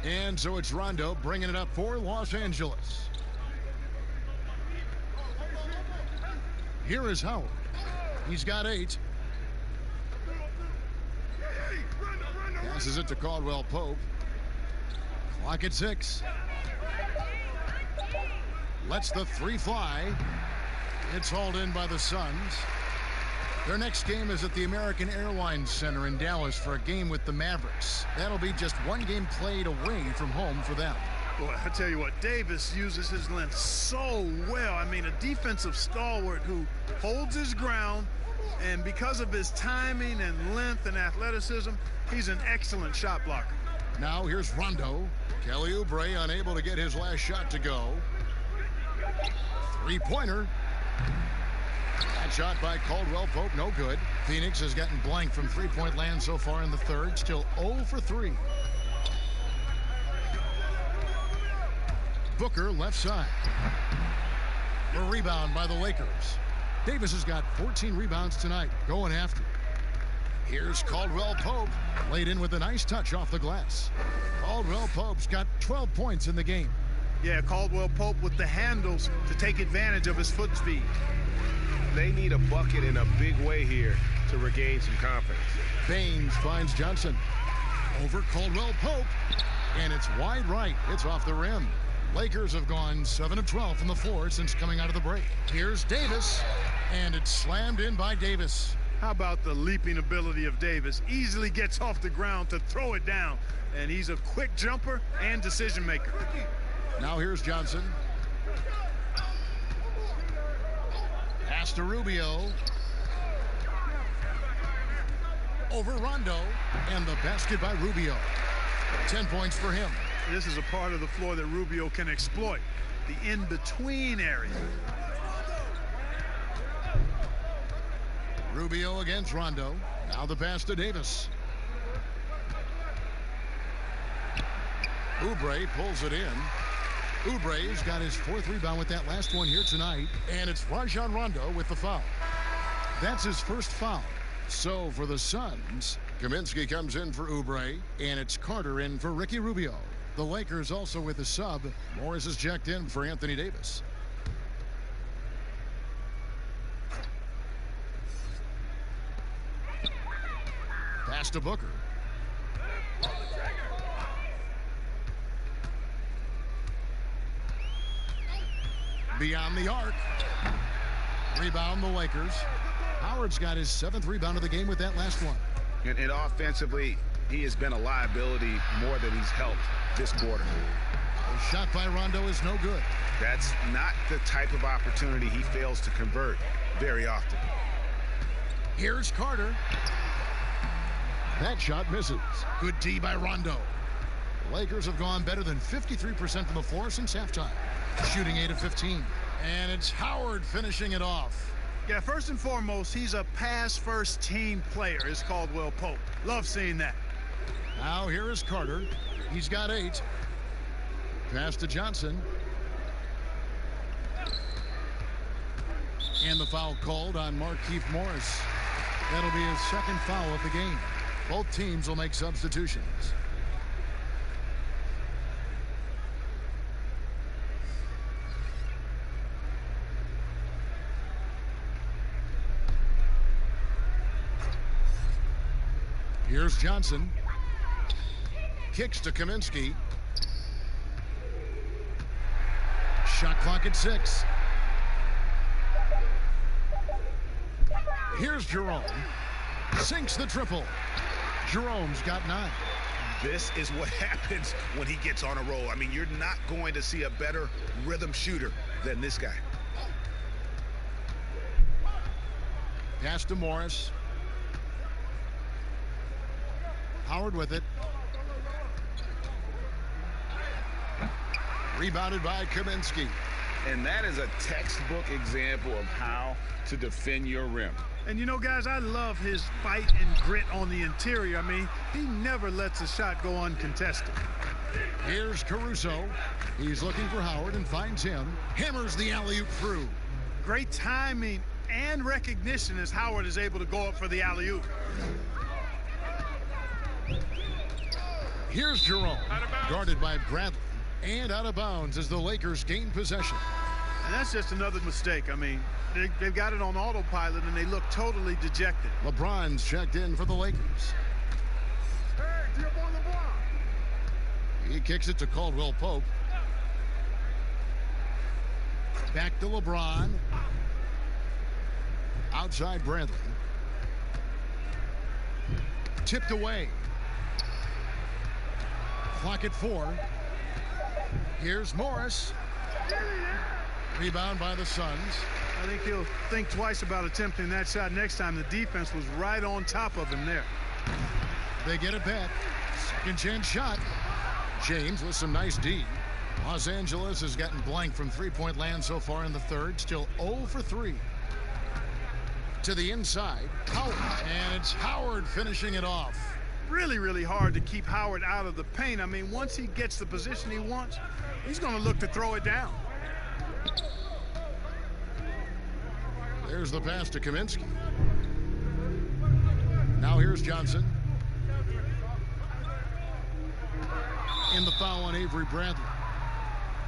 And so it's Rondo bringing it up for Los Angeles. Here is Howard. He's got 8. Passes it to Caldwell Pope. Clock at 6. Lets the 3 fly. It's hauled in by the Suns. Their next game is at the American Airlines Center in Dallas for a game with the Mavericks. That'll be just one game played away from home for them. Boy, I tell you what, Davis uses his length so well. I mean, a defensive stalwart who holds his ground, and because of his timing and length and athleticism, he's an excellent shot blocker. Now here's Rondo. Kelly Oubre unable to get his last shot to go. 3-pointer. That shot by Caldwell Pope, no good. Phoenix has gotten blank from three-point land so far in the third. Still 0 for 3. Booker left side. A rebound by the Lakers. Davis has got 14 rebounds tonight, going after it. Here's Caldwell Pope, laid in with a nice touch off the glass. Caldwell Pope's got 12 points in the game. Yeah, Caldwell Pope with the handles to take advantage of his foot speed. They need a bucket in a big way here to regain some confidence. Baines finds Johnson. Over Caldwell Pope. And it's wide right. It's off the rim. Lakers have gone 7 of 12 from the floor since coming out of the break. Here's Davis. And it's slammed in by Davis. How about the leaping ability of Davis? Easily gets off the ground to throw it down. And he's a quick jumper and decision maker. Now here's Johnson. Pass to Rubio. Over Rondo. And the basket by Rubio. 10 points for him. This is a part of the floor that Rubio can exploit. The in-between area. Rubio against Rondo. Now the pass to Davis. Oubre pulls it in. Oubre's got his 4th rebound with that last one here tonight. And it's Rajon Rondo with the foul. That's his first foul. So for the Suns, Kaminsky comes in for Oubre, and it's Carter in for Ricky Rubio. The Lakers also with a sub. Morris is checked in for Anthony Davis. Pass to Booker. Beyond the arc. Rebound the Lakers. Howard's got his 7th rebound of the game with that last one. And offensively, he has been a liability more than he's helped this quarter. A shot by Rondo is no good. That's not the type of opportunity he fails to convert very often. Here's Carter. That shot misses. Good D by Rondo. The Lakers have gone better than 53% from the floor since halftime. Shooting 8 of 15. And it's Howard finishing it off. Yeah, first and foremost, he's a pass-first team player, is Caldwell Pope. Love seeing that. Now here is Carter. He's got 8. Pass to Johnson. And the foul called on Markieff Morris. That'll be his 2nd foul of the game. Both teams will make substitutions. Here's Johnson. Kicks to Kaminsky. Shot clock at 6. Here's Jerome. Sinks the triple. Jerome's got 9. This is what happens when he gets on a roll. I mean, you're not going to see a better rhythm shooter than this guy. Pass to Morris. Howard with it. Rebounded by Kaminsky. And that is a textbook example of how to defend your rim. And you know, guys, I love his fight and grit on the interior. I mean, he never lets a shot go uncontested. Here's Caruso. He's looking for Howard and finds him. Hammers the alley-oop through. Great timing and recognition as Howard is able to go up for the alley-oop. Here's Jerome, guarded by Bradley, and out of bounds as the Lakers gain possession. And that's just another mistake. I mean, they've got it on autopilot, and they look totally dejected. LeBron's checked in for the Lakers. He kicks it to Caldwell Pope. Back to LeBron. Outside Bradley. Tipped away. Clock at 4. Here's Morris. Rebound by the Suns. I think he'll think twice about attempting that shot next time. The defense was right on top of him there. They get it back. Second chance shot. James with some nice D. Los Angeles has gotten blank from three-point land so far in the third. Still 0 for 3. To the inside. Howard. And it's Howard finishing it off. Really, really hard to keep Howard out of the paint. I mean, once he gets the position he wants, he's going to look to throw it down. There's the pass to Kaminsky. Now here's Johnson. In the foul on Avery Bradley.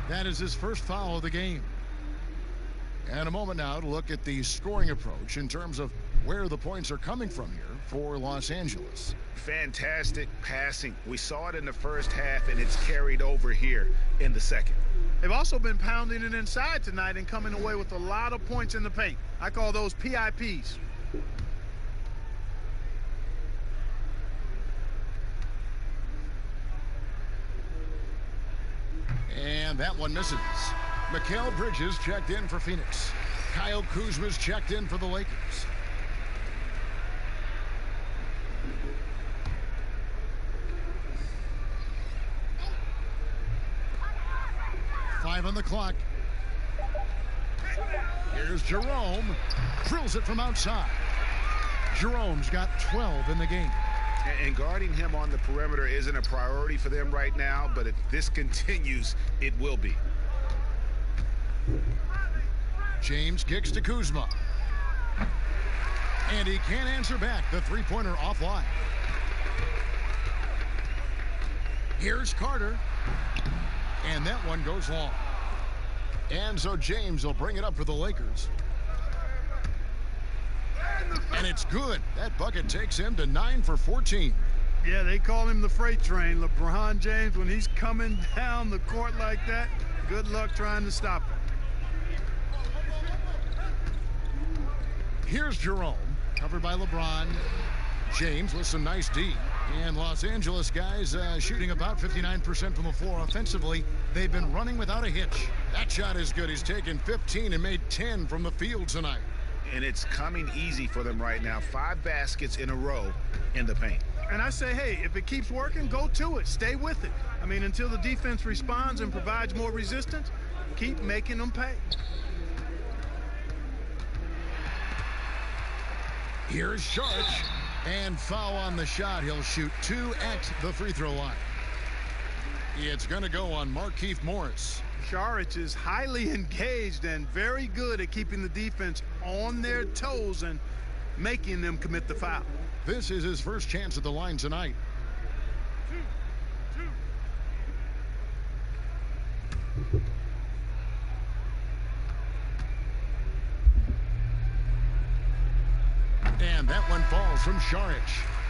That is his first foul of the game. And a moment now to look at the scoring approach in terms of where the points are coming from here for Los Angeles. Fantastic passing. We saw it in the first half, and it's carried over here in the second. They've also been pounding it inside tonight and coming away with a lot of points in the paint. I call those PIPs. And that one misses. Mikal Bridges checked in for Phoenix. Kyle Kuzma's checked in for the Lakers. Five on the clock. Here's Jerome. Drills it from outside. Jerome's got 12 in the game. And guarding him on the perimeter isn't a priority for them right now, but if this continues, it will be. James kicks to Kuzma. And he can't answer back. The three-pointer offline. Here's Carter. And that one goes long. And so James will bring it up for the Lakers. And it's good. That bucket takes him to 9 for 14. Yeah, they call him the freight train. LeBron James, when he's coming down the court like that, good luck trying to stop him. Here's Jerome, covered by LeBron. James with some nice D. And Los Angeles guys shooting about 59% from the floor offensively. They've been running without a hitch. That shot is good. He's taken 15 and made 10 from the field tonight. And it's coming easy for them right now. 5 baskets in a row in the paint. And I say, hey, if it keeps working, go to it. Stay with it. I mean, until the defense responds and provides more resistance, keep making them pay. Here's Sharch. And foul on the shot. He'll shoot 2 at the free throw line. It's going to go on Markieff Morris. Saric is highly engaged and very good at keeping the defense on their toes and making them commit the foul. This is his first chance at the line tonight. And that one falls from Saric.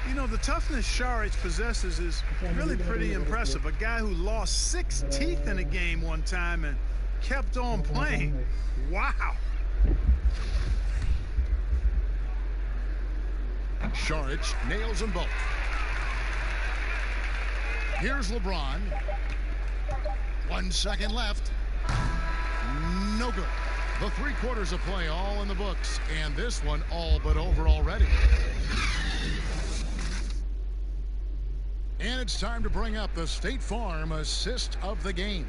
You know, the toughness Saric possesses is really pretty impressive. A guy who lost 6 teeth in a game one time and kept on playing. Wow. Saric nails them both. Here's LeBron. 1 second left. No good. The 3 quarters of play all in the books, and this one all but over already. And it's time to bring up the State Farm assist of the game.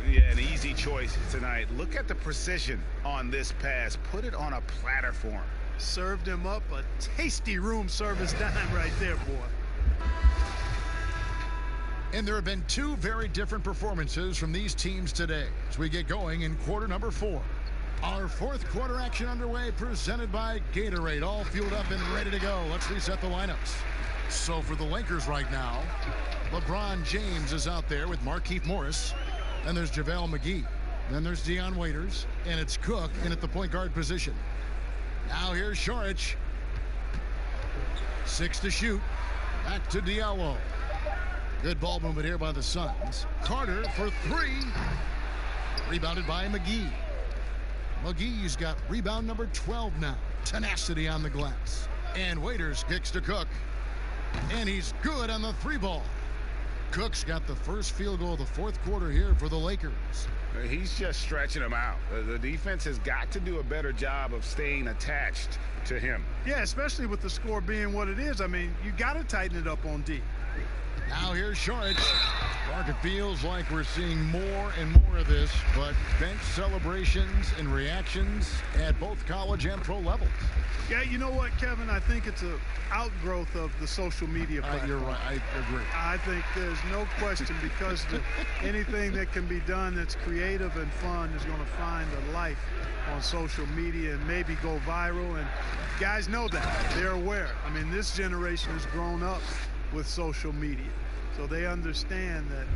Yeah, an easy choice tonight. Look at the precision on this pass. Put it on a platter for him. Served him up a tasty room service dime right there, boy. And there have been two very different performances from these teams today as we get going in quarter number 4. Our fourth quarter action underway, presented by Gatorade, all fueled up and ready to go. Let's reset the lineups. So for the Lakers right now, LeBron James is out there with Markieff Morris. Then there's JaVale McGee. Then there's Dion Waiters. And it's Cook in at the point guard position. Now here's Saric. 6 to shoot. Back to Diallo. Good ball movement here by the Suns. Carter for 3. Rebounded by McGee. McGee's got rebound number 12 now. Tenacity on the glass. And Waiters kicks to Cook. And he's good on the 3-ball. Cook's got the first field goal of the fourth quarter here for the Lakers. He's just stretching them out. The defense has got to do a better job of staying attached to him. Yeah, especially with the score being what it is. I mean, you got to tighten it up on D. Now here's Saric. It feels like we're seeing more and more of this, but bench celebrations and reactions at both college and pro levels. Yeah, you know what, Kevin? I think it's an outgrowth of the social media platform. You're right. I agree. I think there's no question, because anything that can be done that's creative and fun is going to find a life on social media and maybe go viral. And guys know that. They're aware. I mean, this generation has grown up with social media, so they understand that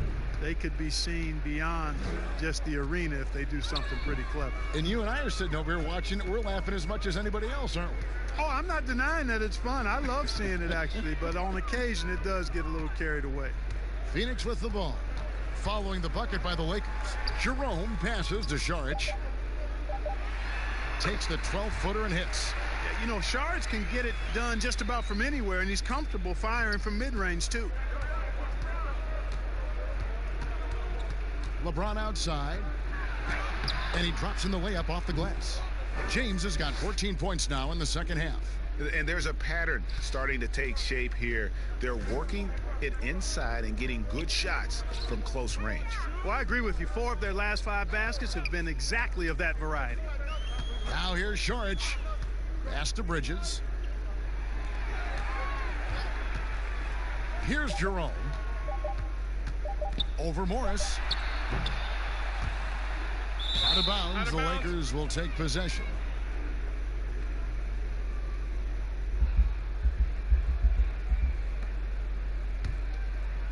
they could be seen beyond just the arena if they do something pretty clever. And you and I are sitting over here watching it. We're laughing as much as anybody else, aren't we? Oh, I'm not denying that it's fun. I love seeing it, actually, but on occasion it does get a little carried away. Phoenix with the ball. Following the bucket by the Lakers. Jerome passes to Saric. Takes the 12-footer and hits. Yeah, you know, Saric can get it done just about from anywhere, and he's comfortable firing from mid-range, too. LeBron outside. And he drops in the layup off the glass. James has got 14 points now in the second half. And there's a pattern starting to take shape here. They're working it inside and getting good shots from close range. Well, I agree with you. 4 of their last 5 baskets have been exactly of that variety. Now here's Saric. Pass to Bridges. Here's Jerome. Over Morris. Out of bounds. The Lakers will take possession.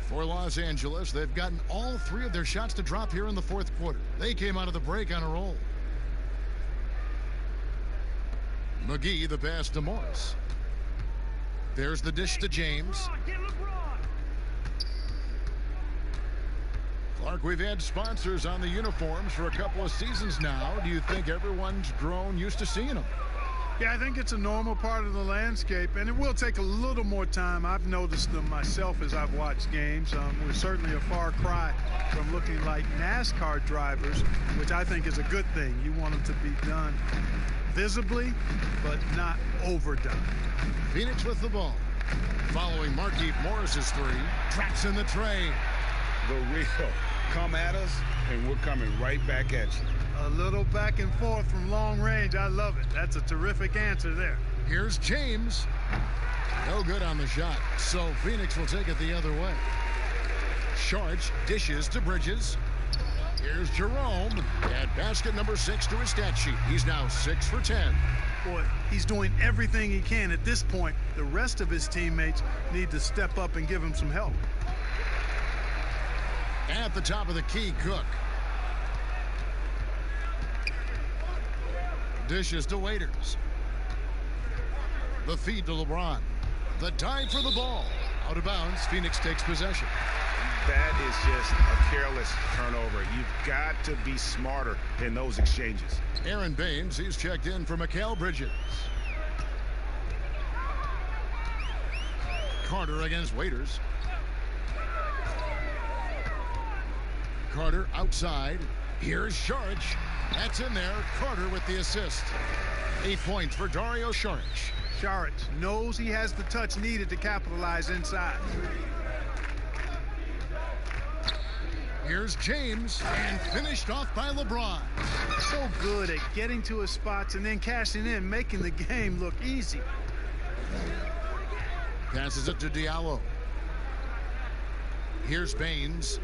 For Los Angeles, they've gotten all 3 of their shots to drop here in the fourth quarter. They came out of the break on a roll. McGee, the pass to Morris. There's the dish to James. Clark, we've had sponsors on the uniforms for a couple of seasons now. Do you think everyone's grown used to seeing them? Yeah, I think it's a normal part of the landscape, and it will take a little more time. I've noticed them myself as I've watched games. We're certainly a far cry from looking like NASCAR drivers, which I think is a good thing. You want them to be done visibly, but not overdone. Phoenix with the ball. Following Markieff Morris's 3. Traps in the tray. The real. Come at us, and we're coming right back at you. A little back and forth from long range. I love it. That's a terrific answer there. Here's James. No good on the shot. So Phoenix will take it the other way. Saric dishes to Bridges. Here's Jerome at basket number 6 to his stat sheet. He's now 6 for 10. Boy, he's doing everything he can at this point. The rest of his teammates need to step up and give him some help. At the top of the key, Cook. Dishes to Waiters. The feed to LeBron. The dive for the ball. Out of bounds. Phoenix takes possession. That is just a careless turnover. You've got to be smarter in those exchanges. Aaron Baines, he's checked in for Mikal Bridges. Carter against Waiters. Carter outside. Here's Saric. That's in there. Carter with the assist. 8 points for Dario Saric. Saric knows he has the touch needed to capitalize inside. Here's James, and finished off by LeBron. So good at getting to his spots and then cashing in, making the game look easy. Passes it to Diallo. Here's Baines.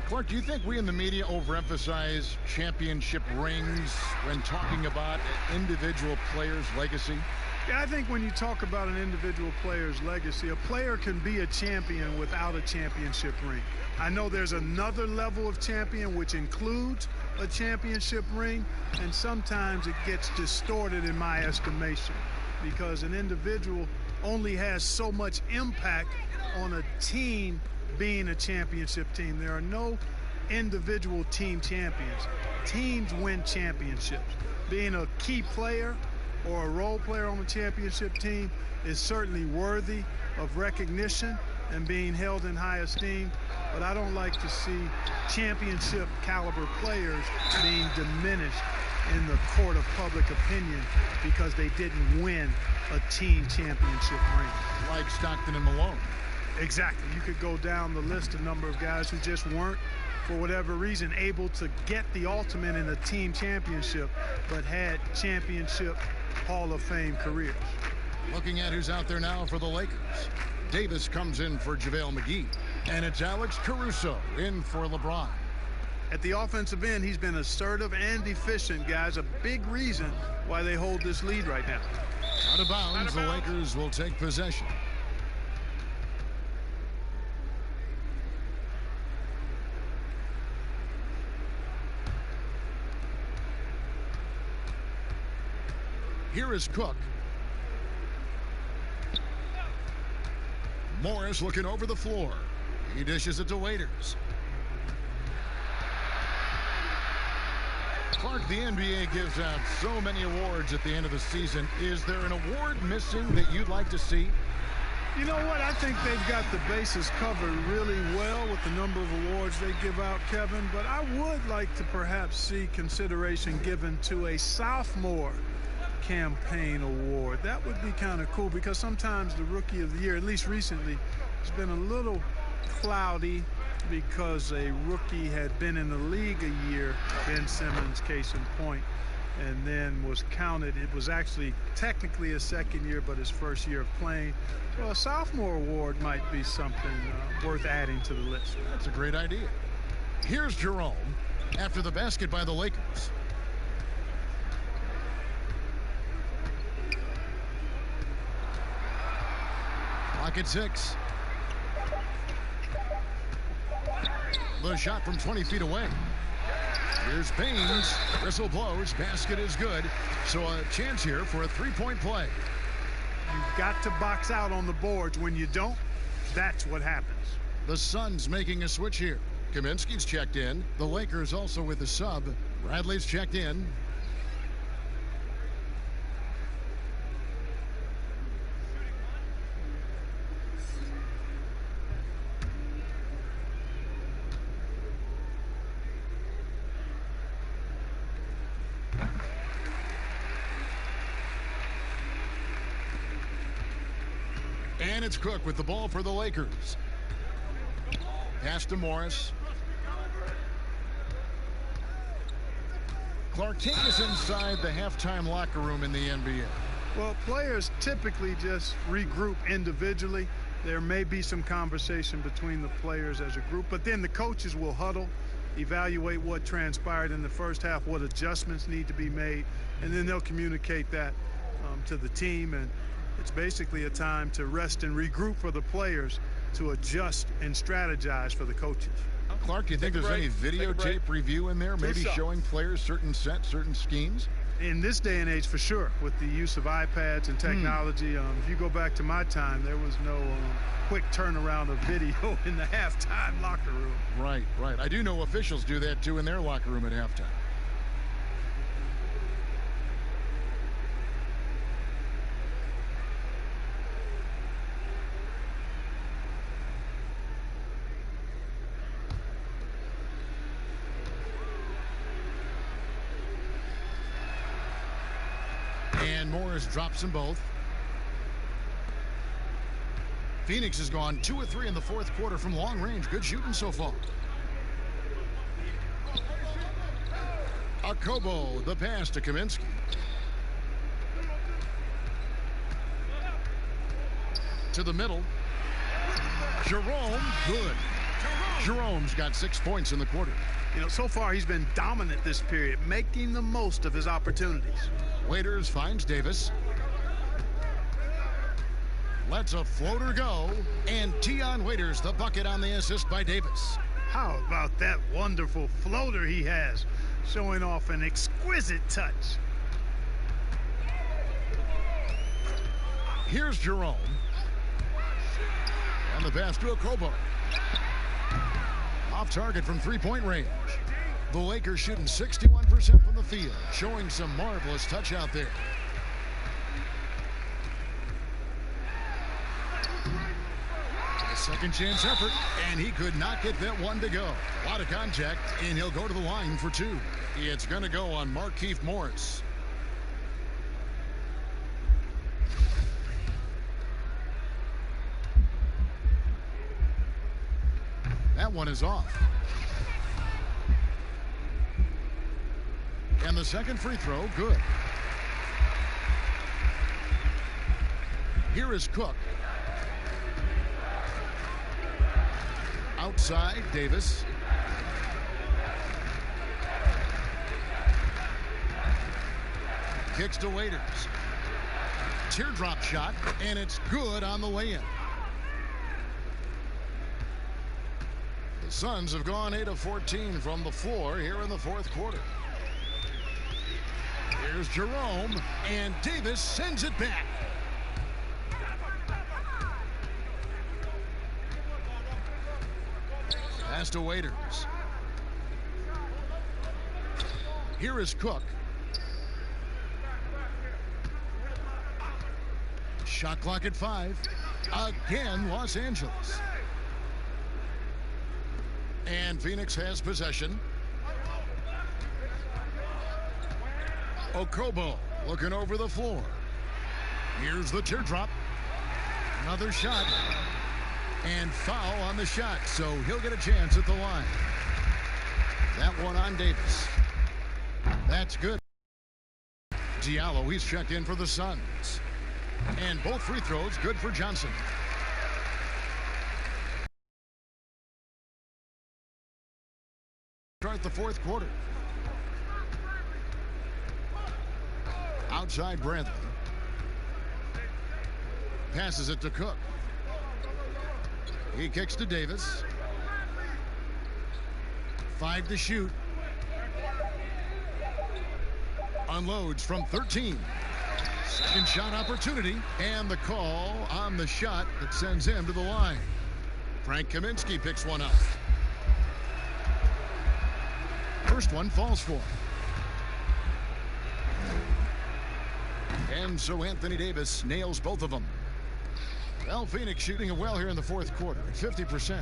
Clark, do you think we in the media overemphasize championship rings when talking about an individual player's legacy? Yeah, I think when you talk about an individual player's legacy, a player can be a champion without a championship ring. I know there's another level of champion which includes a championship ring, and sometimes it gets distorted in my estimation because an individual only has so much impact on a team being a championship team. There are no individual team champions. Teams win championships. Being a key player or a role player on a championship team is certainly worthy of recognition and being held in high esteem, but I don't like to see championship caliber players being diminished in the court of public opinion because they didn't win a team championship ring. Like Stockton and Malone. Exactly. You could go down the list of number of guys who just weren't, for whatever reason, able to get the ultimate in a team championship, but had championship Hall of Fame careers. Looking at who's out there now for the Lakers. Davis comes in for JaVale McGee, and it's Alex Caruso in for LeBron. At the offensive end, he's been assertive and efficient, guys. A big reason why they hold this lead right now. Out of bounds, the Lakers will take possession. Here is Cook. Morris looking over the floor. He dishes it to Waiters. Clark, the NBA gives out so many awards at the end of the season. Is there an award missing that you'd like to see? You know what? I think they've got the bases covered really well with the number of awards they give out, Kevin. But I would like to perhaps see consideration given to a sophomore campaign award. That would be kind of cool because sometimes the rookie of the year, at least recently, has been a little cloudy because a rookie had been in the league a year, Ben Simmons, case in point, and then was counted. It was actually technically his second year, but his first year of playing. So a sophomore award might be something worth adding to the list. That's a great idea. Here's Jerome after the basket by the Lakers. Clock at 6. The shot from 20 feet away. Here's Baines. Whistle blows. Basket is good. So a chance here for a three-point play. You've got to box out on the boards. When you don't, that's what happens. The Suns making a switch here. Kaminsky's checked in. The Lakers also with the sub. Bradley's checked in. And it's Cook with the ball for the Lakers. Pass to Morris. Clark, take us inside the halftime locker room in the NBA. Well, players typically just regroup individually. There may be some conversation between the players as a group, but then the coaches will huddle, evaluate what transpired in the first half, what adjustments need to be made, and then they'll communicate that to the team. And it's basically a time to rest and regroup for the players to adjust and strategize for the coaches. Clark, do you think there's any videotape review in there, maybe showing players certain sets, certain schemes? In this day and age, for sure, with the use of iPads and technology. If you go back to my time, there was no quick turnaround of video in the halftime locker room. Right, right. I do know officials do that, too, in their locker room at halftime. And Morris drops them both. Phoenix has gone 2 of 3 in the fourth quarter from long range. Good shooting so far. Akobo, the pass to Kaminsky. to the middle. Jerome, good. Jerome's got 6 points in the quarter. You know, so far he's been dominant this period, making the most of his opportunities. Waiters finds Davis. Lets a floater go, and Tion Waiters the bucket on the assist by Davis. How about that wonderful floater he has, showing off an exquisite touch. Here's Jerome. And the pass to Okobo. Off target from three-point range. The Lakers shooting 61% from the field, showing some marvelous touch out there. A second chance effort, and he could not get that one to go. A lot of contact, and he'll go to the line for two. It's going to go on Markieff Morris. That one is off. And the second free throw, good. Here is Cook. Outside, Davis. Kicks to Waiters. Teardrop shot, and it's good on the way in. The Suns have gone 8 of 14 from the floor here in the fourth quarter. Here's Jerome, and Davis sends it back. Pass to Waiters. Here is Cook. Shot clock at 5. Again, Los Angeles. And Phoenix has possession. Okobo looking over the floor. Here's the teardrop. Another shot. And foul on the shot, so he'll get a chance at the line. That one on Davis. That's good. Diallo, he's checked in for the Suns. And both free throws good for Johnson. Start the fourth quarter. Outside Bradley. Passes it to Cook. He kicks to Davis. 5 to shoot. Unloads from 13. Second shot opportunity, and the call on the shot that sends him to the line. Frank Kaminsky picks one up. First one falls for him. And so Anthony Davis nails both of them. Well, Phoenix shooting it well here in the fourth quarter at 50%.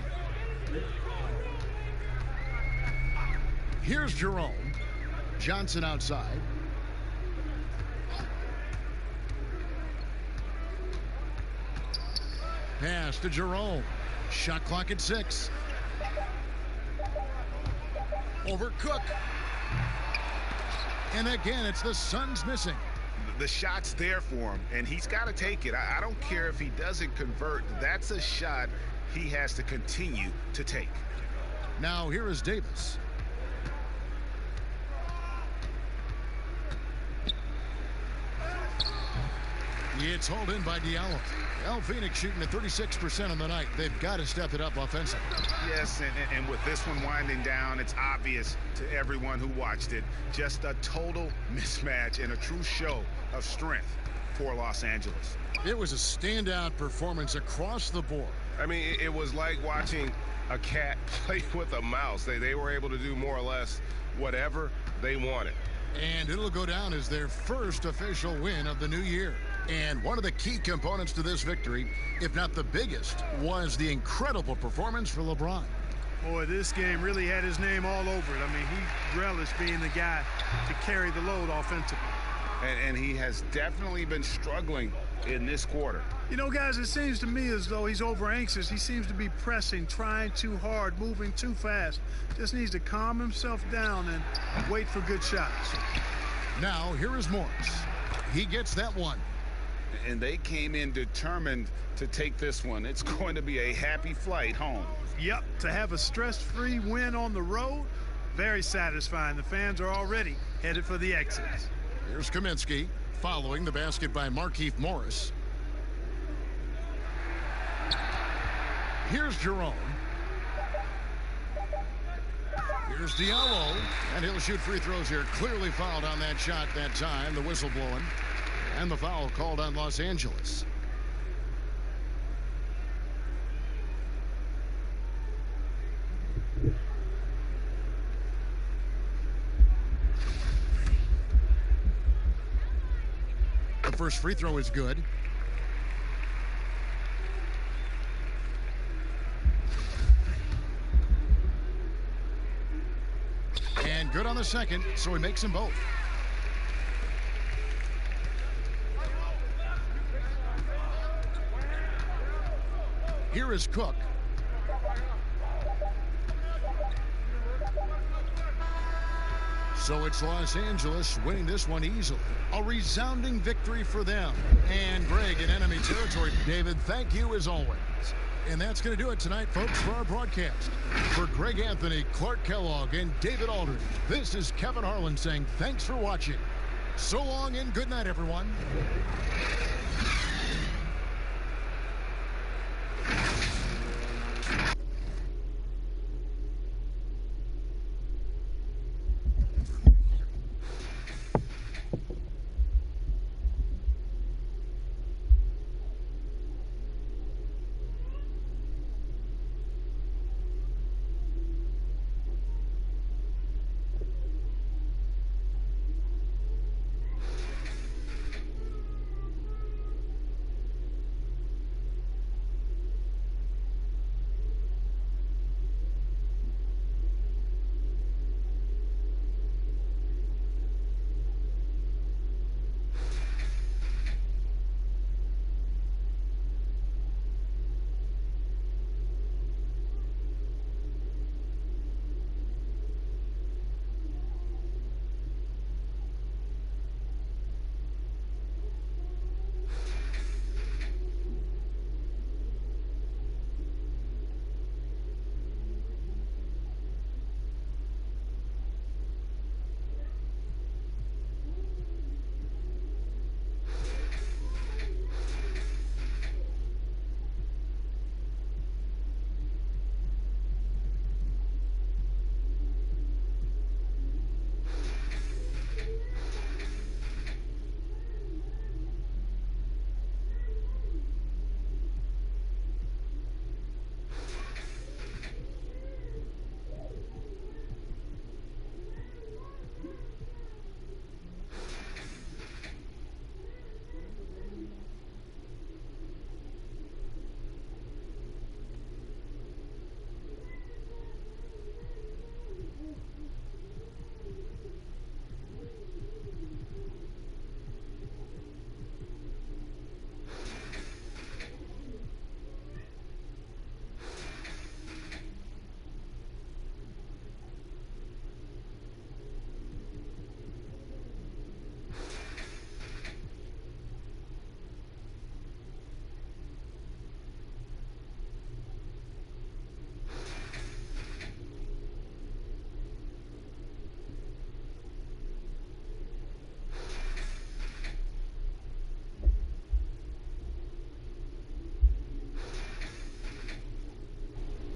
Here's Jerome. Johnson outside. Pass to Jerome. Shot clock at 6. Over Cook. And again, it's the Suns missing. The shot's there for him, and he's got to take it. I don't care if he doesn't convert. That's a shot he has to continue to take. Now here is Davis. It's hauled in by Diallo. Well, Phoenix shooting at 36% on the night. They've got to step it up offensively. Yes, and with this one winding down, it's obvious to everyone who watched it. Just a total mismatch and a true show of strength for Los Angeles. It was a standout performance across the board. I mean, it was like watching a cat play with a mouse. They were able to do more or less whatever they wanted. And it'll go down as their first official win of the new year. And one of the key components to this victory, if not the biggest, was the incredible performance for LeBron. Boy, this game really had his name all over it. I mean, he relished being the guy to carry the load offensively. And he has definitely been struggling in this quarter. You know, guys, it seems to me as though he's over anxious. He seems to be pressing, trying too hard, moving too fast. Just needs to calm himself down and wait for good shots. Now, here is Morris. He gets that one. And they came in determined to take this one. It's going to be a happy flight home. Yep, to have a stress-free win on the road, very satisfying. The fans are already headed for the exits. Here's Kaminsky following the basket by Markieff Morris. Here's Jerome. Here's Diallo, and he'll shoot free throws here. Clearly fouled on that shot that time. The whistle blowing, and the foul called on Los Angeles. The first free throw is good. And good on the second, so he makes them both. Here is Cook. So it's Los Angeles winning this one easily. A resounding victory for them. And Greg in enemy territory. David, thank you as always. And that's going to do it tonight, folks, for our broadcast. For Greg Anthony, Clark Kellogg, and David Aldridge, this is Kevin Harlan saying thanks for watching. So long and good night, everyone.